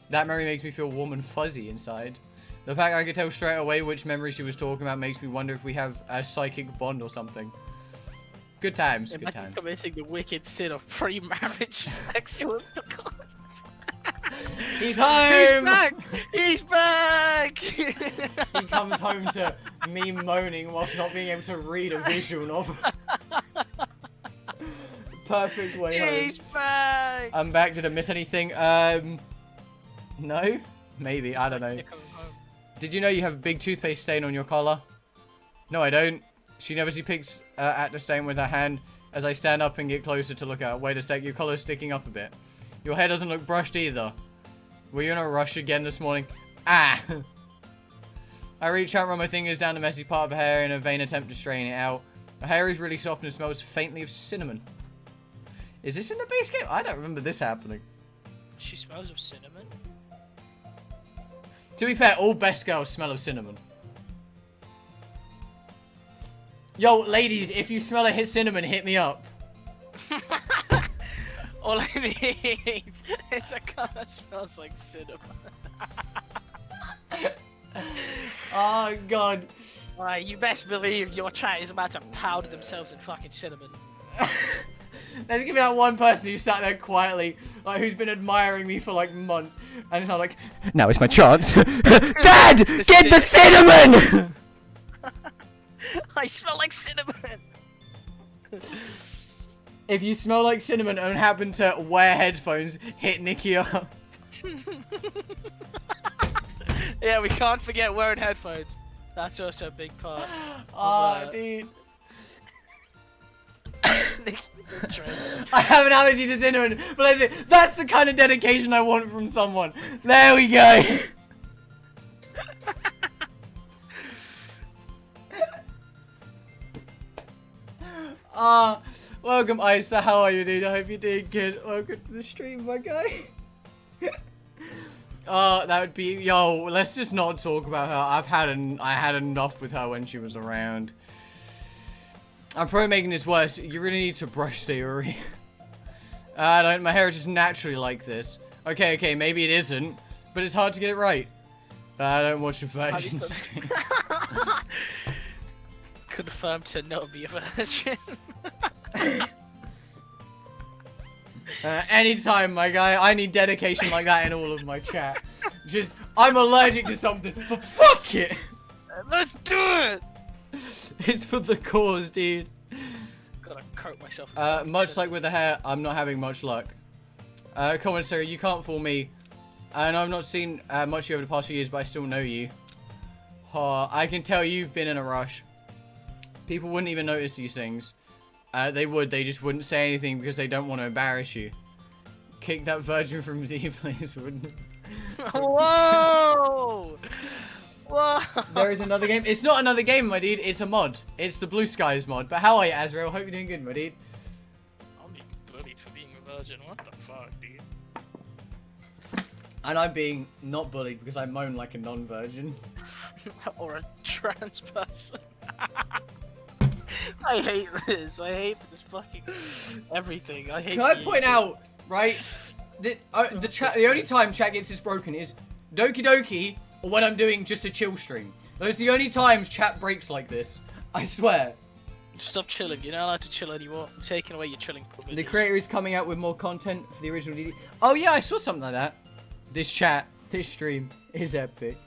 That memory makes me feel warm and fuzzy inside. The fact I could tell straight away which memory she was talking about makes me wonder if we have a psychic bond or something. Good times, good Imagine times. committing the wicked sin of pre-marriage sexual intercourse. He's home! He's back! He's back! He comes home to me moaning whilst not being able to read a visual novel. Perfect way home. He's back! I'm back. Did I miss anything? No? Maybe. I don't know. Did you know you have a big toothpaste stain on your collar? No, I don't. She nervously picks at the stain with her hand as I stand up and get closer to look at her. Wait a sec, your collar's sticking up a bit. Your hair doesn't look brushed either. Were you in a rush again this morning? Ah! I reach out and run my fingers down the messy part of her hair in a vain attempt to straighten it out. Her hair is really soft and smells faintly of cinnamon. Is this in the base game? I don't remember this happening. She smells of cinnamon? To be fair, all best girls smell of cinnamon. Yo, ladies, if you smell a cinnamon, hit me up. All I need is a car that smells like cinnamon. Oh, God. You best believe your chat is about to powder themselves in fucking cinnamon. Let's give me that one person who sat there quietly, like, who's been admiring me for, like, months. And it's not like, now is my chance. Dad, get the cinnamon! I smell like cinnamon! If you smell like cinnamon and happen to wear headphones, hit Nikki up. Yeah, we can't forget wearing headphones. That's also a big part. Oh, dude. Interest. I have an allergy to cinnamon, but that's the kind of dedication I want from someone. There we go. Welcome, Isa. How are you, dude? I hope you're doing good. Welcome to the stream, my guy. That would be, yo, let's just not talk about her. I had enough with her when she was around. I'm probably making this worse. You really need to brush, Sayori. My hair is just naturally like this. Okay, maybe it isn't, but it's hard to get it right. I don't watch a virgin stream. Confirmed to not be a virgin. Anytime, my guy. I need dedication like that in all of my chat. Just, I'm allergic to something, but fuck it! Let's do it! It's for the cause, dude. Gotta coat myself. Much like with the hair, I'm not having much luck. Commissary, you can't fool me. And I've not seen much of you over the past few years, but I still know you. I can tell you've been in a rush. People wouldn't even notice these things. They just wouldn't say anything because they don't want to embarrass you. Kick that virgin from Z, please, wouldn't. Whoa! Whoa! There is another game. It's not another game, my dude. It's a mod. It's the Blue Skies mod. But how are you, Azrael? Hope you're doing good, my dude. I'm being bullied for being a virgin. What the fuck, dude? And I'm being not bullied because I moan like a non-virgin. Or a trans person. I hate this. I hate this fucking everything. I hate. Can I point out, right? The only time chat gets this broken is Doki Doki or when I'm doing just a chill stream. Those are the only times chat breaks like this. I swear. Stop chilling. You're not allowed to chill anymore. I'm taking away your chilling privileges. The creator is coming out with more content for the original DD. Oh yeah, I saw something like that. This stream is epic.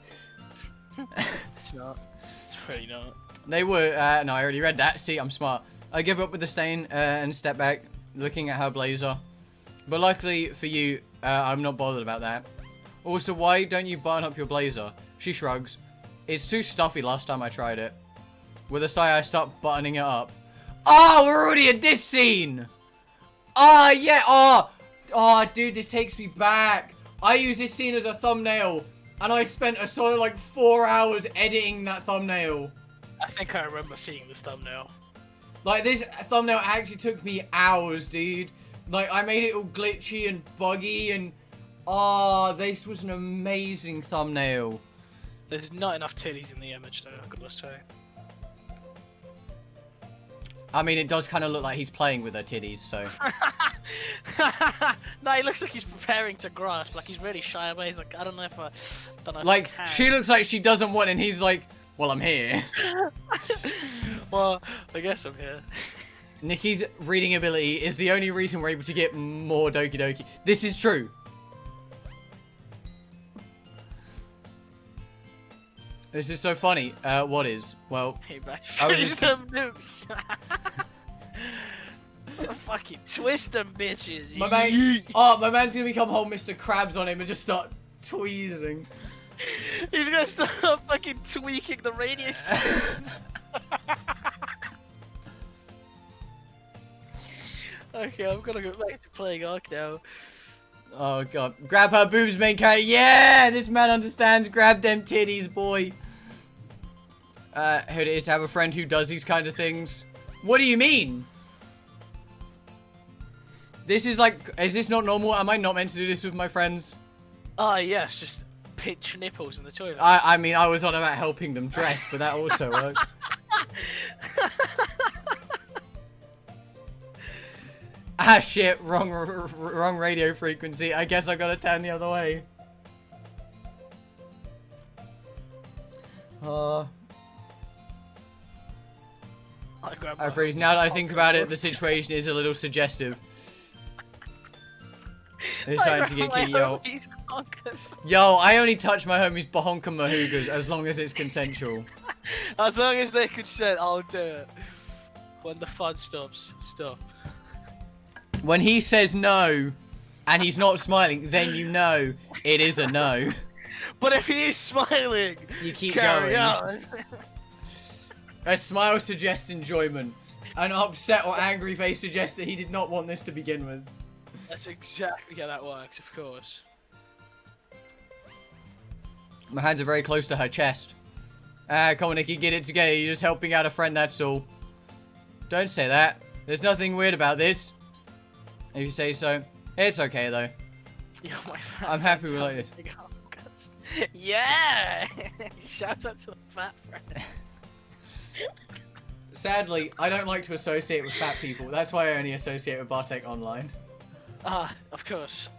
It's not. It's really not. They were, no, I already read that. See, I'm smart. I give up with the stain and step back, looking at her blazer. But luckily for you, I'm not bothered about that. Also, why don't you button up your blazer? She shrugs. It's too stuffy last time I tried it. With a sigh, I start buttoning it up. Oh, we're already at this scene! Oh, yeah, oh, dude, this takes me back. I use this scene as a thumbnail, and I spent a solid, like, 4 hours editing that thumbnail. I think I remember seeing this thumbnail. Like, this thumbnail actually took me hours, dude. Like, I made it all glitchy and buggy and... Oh, this was an amazing thumbnail. There's not enough titties in the image, though, I gotta say. I mean, it does kind of look like he's playing with her titties, so... No, he looks like he's preparing to grasp. Like, he's really shy away. He's like, I don't know if I... Like, she looks like she doesn't want, and he's like... Well, I'm here. Well, I guess I'm here. Nikki's reading ability is the only reason we're able to get more Doki Doki. This is true. This is so funny. What is? Well, Hey, I I was was just- them moves. Fucking twist them bitches. my man. Oh, my man's gonna become whole Mr. Krabs on him and just start tweezing. He's gonna start fucking tweaking the radius. Okay, I'm gonna go back to playing Ark now. Oh god. Grab her boobs, main character. Yeah! This man understands. Grab them titties, boy. How it is to have a friend who does these kind of things. What do you mean? This is like... Is this not normal? Am I not meant to do this with my friends? Ah, yes, just pinch nipples in the toilet. I mean, I was on about helping them dress, but that also works. Ah, shit. Wrong radio frequency. I guess I gotta turn the other way. I freeze. Now that I think about it, the situation is a little suggestive. It's starting to get key, yo. Yo, I only touch my homies bahonka mahoogas as long as it's consensual. As long as they consent, I'll do it. When the fun stops, stop. When he says no, and he's not smiling, then you know it is a no. But if he is smiling, You keep carry going. on. A smile suggests enjoyment. An upset or angry face suggests that he did not want this to begin with. That's exactly how that works, of course. My hands are very close to her chest. Come on, Nikki, get it together. You're just helping out a friend, that's all. Don't say that. There's nothing weird about this. If you say so. It's okay, though. Yo, my I'm happy we like this. Yeah! Shout out to the fat friend. Sadly, I don't like to associate with fat people. That's why I only associate with Bartek online. Of course.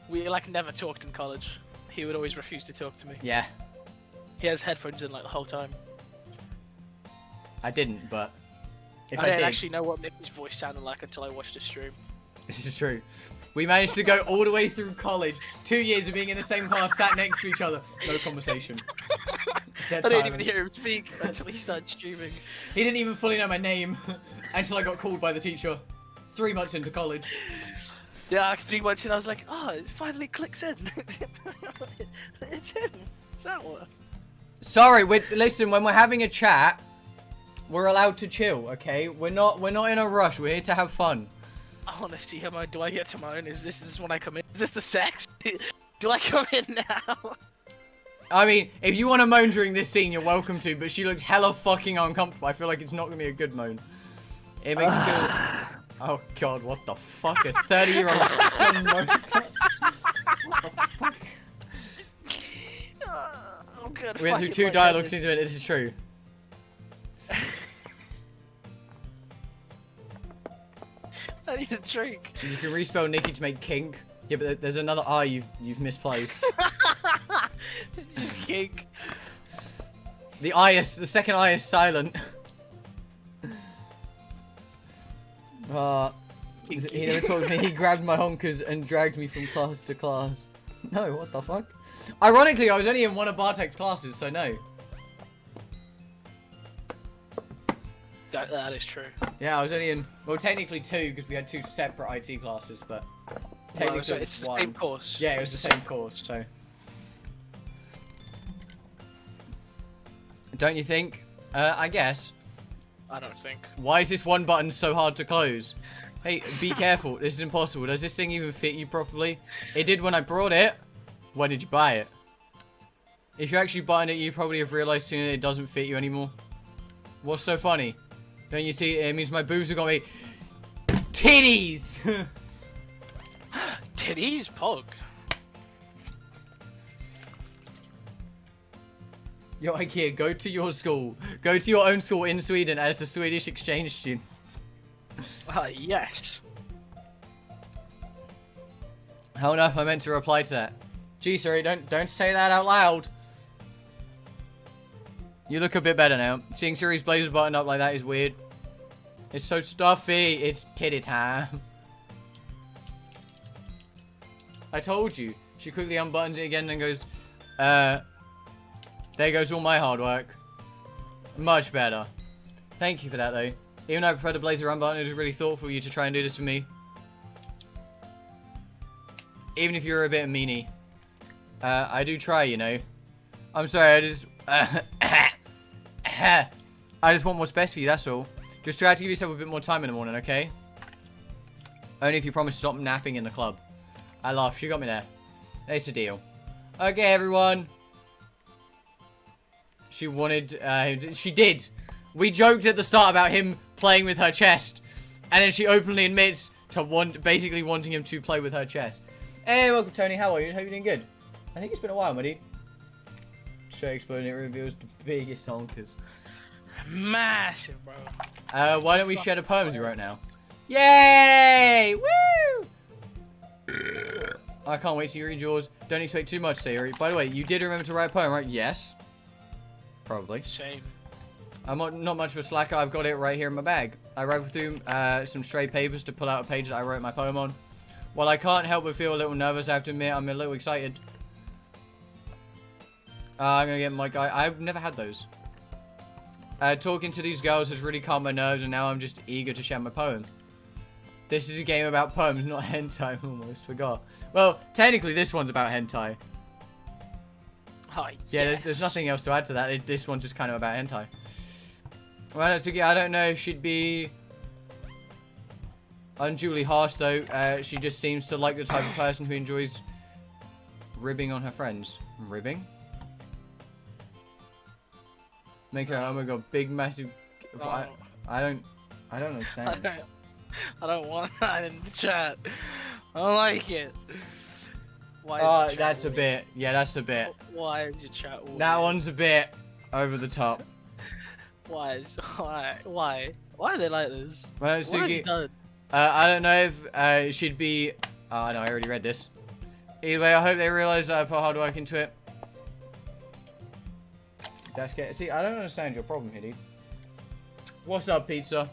We, like, never talked in college. He would always refuse to talk to me. Yeah. He has headphones in, like, the whole time. I didn't, but... If I I didn't did... actually know what Nick's voice sounded like until I watched his stream. This is true. We managed to go all the way through college. 2 years of being in the same class, sat next to each other. No conversation. Dead I didn't silence. even hear him speak until he started streaming. He didn't even fully know my name until I got called by the teacher. 3 months into college. Yeah, like 3 months in, I was like, oh, it finally clicks in. It's him. It's that one. Sorry, listen, when we're having a chat, we're allowed to chill, okay? We're not in a rush. We're here to have fun. Honestly, do I get to moan? Is this when I come in? Is this the sex? Do I come in now? I mean, if you want to moan during this scene, you're welcome to, but she looks hella fucking uncomfortable. I feel like it's not going to be a good moan. It makes me feel... Oh god, what the fuck? A 30-year-old son moan? What the fuck? I'm good. We went through 2 dialogue scenes of it, this is true. I need a drink. You can respell Nikki to make kink. Yeah, but there's another I you've misplaced. It's just kink. The second I is silent. He never talked to me. He grabbed my honkers and dragged me from class to class. No, what the fuck? Ironically, I was only in one of Bartek's classes, so no. That is true. Yeah, I was only in, well, technically 2 because we had 2 separate IT classes, but technically Well, so it's the one. same course. Yeah, it was the same course, so. Don't you think? I guess. I don't think. Why is this one button so hard to close? Hey, be careful. This is impossible. Does this thing even fit you properly? It did when I brought it. Why did you buy it? If you actually button it, you probably have realized soon that it doesn't fit you anymore. What's so funny? Don't you see? It means my boobs are gonna be titties. Titties, Pog. Yo, IKEA, go to your school. Go to your own school in Sweden as a Swedish exchange student. Yes. How on earth am I meant to reply to that? Gee, sorry, don't say that out loud. You look a bit better now. Seeing Siri's blazer button up like that is weird. It's so stuffy. It's titty time. I told you. She quickly unbuttons it again and goes, there goes all my hard work. Much better. Thank you for that, though. Even though I prefer the blazer unbutton, it was really thoughtful of you to try and do this for me. Even if you're a bit of a meanie. I do try, you know. I'm sorry, I just... I just want what's best for you, that's all. Just try to give yourself a bit more time in the morning, okay? Only if you promise to stop napping in the club. I laugh, she got me there. It's a deal. Okay, everyone. She wanted, she did. We joked at the start about him playing with her chest. And then she openly admits to basically wanting him to play with her chest. Hey, welcome, Tony. How are you? Hope you're doing good. I think it's been a while, buddy. Straight exploding, it reveals the biggest honkers. Massive, bro. Why don't we share the poems we wrote now? Yay! Woo! I can't wait to read yours. Don't expect too much, Sayuri. By the way, you did remember to write a poem, right? Yes. Probably. Shame. I'm not much of a slacker. I've got it right here in my bag. I wrote through some stray papers to pull out a page that I wrote my poem on. While I can't help but feel a little nervous, I have to admit I'm a little excited. I'm gonna get my guy. I've never had those. Talking to these girls has really calmed my nerves, and now I'm just eager to share my poem. This is a game about poems, not hentai. I almost forgot. Well, technically this one's about hentai. Oh, Yeah, yes. there's nothing else to add to that. This one's just kind of about hentai. Well, Natsuki, I don't know if she'd be unduly harsh, though. She just seems to like the type of person who enjoys ribbing on her friends. Ribbing? Make her, oh my god, big, massive... No. I don't understand. I don't want that in the chat. I don't like it. Why is Oh, your chat that's a weird? bit. Yeah, that's a bit. Why is your chat weird? That one's a bit over the top. Why are they like this? Well, What have you Natsuki, done? I don't know if she'd be... Oh, no, I already read this. Either way, I hope they realise that I put hard work into it. That's get. See, I don't understand your problem here, dude. What's up, pizza?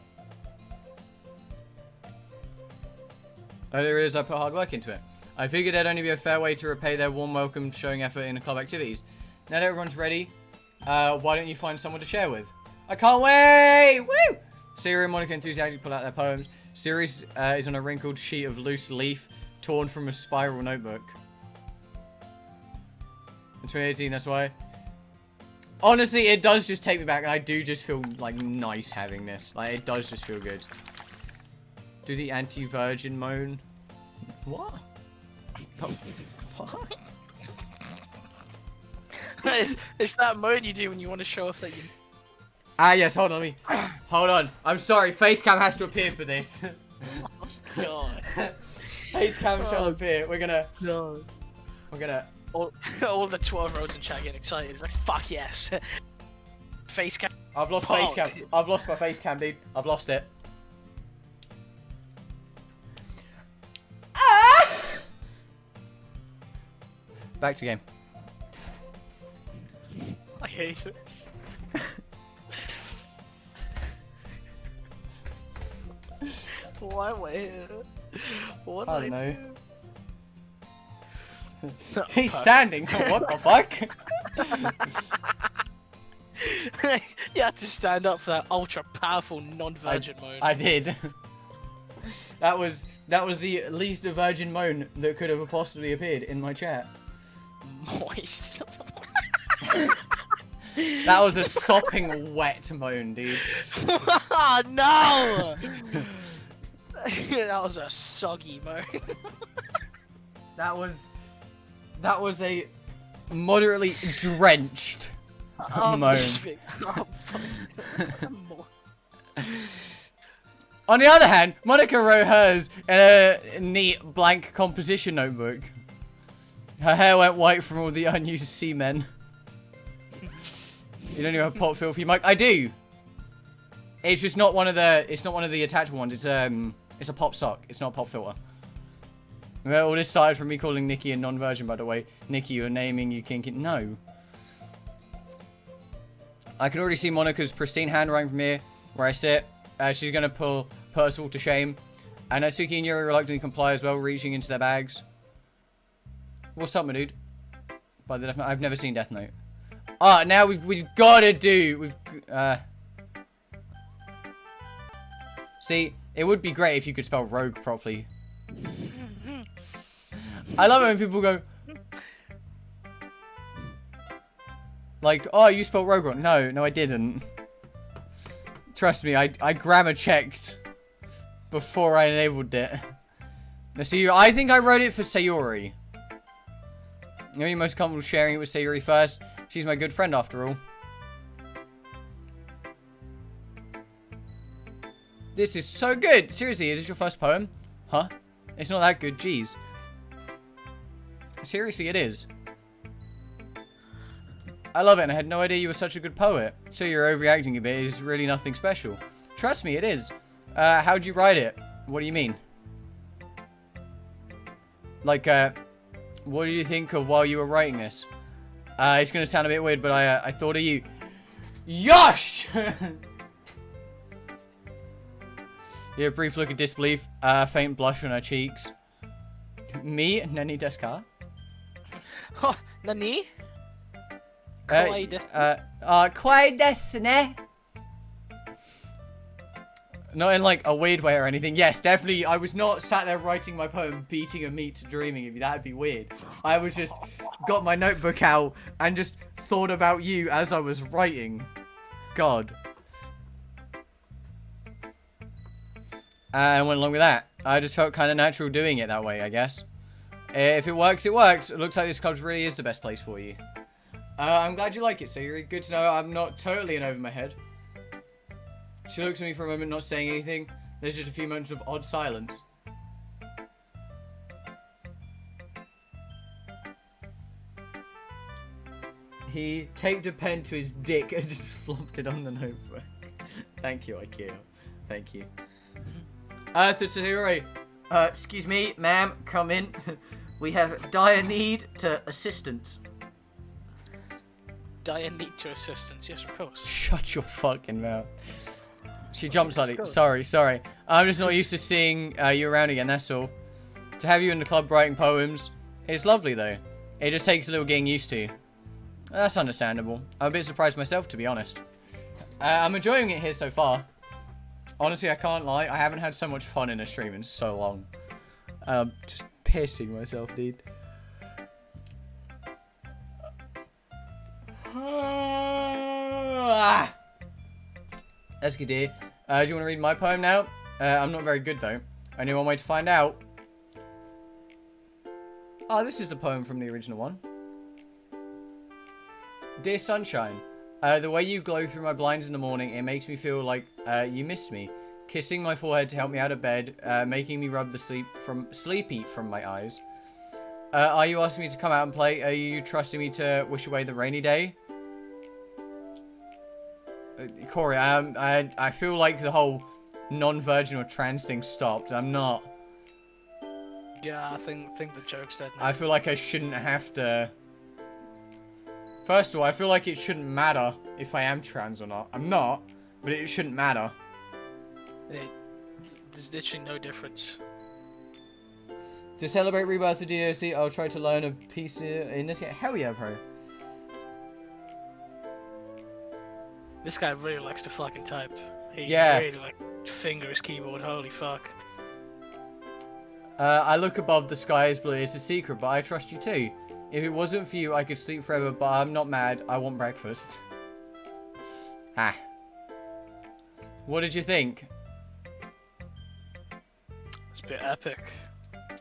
I didn't realise I put hard work into it. I figured there'd only be a fair way to repay their warm welcome showing effort in the club activities. Now that everyone's ready, why don't you find someone to share with? I can't wait! Woo! Siri and Monica enthusiastically pull out their poems. Siri is on a wrinkled sheet of loose leaf torn from a spiral notebook. In 2018, that's why. Honestly, it does just take me back, and I do just feel, like, nice having this. Like, it does just feel good. Do the anti-virgin moan. What? The fuck? it's that moan you do when you want to show off that you... Ah, yes, hold on, hold on. I'm sorry, Facecam has to appear for this. God. Facecam shall Oh, appear. We're gonna... No. We're gonna... All the 12-year-olds in chat getting excited. It's like, fuck yes. Face cam. I've lost Fuck. Facecam. I've lost my Facecam, dude. I've lost it. Back to game. I hate this. Why am I here? What I did don't know. do? He's standing. What the fuck? You had to stand up for that ultra powerful non-virgin mode. I did. That was the least virgin moan that could have possibly appeared in my chat. Moist. That was a sopping wet moan, dude. No! That was a soggy moan. That was a moderately drenched moan. On the other hand, Monica wrote hers in a neat blank composition notebook. Her hair went white from all the unused semen. You don't even have pot filthy mic. I do. It's just not one of the. It's not one of the attachable ones. It's a pop sock. It's not a pop filter. Well, all this started from me calling Nikki a non-virgin, by the way. Nikki, you're naming you kinky. No. I can already see Monica's pristine handwriting from here, where I sit. She's gonna put us all to shame. And Natsuki and Yuri reluctantly comply as well, reaching into their bags. What's up, my dude? By the Death Note, I've never seen Death Note. Ah, now we've gotta do. See, it would be great if you could spell rogue properly. I love it when people go, like, oh, you spelled rogue wrong. No, I didn't. Trust me, I grammar checked before I enabled it. Now, see, I think I wrote it for Sayori. You know, you're most comfortable sharing it with Sayori first. She's my good friend, after all. This is so good. Seriously, is this your first poem? Huh? It's not that good, jeez. Seriously, it is. I love it, and I had no idea you were such a good poet. So you're overreacting a bit. It's really nothing special. Trust me, it is. How'd you write it? What do you mean? Like, what did you think of while you were writing this? It's gonna sound a bit weird, but I thought of you. Yosh! Yeah, a brief look of disbelief, faint blush on her cheeks. Me? Nani desu ka? Oh, Nani? Kawaii desu. Kawaii desu ne. Not in, like, a weird way or anything. Yes, definitely, I was not sat there writing my poem, beating a meat to dreaming of you. That'd be weird. I was just, got my notebook out and just thought about you as I was writing. God. And went along with that. I just felt kind of natural doing it that way, I guess. If it works, it works. It looks like this club really is the best place for you. I'm glad you like it, so you're good to know I'm not totally in over my head. She looks at me for a moment, not saying anything. There's just a few moments of odd silence. He taped a pen to his dick and just flopped it on the notebook. Thank you, IKEA. Thank you. Tsutsuri. Excuse me, ma'am, come in. We have dire need to assistance. Dire need to assistance, yes, of course. Shut your fucking mouth. She jumps on it. Sorry. I'm just not used to seeing you around again, that's all. To have you in the club writing poems, it's lovely though. It just takes a little getting used to. That's understandable. I'm a bit surprised myself, to be honest. I'm enjoying it here so far. Honestly, I can't lie. I haven't had so much fun in a stream in so long. Just pissing myself, dude. That's good, dear. Do you want to read my poem now? I'm not very good, though. Only one way to find out. Oh, this is the poem from the original one. Dear Sunshine, the way you glow through my blinds in the morning, it makes me feel like you miss me. Kissing my forehead to help me out of bed, making me rub the sleepy from my eyes. Are you asking me to come out and play? Are you trusting me to wish away the rainy day? Corey, I feel like the whole non-virgin or trans thing stopped. I'm not. Yeah, I think the joke's dead now. I feel like I shouldn't have to. First of all, I feel like it shouldn't matter if I am trans or not. I'm not, but it shouldn't matter. There's literally no difference. To celebrate Rebirth of DOC, I'll try to learn a piece in this game. Hell yeah, bro. This guy really likes to fucking type. He really like finger his keyboard. Holy fuck. I look above, the sky is blue. It's a secret, but I trust you too. If it wasn't for you, I could sleep forever, but I'm not mad. I want breakfast. Ah. What did you think? It's a bit epic.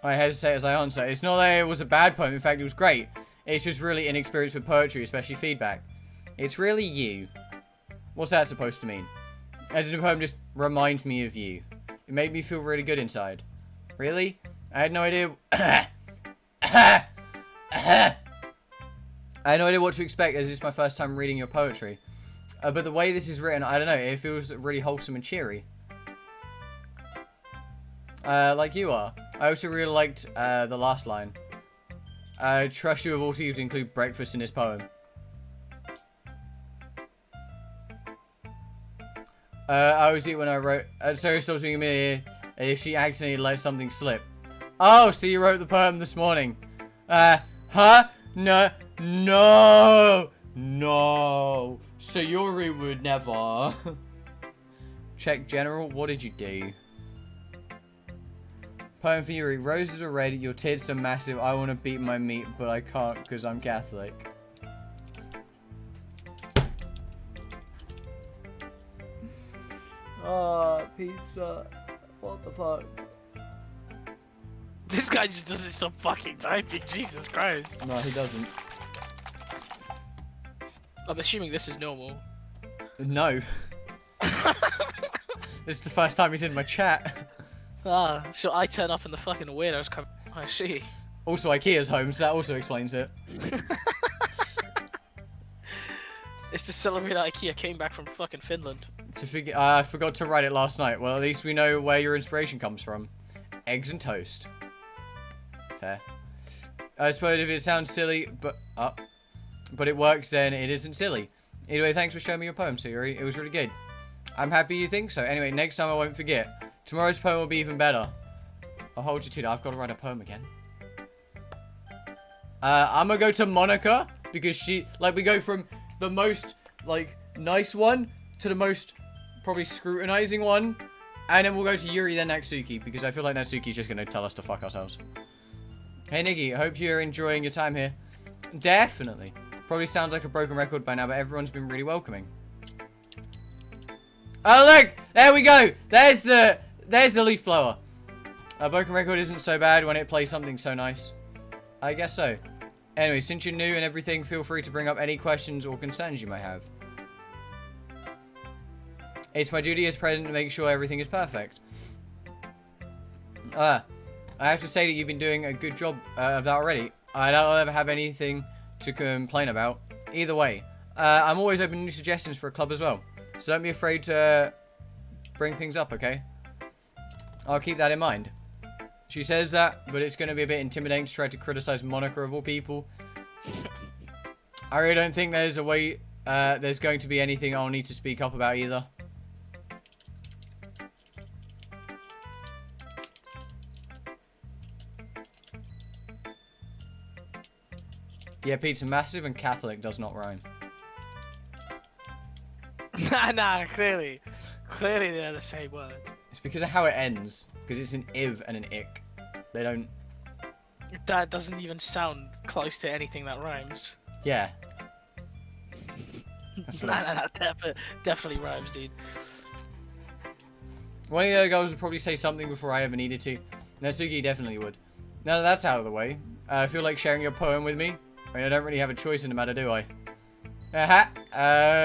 I hesitate as I answer. It's not that it was a bad poem. In fact, it was great. It's just really inexperienced with poetry, especially feedback. It's really you. What's that supposed to mean? As in the poem just reminds me of you. It made me feel really good inside. Really? I had no idea. I had no idea what to expect, as it's my first time reading your poetry. But the way this is written, I don't know, it feels really wholesome and cheery. Like you are. I also really liked the last line. I trust you of all to you to include breakfast in this poem. I was it when I wrote. Sorry, stop speaking to me. If she accidentally let something slip. Oh, so you wrote the poem this morning. Huh? No. So Yuri would never. Check general. What did you do? Poem for Yuri. Roses are red. Your tits are massive. I want to beat my meat, but I can't because I'm Catholic. Oh, pizza. What the fuck? This guy just doesn't stop fucking typing. Jesus Christ. No, he doesn't. I'm assuming this is normal. No. This is the first time he's in my chat. Ah, so I turn up and the fucking weirdos come. I see. Also, IKEA's home, so that also explains it. It's to celebrate that IKEA came back from fucking Finland. I forgot to write it last night. Well, at least we know where your inspiration comes from. Eggs and toast. Fair. I suppose if it sounds silly, but it works, then it isn't silly. Anyway, thanks for showing me your poem, Siri. It was really good. I'm happy you think so. Anyway, next time I won't forget. Tomorrow's poem will be even better. I'll hold you to that. I've got to write a poem again. I'm gonna go to Monica because she, like, we go from the most, like, nice one to the most probably scrutinizing one. And then we'll go to Yuri, then Natsuki, because I feel like Natsuki's just going to tell us to fuck ourselves. Hey, Nikki, hope you're enjoying your time here. Definitely. Probably sounds like a broken record by now, but everyone's been really welcoming. Oh, look! There we go! There's the leaf blower. A broken record isn't so bad when it plays something so nice. I guess so. Anyway, since you're new and everything, feel free to bring up any questions or concerns you may have. It's my duty as president to make sure everything is perfect. I have to say that you've been doing a good job of that already. I don't ever have anything to complain about. Either way, I'm always open to new suggestions for a club as well. So don't be afraid to bring things up, okay? I'll keep that in mind. She says that, but it's going to be a bit intimidating to try to criticize Monica of all people. I really don't think there's a way, there's going to be anything I'll need to speak up about either. Yeah, pizza massive and Catholic does not rhyme. Nah, clearly they're the same word. It's because of how it ends. Because it's an iv and an ick. They don't... That doesn't even sound close to anything that rhymes. Yeah. That's what Definitely rhymes, dude. One of the other girls would probably say something before I ever needed to. Natsuki definitely would. Now that that's out of the way, I feel like sharing your poem with me. I mean, I don't really have a choice in the matter, do I?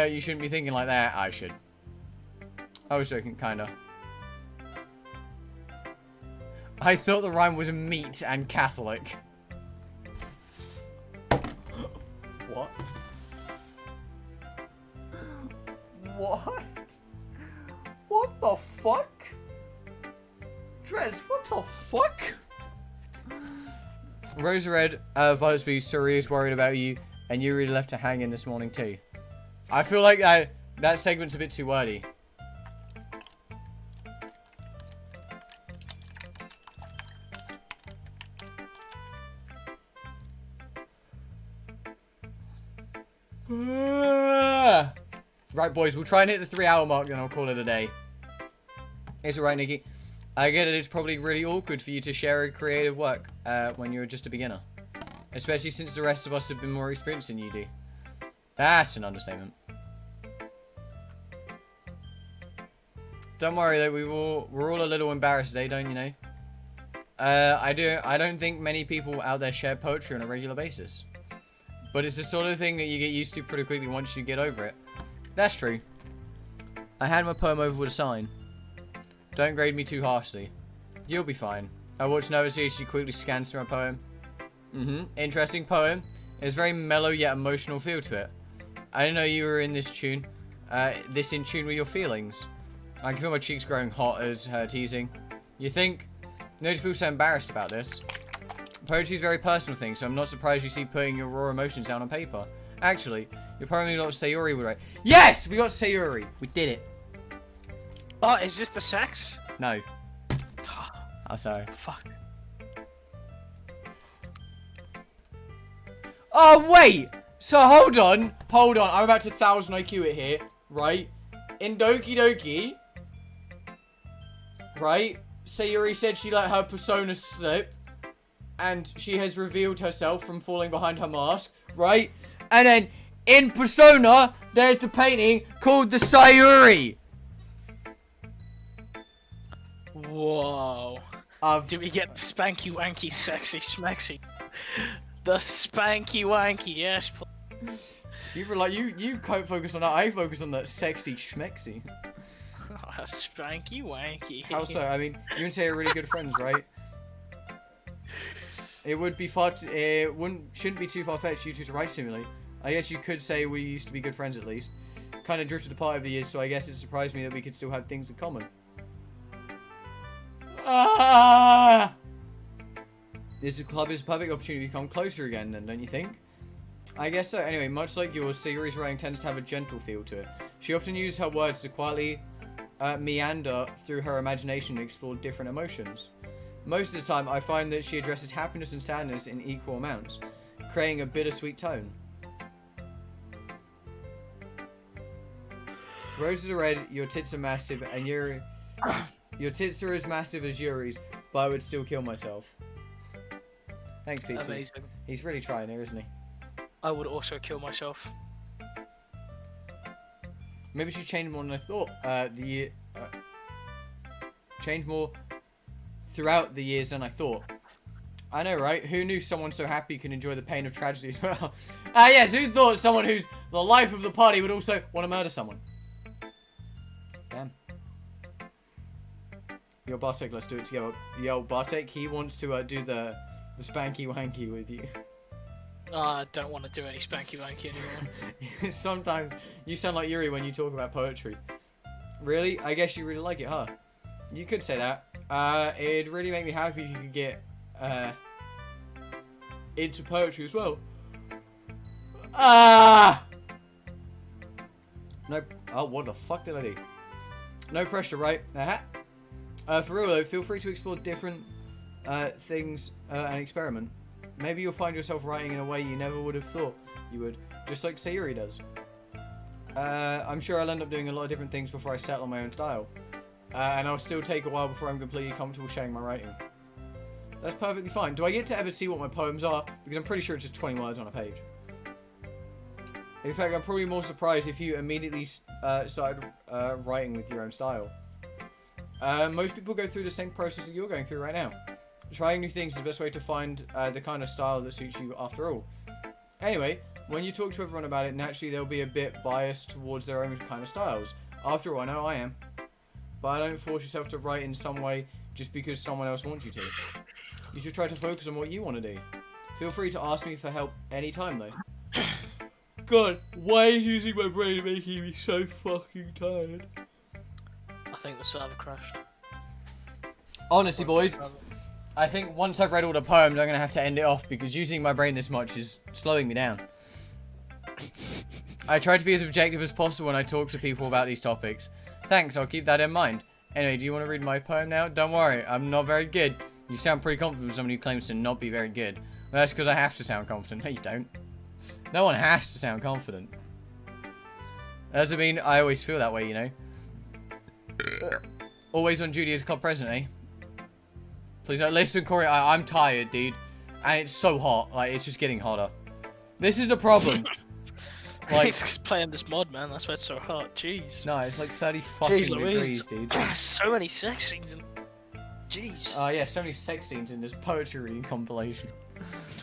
You shouldn't be thinking like that. I should. I was joking, kinda. I thought the rhyme was meat and Catholic. What? What? What the fuck? Dreads, what the fuck? Rose Red, Violet's Bee, Suri is worried about you, and you really left her hanging this morning too. I feel like that segment's a bit too wordy. Right, boys, we'll try and hit the 3-hour mark, then I'll call it a day. It's alright, Nikki. I get it, it's probably really awkward for you to share a creative work when you're just a beginner. Especially since the rest of us have been more experienced than you do. That's an understatement. Don't worry though, we're all a little embarrassed today, don't you know? I don't think many people out there share poetry on a regular basis. But it's the sort of thing that you get used to pretty quickly once you get over it. That's true. I hand my poem over with a sign. Don't grade me too harshly. You'll be fine. I watch nervously as she quickly scans through my poem. Interesting poem. There's very mellow yet emotional feel to it. I didn't know you were in this tune. This in tune with your feelings. I can feel my cheeks growing hot as her teasing. You think? No need to feel so embarrassed about this. Poetry is a very personal thing, so I'm not surprised you see putting your raw emotions down on paper. Actually, you're probably not Sayuri would write. Yes! We got Sayuri! We did it. Oh, is this the sex? No. I'm sorry. Fuck. Oh, wait! So, hold on. Hold on. I'm about to 1000 IQ it here, right? In Doki Doki, right? Sayuri said she let her persona slip, and she has revealed herself from falling behind her mask, right? And then, in Persona, there's the painting called the Sayuri. Whoa. Do we get spanky wanky sexy smexy? The spanky wanky, yes. You were like, you focus on that, I focus on the sexy schmexy. Spanky wanky. How so? I mean, you and Say are really good friends, right? It would be shouldn't be too far-fetched you two to write similarly. I guess you could say we used to be good friends at least. Kind of drifted apart over the years, so I guess it surprised me that we could still have things in common. This club is a perfect opportunity to become closer again, then, don't you think? I guess so. Anyway, much like yours, Sayuri's writing tends to have a gentle feel to it. She often uses her words to quietly meander through her imagination and explore different emotions. Most of the time, I find that she addresses happiness and sadness in equal amounts, creating a bittersweet tone. Roses are red, your tits are massive, and Your tits are as massive as Yuri's, but I would still kill myself. Thanks, PC. Amazing. He's really trying here, isn't he? I would also kill myself. Maybe she changed more than I thought. Changed more throughout the years than I thought. I know, right? Who knew someone so happy can enjoy the pain of tragedy as well? Yes, who thought someone who's the life of the party would also want to murder someone? Damn. Yo, Bartek, let's do it together. Yo, Bartek, he wants to do the spanky wanky with you. I don't want to do any spanky wanky anymore. Sometimes you sound like Yuri when you talk about poetry. Really? I guess you really like it, huh? You could say that. It'd really make me happy if you could get into poetry as well. No. Oh, what the fuck did I do? No pressure, right? For real though, feel free to explore different things and experiment. Maybe you'll find yourself writing in a way you never would have thought you would, just like Sayuri does. I'm sure I'll end up doing a lot of different things before I settle on my own style. And I'll still take a while before I'm completely comfortable sharing my writing. That's perfectly fine. Do I get to ever see what my poems are? Because I'm pretty sure it's just 20 words on a page. In fact, I'm probably more surprised if you immediately started writing with your own style. Most people go through the same process that you're going through right now. Trying new things is the best way to find the kind of style that suits you after all. Anyway, when you talk to everyone about it, naturally they'll be a bit biased towards their own kind of styles. After all, I know I am. But I don't force yourself to write in some way just because someone else wants you to. You should try to focus on what you want to do. Feel free to ask me for help anytime though. God, why is using my brain making me so fucking tired? I think the server crashed. Honestly, boys, I think once I've read all the poems, I'm going to have to end it off because using my brain this much is slowing me down. I try to be as objective as possible when I talk to people about these topics. Thanks, I'll keep that in mind. Anyway, do you want to read my poem now? Don't worry, I'm not very good. You sound pretty confident for someone who claims to not be very good. Well, that's because I have to sound confident. No, you don't. No one has to sound confident. That doesn't mean I always feel that way, you know. Always on duty as club president, eh? Please don't listen, Corey. I'm tired, dude. And it's so hot. Like, it's just getting hotter. This is the problem. Like, He's playing this mod, man. That's why it's so hot. Jeez. no, it's like 30 fucking Jeez degrees, dude. So many sex scenes. Jeez. Yeah, so many sex scenes in this poetry reading compilation.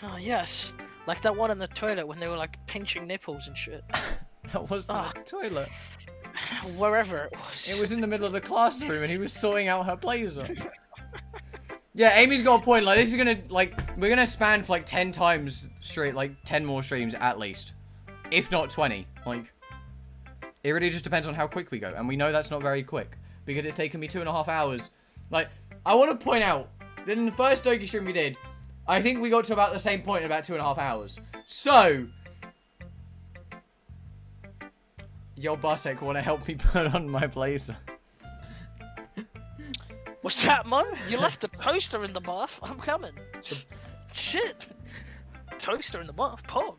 Oh, yes. Like that one in the toilet when they were like pinching nipples and shit. That was the toilet. Wherever it was. It was in the middle of the classroom and he was sorting out her blazer. Yeah, Amy's got a point. Like, this is gonna, like, we're gonna span for like 10 times straight, like 10 more streams at least. If not 20. Like, it really just depends on how quick we go. And we know that's not very quick because it's taken me 2.5 hours. Like, I want to point out that in the first Doki stream we did, I think we got to about the same point in about 2.5 hours. So, yo, Bartek, want to help me put on my blazer? What's that, man? You left the toaster in the bath. I'm coming. Shit. Toaster in the bath. Pog.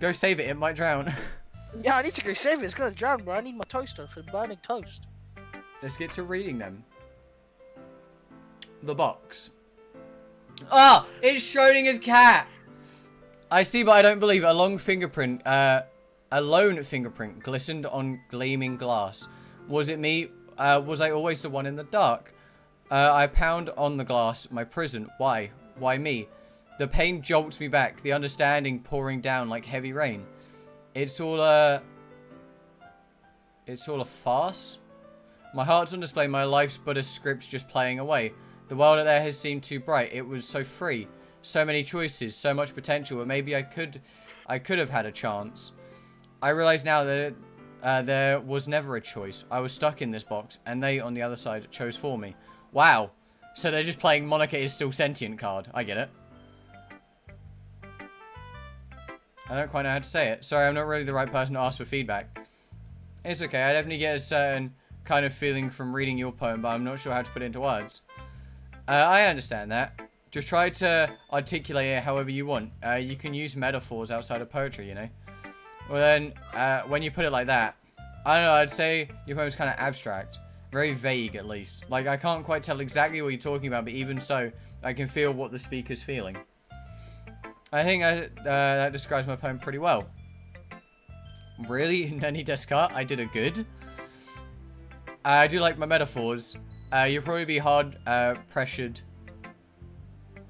Go save it. It might drown. Yeah, I need to go save it. It's gonna drown, bro. I need my toaster for burning toast. Let's get to reading them. The box. Ah! It's Schrodinger's cat! I see, but I don't believe it. A lone fingerprint glistened on gleaming glass. Was it me? Was I always the one in the dark? I pound on the glass. My prison. Why? Why me? The pain jolts me back. The understanding pouring down like heavy rain. It's all a farce? My heart's on display. My life's but a script just playing away. The world out there has seemed too bright. It was so free. So many choices. So much potential. But maybe I could have had a chance. I realize now that there was never a choice. I was stuck in this box. And they, on the other side, chose for me. Wow. So they're just playing Monica is still sentient card. I get it. I don't quite know how to say it. Sorry, I'm not really the right person to ask for feedback. It's okay. I definitely get a certain kind of feeling from reading your poem, but I'm not sure how to put it into words. I understand that. Just try to articulate it however you want. You can use metaphors outside of poetry, you know? Well then, when you put it like that, I don't know, I'd say your poem's kind of abstract. Very vague, at least. Like, I can't quite tell exactly what you're talking about, but even so, I can feel what the speaker's feeling. I think that describes my poem pretty well. Really? Nani desu ka? I did a good. I do like my metaphors. You'll probably be hard pressured.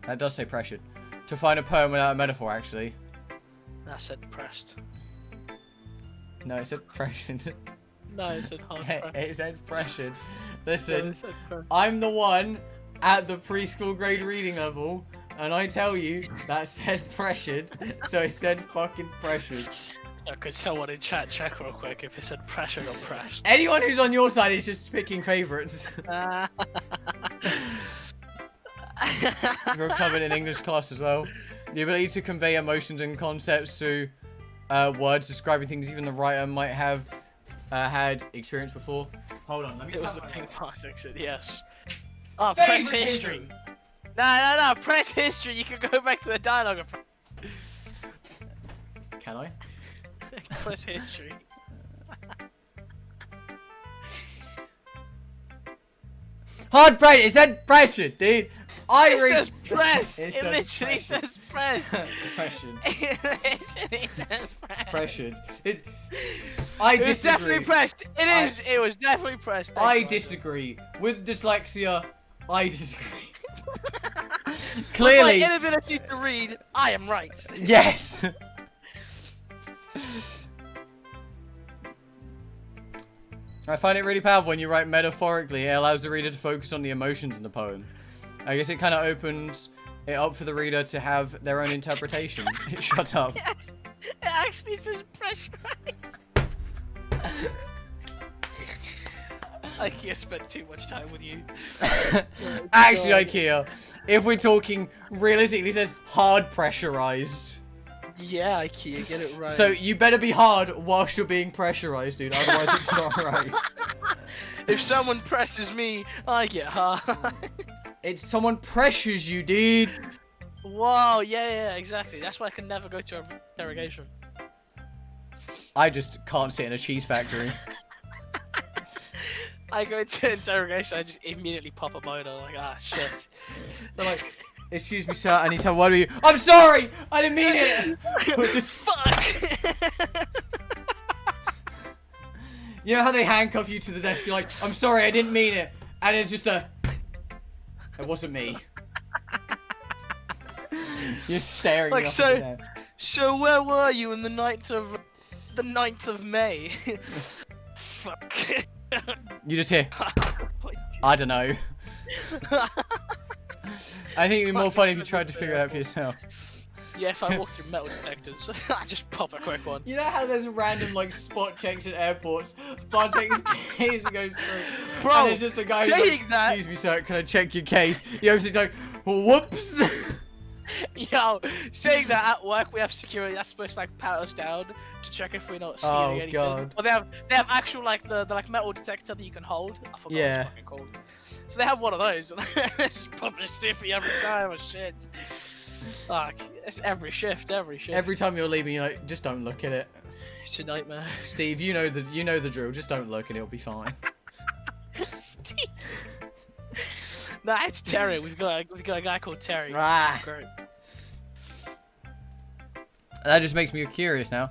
That does say pressured. To find a poem without a metaphor, actually. I said pressed. No, it said pressured. No, it said hard pressed. It said pressured. Listen, It said pressed. I'm the one at the preschool grade reading level, and I tell you that said pressured, so it said fucking pressured. Could someone in chat check real quick if it said pressured or pressed? Anyone who's on your side is just picking favourites. You're covered in English class as well. The ability to convey emotions and concepts through words describing things even the writer might have had experience before. Hold on, let me It was the tap my pink phone. box exit, yes. Oh, press history. No, press history. You can go back to the dialogue. Can I? Press history. Hard pressure. It said pressure, dude. It says press. It It says literally pressure. says press. Pressured. It literally says press. Pressured. I It was disagree. definitely pressed. It was definitely pressed. Thank I you, disagree. With dyslexia, I disagree. With Clearly. my inability to read, I am right. Yes. I find it really powerful when you write metaphorically. It allows the reader to focus on the emotions in the poem. I guess it kind of opens it up for the reader to have their own interpretation. Shut up. It actually says pressurized. IKEA spent too much time with you. Actually, IKEA, if we're talking realistically, it says hard pressurized. Yeah, IKEA, get it right. So you better be hard whilst you're being pressurized, dude. Otherwise, it's not right. If someone presses me, I get hard. It's someone pressures you, dude. Whoa, yeah, exactly. That's why I can never go to an interrogation. I just can't sit in a cheese factory. I go to interrogation, I just immediately pop a motor, like, ah, shit. They're like, excuse me, sir, I need to what are you? I'm sorry! I didn't mean it! Just, Fuck! you know how they handcuff you to the desk? You're like, I'm sorry, I didn't mean it. And it's just a... It wasn't me. You're staring Like, up so- at the desk. So where were you in the 9th of May? Fuck. You just hear, I don't know. I think it'd be more funny if you tried to figure it out for yourself. Yeah, if I walk through metal detectors, I just pop a quick one. You know how there's random like spot checks at airports? Bartek's case goes through. Bro, and there's just a guy who's saying like, that- excuse me, sir, can I check your case? He opens it, he's like, whoops. Yo, saying that at work we have security that's supposed to like pat us down to check if we're not stealing Oh, anything. God. Well, they have actual like the like metal detector that you can hold. I forgot Yeah. what it's fucking called. So they have one of those, and just pop a stiffy every time. Oh shit! Fuck, it's every shift. Every time you're leaving, you're like, just don't look at it. It's a nightmare. Steve, you know the drill. Just don't look and it'll be fine. Steve. Nah, it's Terry. We've got a guy called Terry. Ah. Great. That just makes me curious now.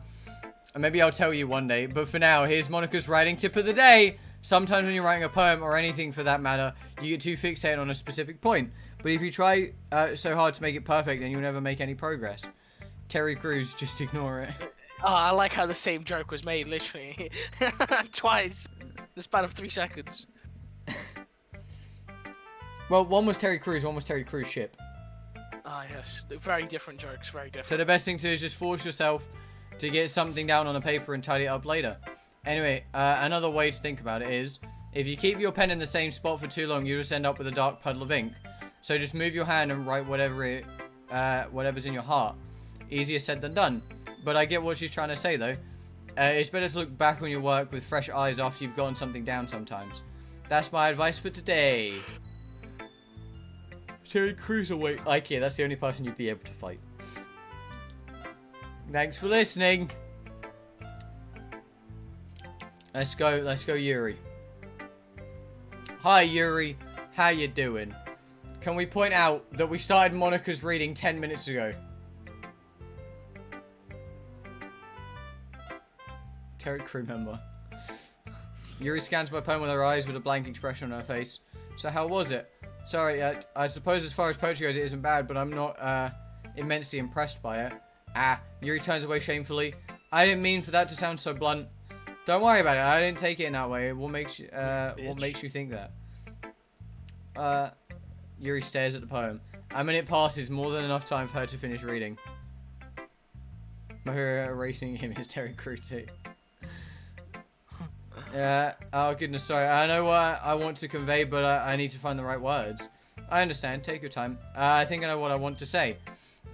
And maybe I'll tell you one day. But for now, here's Monica's writing tip of the day. Sometimes when you're writing a poem or anything for that matter, you get too fixated on a specific point. But if you try so hard to make it perfect, then you'll never make any progress. Terry Crews, just ignore it. Oh, I like how the same joke was made literally twice in the span of 3 seconds. Well, one was Terry Crews, one was Terry Crews ship. Ah, yes. Very different jokes, very different. So the best thing to do is just force yourself to get something down on a paper and tidy it up later. Anyway, another way to think about it is, if you keep your pen in the same spot for too long, you just end up with a dark puddle of ink. So just move your hand and write whatever's in your heart. Easier said than done. But I get what she's trying to say though. It's better to look back on your work with fresh eyes after you've gotten something down sometimes. That's my advice for today. Terry Crews away. IKEA, that's the only person you'd be able to fight. Thanks for listening. Let's go Yuri. Hi, Yuri. How you doing? Can we point out that we started Monica's reading 10 minutes ago? Terry crew member. Yuri scans my poem with her eyes with a blank expression on her face. So how was it? Sorry, I suppose as far as poetry goes it isn't bad, but I'm not immensely impressed by it. Yuri turns away shamefully. I didn't mean for that to sound so blunt. Don't worry about it, I didn't take it in that way. What makes you think that? Yuri stares at the poem. A minute passes, more than enough time for her to finish reading. Mahura erasing him is Terry Crew too. Oh goodness, sorry. I know what I want to convey, but I need to find the right words. I understand, take your time. I think I know what I want to say.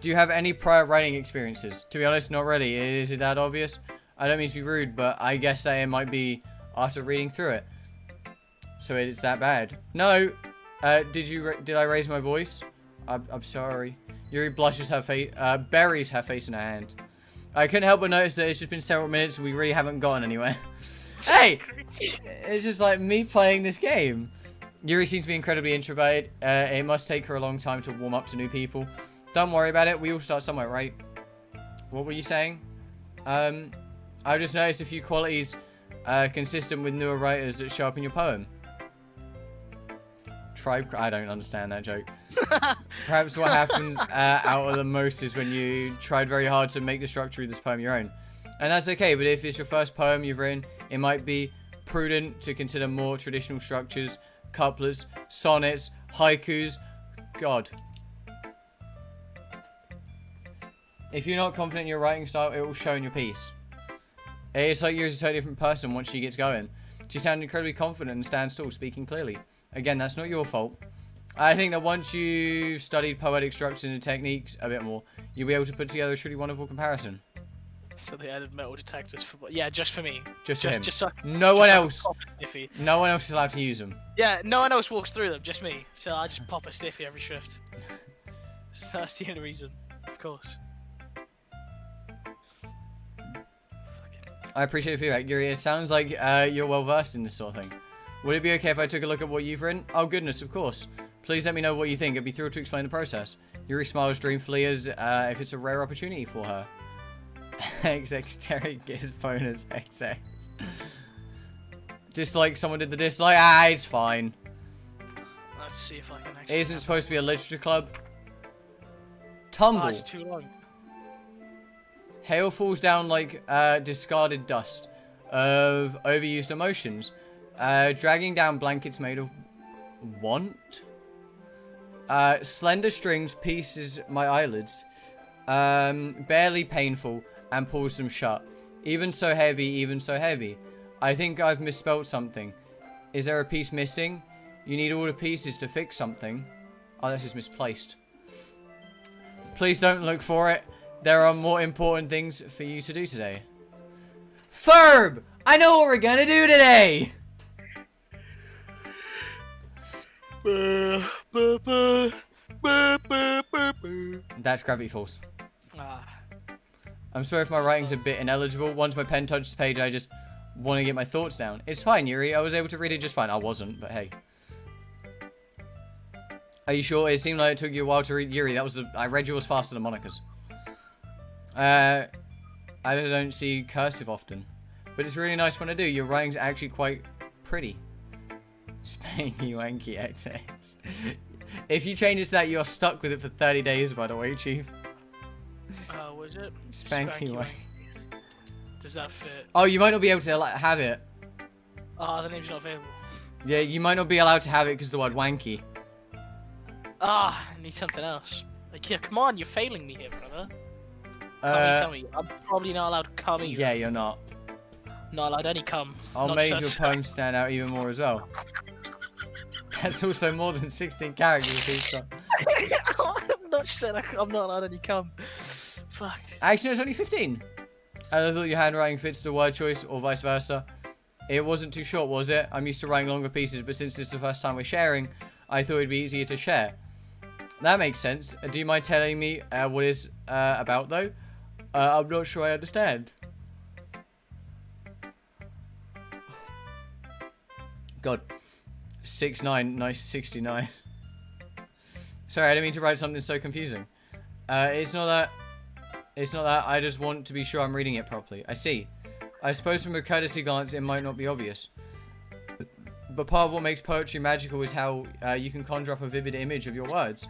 Do you have any prior writing experiences? To be honest, not really. Is it that obvious? I don't mean to be rude, but I guess that it might be after reading through it. So it's that bad. No. Did I raise my voice? I'm sorry. Yuri blushes her face, buries her face in her hand. I couldn't help but notice that it's just been several minutes and we really haven't gotten anywhere. Hey! It's just like me playing this game. Yuri seems to be incredibly introverted. It must take her a long time to warm up to new people. Don't worry about it. We all start somewhere, right? What were you saying? I've just noticed a few qualities consistent with newer writers that show up in your poem. I don't understand that joke. Perhaps what happens out of the most is when you tried very hard to make the structure of this poem your own. And that's okay, but if it's your first poem you've written, it might be prudent to consider more traditional structures, couplets, sonnets, haikus. God. If you're not confident in your writing style, it will show in your piece. It's like you're a totally different person once she gets going. She sounded incredibly confident and stands tall, speaking clearly. Again, that's not your fault. I think that once you've studied poetic structures and techniques a bit more, you'll be able to put together a truly wonderful comparison. So they added metal detectors for... Yeah, just for me. Just him. Just so, no one else. Stiffy. No one else is allowed to use them. Yeah, no one else walks through them, just me. So I just pop a stiffy every shift. So that's the only reason, of course. I appreciate the feedback, Yuri. It sounds like you're well versed in this sort of thing. Would it be okay if I took a look at what you've written? Oh goodness, of course. Please let me know what you think. I'd be thrilled to explain the process. Yuri smiles dreamfully as if it's a rare opportunity for her. XX Terry gives bonus XX. Dislike, someone did the dislike. It's fine. Let's see if I can actually... It isn't supposed to be a literature club. Tumble. Oh, it's too long. Hail falls down like discarded dust of overused emotions. Dragging down blankets made of want. Slender strings pieces my eyelids. Barely painful and pulls them shut. Even so heavy, even so heavy. I think I've misspelled something. Is there a piece missing? You need all the pieces to fix something. Oh, this is misplaced. Please don't look for it. There are more important things for you to do today. Ferb! I know what we're gonna do today! That's Gravity Falls. I'm sorry if my writing's a bit ineligible. Once my pen touches the page, I just want to get my thoughts down. It's fine, Yuri. I was able to read it just fine. I wasn't, but hey. Are you sure? It seemed like it took you a while to read. Yuri, that was I read yours faster than Monica's. I don't see cursive often, but it's really nice when I do. Your writing's actually quite pretty. Spanky wanky XX. If you change it to that, you're stuck with it for 30 days, by the way, Chief. Was it? Spanky wanky. Does that fit? Oh, you might not be able to like, have it. The name's not available. Yeah, you might not be allowed to have it because of the word wanky. I need something else. Like, yeah, come on, you're failing me here, brother. Tell me. I'm probably not allowed to come either. Yeah, you're not. Not allowed any cum. I'll Not make your just- poem stand out even more as well. That's also more than 16 characters, Pizza. I'm not saying I'm not allowed any cum. Fuck. Actually, no, it's only 15. I thought your handwriting fits the word choice, or vice versa. It wasn't too short, was it? I'm used to writing longer pieces, but since this is the first time we're sharing, I thought it'd be easier to share. That makes sense. Do you mind telling me what it's about, though? I'm not sure I understand. God. 6'9", nice 69. Sorry, I didn't mean to write something so confusing. It's not that. It's not that. I just want to be sure I'm reading it properly. I see. I suppose from a courtesy glance, it might not be obvious. But part of what makes poetry magical is how you can conjure up a vivid image of your words.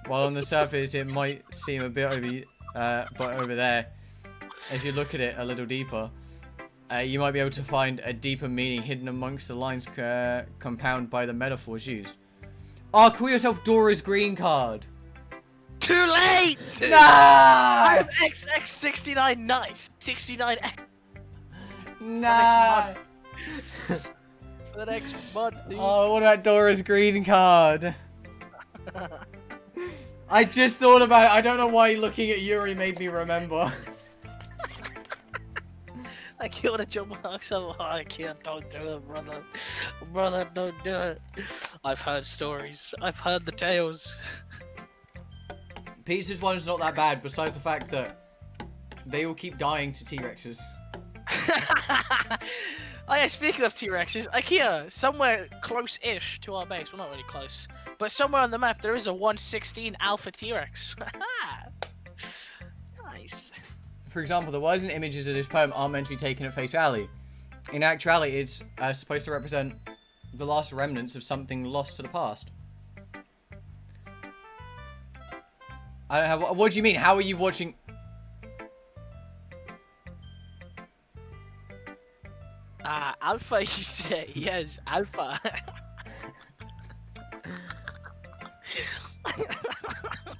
While on the surface, it might seem a bit but over there, if you look at it a little deeper, you might be able to find a deeper meaning hidden amongst the lines compounded by the metaphors used. Oh, call yourself Dora's green card. Too late! No! I'm XX69 nice. 69X No! for the next month, dude. Oh, what about Dora's green card? I just thought about it. I don't know why looking at Yuri made me remember. I killed a jump mark so hard. I can't. Don't do it, brother. Brother, don't do it. I've heard stories. I've heard the tales. Pizza's one's not that bad, besides the fact that they all keep dying to T-Rexes. Oh yeah, speaking of T-Rexes, IKEA, somewhere close-ish to our base, well not really close, but somewhere on the map there is a 116 Alpha T-Rex. Nice. For example, the words and images of this poem aren't meant to be taken at face value. In actuality, it's supposed to represent the last remnants of something lost to the past. I don't have. What do you mean? How are you watching? Alpha, you say? Yes, Alpha.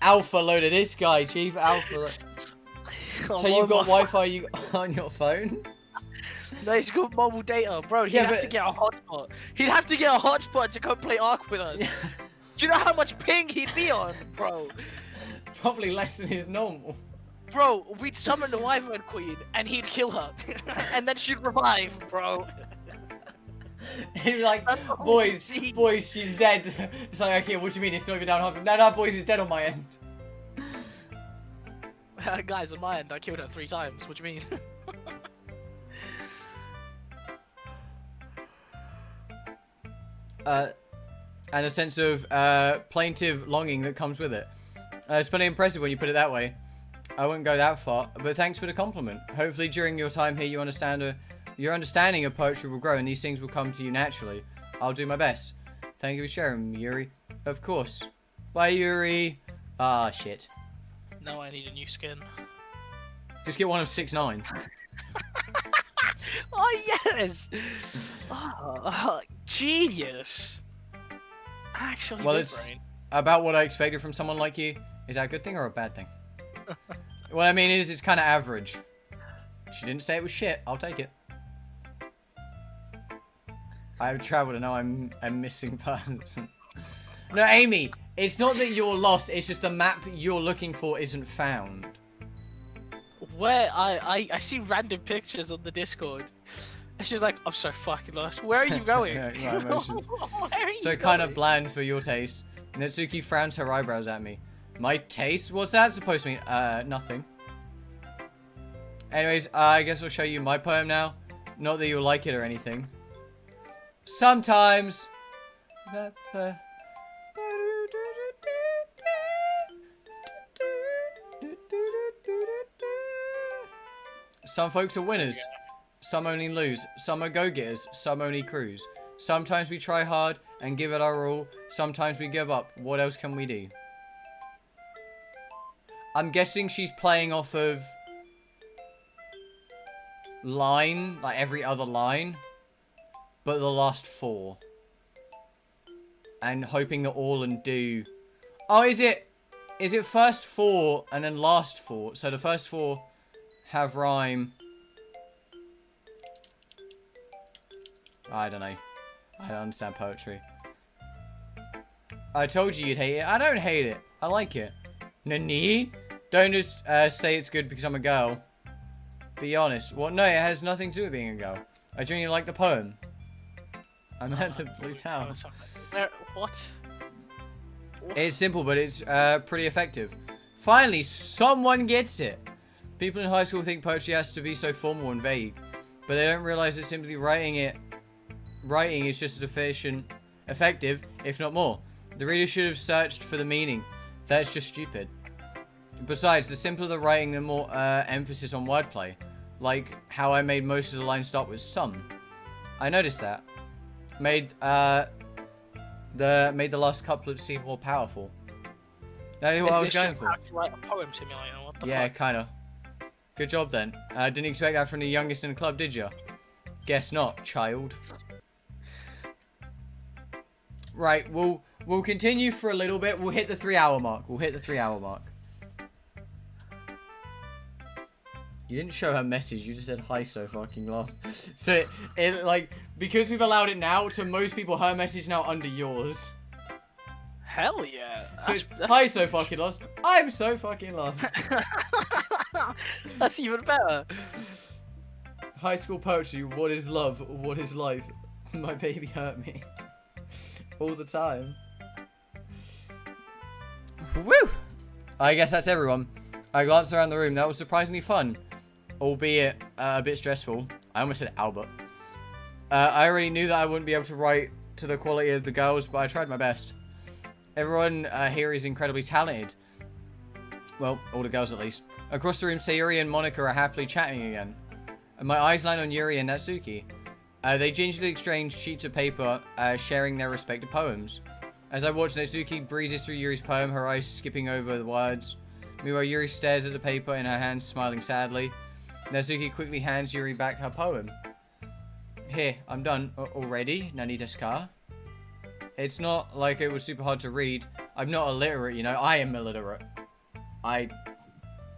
Alpha loaded this guy, Chief. Alpha. So you've got Wi-Fi on your phone? No, he's got mobile data, bro. He'd have to get a hotspot. He'd have to get a hotspot to come play Ark with us. Do you know how much ping he'd be on, bro? Probably less than his normal. Bro, we'd summon the Wyvern Queen, and he'd kill her. And then she'd revive, bro. He'd be like, boys, she's dead. It's like, okay, what do you mean? It's not even down half. No, boys, it's dead on my end. Guys, on my end, I killed her 3 times. What do you mean? And a sense of plaintive longing that comes with it. It's pretty impressive when you put it that way. I wouldn't go that far, but thanks for the compliment. Hopefully during your time here you understand your understanding of poetry will grow and these things will come to you naturally. I'll do my best. Thank you for sharing, Yuri. Of course. Bye, Yuri. Ah, shit. No, I need a new skin. Just get one of 6'9". Oh, yes! Oh, genius! Actually, Well, good it's brain. about what I expected from someone like you. Is that a good thing or a bad thing? What I mean is, it's kind of average. She didn't say it was shit. I'll take it. I've traveled and now I'm a missing person. No, Amy, it's not that you're lost. It's just the map you're looking for isn't found. Where I see random pictures on the Discord. And she's like, I'm so fucking lost. Where are you going? Yeah, my emotions. Where are you So going? kind of bland for your taste. Natsuki frowns her eyebrows at me. My taste? What's that supposed to mean? Nothing. Anyways, I guess I'll show you my poem now. Not that you'll like it or anything. Sometimes. Some folks are winners. Some only lose. Some are go-getters. Some only cruise. Sometimes we try hard and give it our all. Sometimes we give up. What else can we do? I'm guessing she's playing off of line, like every other line, but the last 4. And hoping that all and do. Oh, is it first 4 and then last 4? So the first 4 have rhyme. I don't know. I don't understand poetry. I told you you'd hate it. I don't hate it. I like it. Nani? Don't just say it's good because I'm a girl. Be honest. Well, no, it has nothing to do with being a girl. I genuinely like the poem. I'm at the Blue Town. What? It's simple, but it's pretty effective. Finally, someone gets it. People in high school think poetry has to be so formal and vague, but they don't realize that simply writing is just as efficient effective, if not more. The reader should have searched for the meaning. That's just stupid. Besides, the simpler the writing, the more emphasis on wordplay. Like how I made most of the lines start with some. I noticed that. Made the last couplet seem more powerful. That is what I was going for. Is write a poem simulator? What the Yeah, fuck? kinda. Good job then. Didn't expect that from the youngest in the club, did ya? Guess not, child. Right, we'll continue for a little bit. We'll hit the 3-hour mark. You didn't show her message. You just said hi so fucking lost. So it like because we've allowed it now to most people, her message now under yours. Hell yeah. So it's hi so fucking lost. I'm so fucking lost. That's even better. High school poetry. What is love? What is life? My baby hurt me. All the time. Woo! I guess that's everyone. I glanced around the room. That was surprisingly fun. Albeit a bit stressful. I almost said Albert. I already knew that I wouldn't be able to write to the quality of the girls, but I tried my best. Everyone here is incredibly talented. Well, all the girls at least. Across the room, Sayuri and Monica are happily chatting again. And my eyes line on Yuri and Natsuki. They gingerly exchange sheets of paper, sharing their respective poems. As I watch, Natsuki breezes through Yuri's poem, her eyes skipping over the words. Meanwhile, Yuri stares at the paper in her hands, smiling sadly. Natsuki quickly hands Yuri back her poem. Here, I'm done. Already? Nani desu ka? It's not like it was super hard to read. I'm not illiterate, you know. I am illiterate.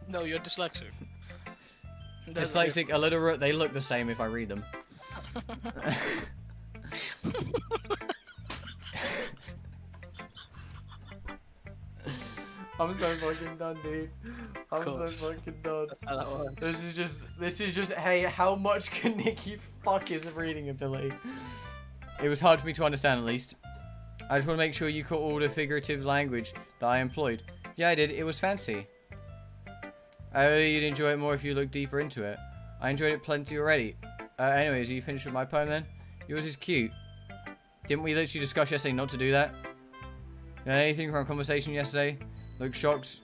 No, you're dyslexic. Dyslexic, illiterate, they look the same if I read them. I'm so fucking done, dude. I'm so fucking done. That's how that works. This is just, hey, how much can Nikki fuck his reading ability? It was hard for me to understand, at least. I just want to make sure you caught all the figurative language that I employed. Yeah, I did. It was fancy. I really you'd enjoy it more if you looked deeper into it. I enjoyed it plenty already. Anyways, are you finished with my poem then? Yours is cute. Didn't we literally discuss yesterday not to do that? Anything from our conversation yesterday? Look shocked,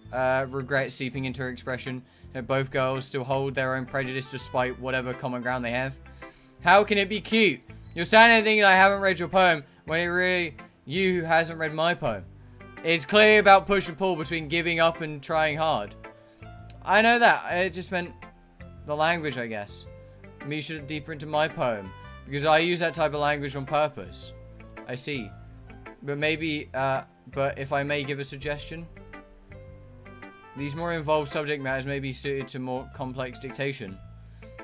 regret seeping into her expression. Both girls still hold their own prejudice despite whatever common ground they have. How can it be cute? You're standing there thinking I haven't read your poem when it really you who hasn't read my poem. It's clearly about push and pull between giving up and trying hard. I know that. It just meant the language, I guess. Me should look deeper into my poem because I use that type of language on purpose. I see. But maybe, but if I may give a suggestion. These more involved subject matters may be suited to more complex dictation.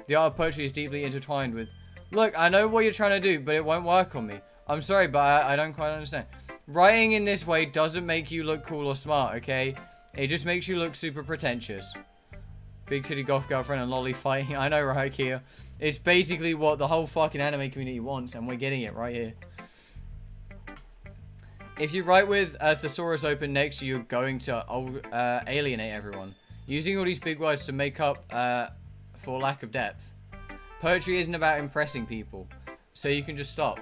The art of poetry is deeply intertwined with... Look, I know what you're trying to do, but it won't work on me. I'm sorry, but I don't quite understand. Writing in this way doesn't make you look cool or smart, okay? It just makes you look super pretentious. Big titty goth girlfriend and lolly fighting. I know, right, Kia? It's basically what the whole fucking anime community wants, and we're getting it right here. If you write with a thesaurus open next to you, you're going to alienate everyone. Using all these big words to make up for lack of depth. Poetry isn't about impressing people, so you can just stop.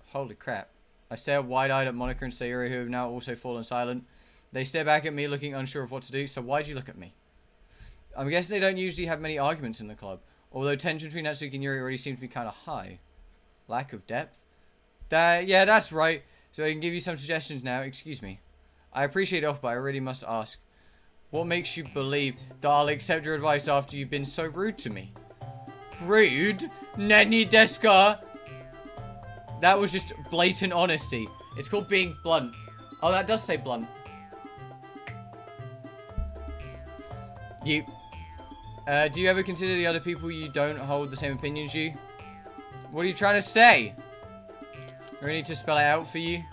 Holy crap. I stare wide-eyed at Monica and Sayuri, who have now also fallen silent. They stare back at me, looking unsure of what to do, so why'd you look at me? I'm guessing they don't usually have many arguments in the club, although tension between Natsuki and Yuri already seems to be kind of high. Lack of depth? Yeah, that's right. So I can give you some suggestions now. Excuse me. I appreciate it, but I really must ask. What makes you believe that I'll accept your advice after you've been so rude to me? Rude? Nani desu ka? That was just blatant honesty. It's called being blunt. Oh, that does say blunt. Do you ever consider the other people you don't hold the same opinions you? What are you trying to say? Do I need to spell it out for you?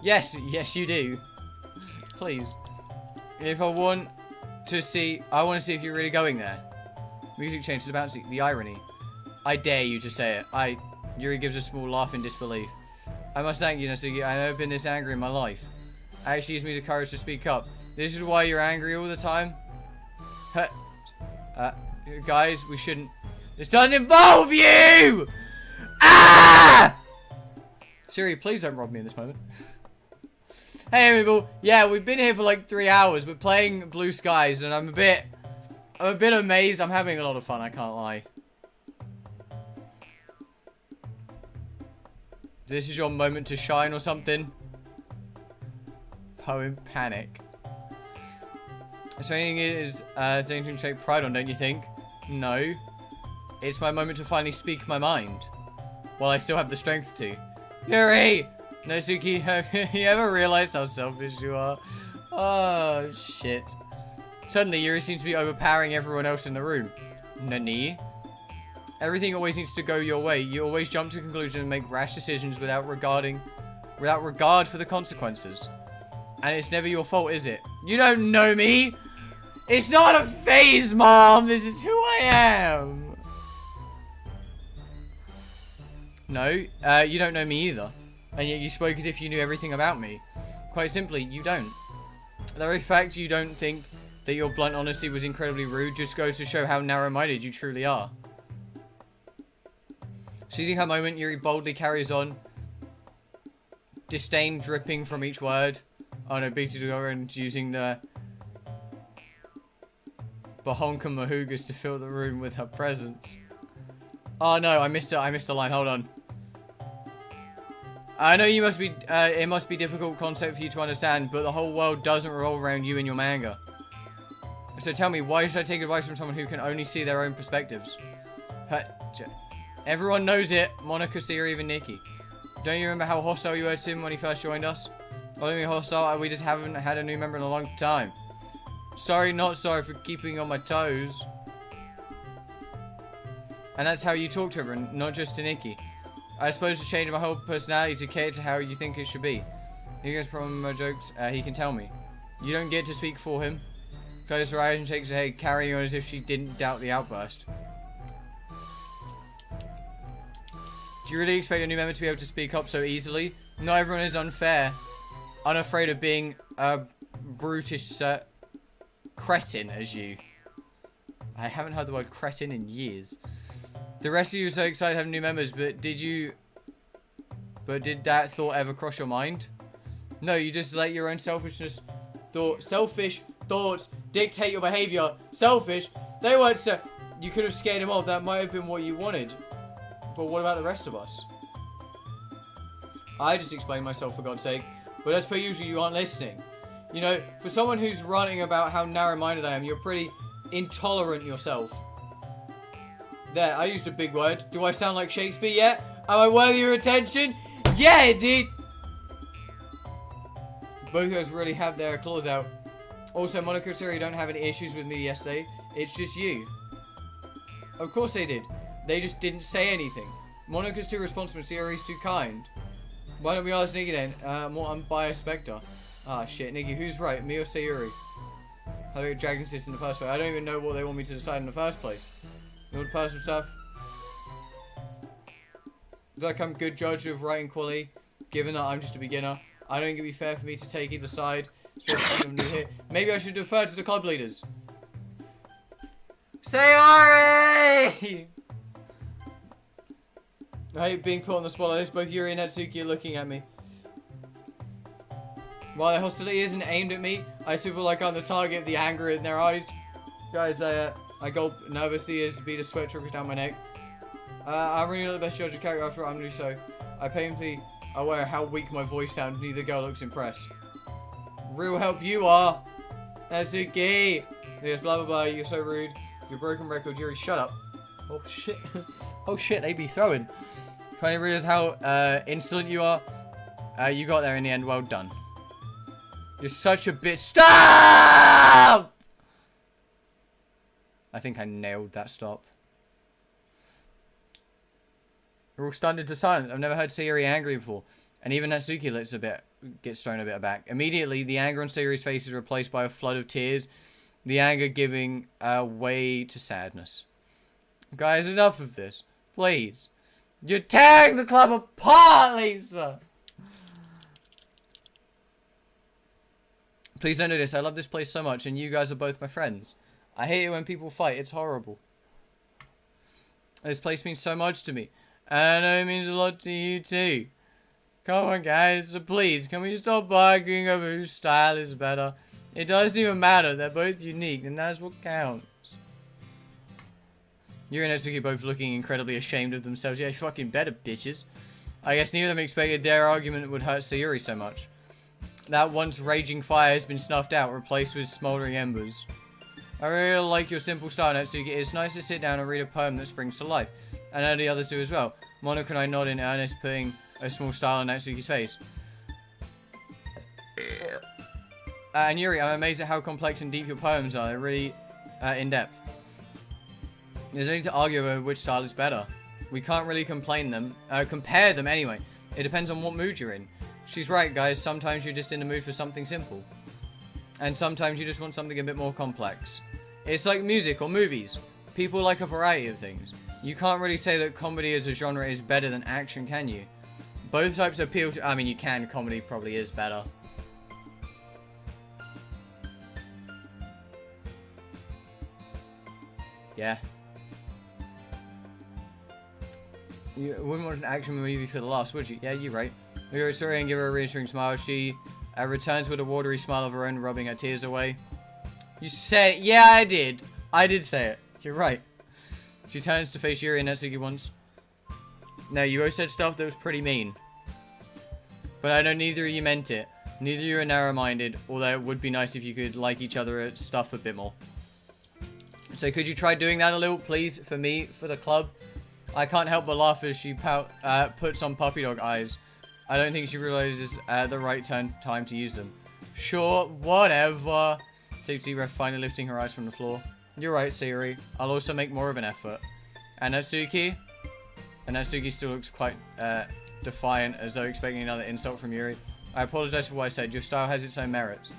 Yes you do. Please. If I want to see if you're really going there. Music change to the bouncy. The irony. I dare you to say it. Yuri gives a small laugh in disbelief. I must thank you, Natsuki. I've never been this angry in my life. Actually gives me the courage to speak up. This is why you're angry all the time? Guys, we shouldn't. This doesn't involve you! Ah! Siri, please don't rob me in this moment. Hey, people. Yeah, we've been here for like 3 hours. We're playing Blue Skies, and I'm a bit amazed. I'm having a lot of fun, I can't lie. This is your moment to shine or something. Poem Panic. So anything is something to take pride on, don't you think? No. It's my moment to finally speak my mind. While I still have the strength to. Yuri! Nosuke, have you ever realized how selfish you are? Oh, shit. Suddenly, Yuri seems to be overpowering everyone else in the room. Nani? Everything always needs to go your way. You always jump to conclusions and make rash decisions without regard for the consequences. And it's never your fault, is it? You don't know me! It's not a phase, Mom! This is who I am! No, you don't know me either. And yet you spoke as if you knew everything about me. Quite simply, you don't. The very fact you don't think that your blunt honesty was incredibly rude just goes to show how narrow-minded you truly are. Seizing her moment, Yuri boldly carries on. Disdain dripping from each word. Oh no, big to go and using the Bahonka Mahugas to fill the room with her presence. Oh no, I missed a line, hold on. I know you must be, it must be a difficult concept for you to understand, but the whole world doesn't revolve around you and your manga. So tell me, why should I take advice from someone who can only see their own perspectives? Everyone knows it, Monica, Siri, even Nikki. Don't you remember how hostile you were to him when he first joined us? Not only hostile, we just haven't had a new member in a long time. Sorry, not sorry for keeping you on my toes. And that's how you talk to everyone, not just to Nikki. I suppose to change my whole personality to cater to how you think it should be. If he has a problem with my jokes, he can tell me. You don't get to speak for him. Closes her eyes and shakes her head, carrying on as if she didn't doubt the outburst. Do you really expect a new member to be able to speak up so easily? Not everyone is unafraid of being a brutish cretin as you. I haven't heard the word cretin in years. The rest of you are so excited to have new members, but did that thought ever cross your mind? No, you just let your own selfish thoughts dictate your behavior. Selfish? They weren't so... You could have scared him off. That might have been what you wanted. But what about the rest of us? I just explained myself, for God's sake. But as per usual, you aren't listening. You know, for someone who's ranting about how narrow-minded I am, you're pretty intolerant yourself. There, I used a big word. Do I sound like Shakespeare yet? Am I worthy of your attention? Yeah, indeed! Both of us really have their claws out. Also, Monica and Siri don't have any issues with me yesterday. It's just you. Of course they did. They just didn't say anything. Monica's too responsible, Siri's too kind. Why don't we ask Nikki then? More unbiased spectre. Ah, shit, Nikki, who's right? Me or Sayuri? How do I get dragged into this in the first place? I don't even know what they want me to decide in the first place. You know, the personal stuff. Feel like I'm a good judge of writing quality, given that I'm just a beginner. I don't think it'd be fair for me to take either side, especially when I'm new here. Maybe I should defer to the club leaders. Sayuri! I hate being put on the spot like this. Both Yuri and Natsuki are looking at me. While their hostility isn't aimed at me, I still feel like I'm the target of the anger in their eyes. Guys, I gulp nervously as bead of sweat trickles down my neck. I'm really not the best judge of character after all, I'm new, so I painfully aware of how weak my voice sounds. Neither girl looks impressed. Real help you are. Natsuki! Yes, blah blah blah, you're so rude. Your broken record, Yuri, shut up. Oh shit. Oh shit, they be throwing. Trying to realize how insolent you are. You got there in the end, well done. You're such a bitch. Stop! I think I nailed that stop. We're all stunned into silence. I've never heard Sayuri angry before. And even Natsuki gets thrown a bit aback. Immediately, the anger on Sayuri's face is replaced by a flood of tears. The anger giving way to sadness. Guys, enough of this. Please. You're tearing the club apart, Lisa! Please don't do this. I love this place so much, and you guys are both my friends. I hate it when people fight. It's horrible. This place means so much to me. And I know it means a lot to you, too. Come on, guys. Please, can we stop arguing over whose style is better? It doesn't even matter. They're both unique, and that's what counts. Yuri and Natsuki both looking incredibly ashamed of themselves. Yeah, fucking better, bitches. I guess neither of them expected their argument would hurt Sayuri so much. That once raging fire has been snuffed out, replaced with smoldering embers. I really like your simple style, Natsuki. It's nice to sit down and read a poem that springs to life. I know the others do as well. Monaco and I nod in earnest, putting a small smile on Natsuki's face. And Yuri, I'm amazed at how complex and deep your poems are. They're really in-depth. There's no need to argue over which style is better. We can't really compare them anyway. It depends on what mood you're in. She's right, guys. Sometimes you're just in the mood for something simple. And sometimes you just want something a bit more complex. It's like music or movies. People like a variety of things. You can't really say that comedy as a genre is better than action, can you? Both types appeal to... I mean, you can. Comedy probably is better. Yeah. You wouldn't want an action movie for the last, would you? Yeah, you're right. We go sorry and give her a reassuring smile. She returns with a watery smile of her own, rubbing her tears away. You said... Yeah, I did. I did say it. You're right. She turns to face Yuri and Natsuki once. No, you both said stuff that was pretty mean. But I know neither of you meant it. Neither of you are narrow-minded, although it would be nice if you could like each other at stuff a bit more. So could you try doing that a little, please, for me, for the club? I can't help but laugh as she puts on puppy dog eyes. I don't think she realizes the right time to use them. Sure, whatever. Take a deep breath, finally lifting her eyes from the floor. You're right, Sayuri. I'll also make more of an effort. And Natsuki? And Natsuki still looks quite defiant, as though expecting another insult from Yuri. I apologize for what I said. Your style has its own merits.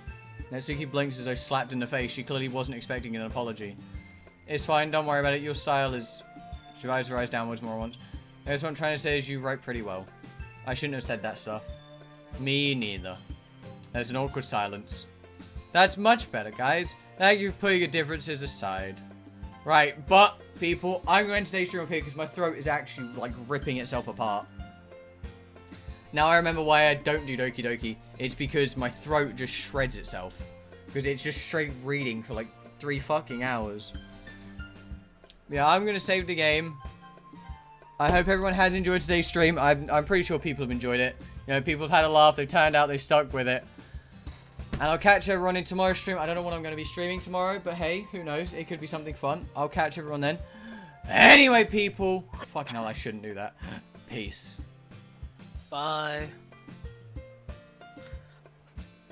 Natsuki blinks as though slapped in the face. She clearly wasn't expecting an apology. It's fine, don't worry about it. Your style is... She raised her eyes downwards more once. I guess what I'm trying to say is you write pretty well. I shouldn't have said that stuff. Me neither. There's an awkward silence. That's much better, guys. Thank you for putting your differences aside. Right, but, people, I'm going to stay strong here because my throat is actually, like, ripping itself apart. Now I remember why I don't do Doki Doki. It's because my throat just shreds itself. Because it's just straight reading for, like, 3 fucking hours. Yeah, I'm going to save the game. I hope everyone has enjoyed today's stream. I'm pretty sure people have enjoyed it. You know, people have had a laugh. They've turned out. They've stuck with it. And I'll catch everyone in tomorrow's stream. I don't know what I'm going to be streaming tomorrow. But hey, who knows? It could be something fun. I'll catch everyone then. Anyway, people. Fucking hell, I shouldn't do that. Peace. Bye.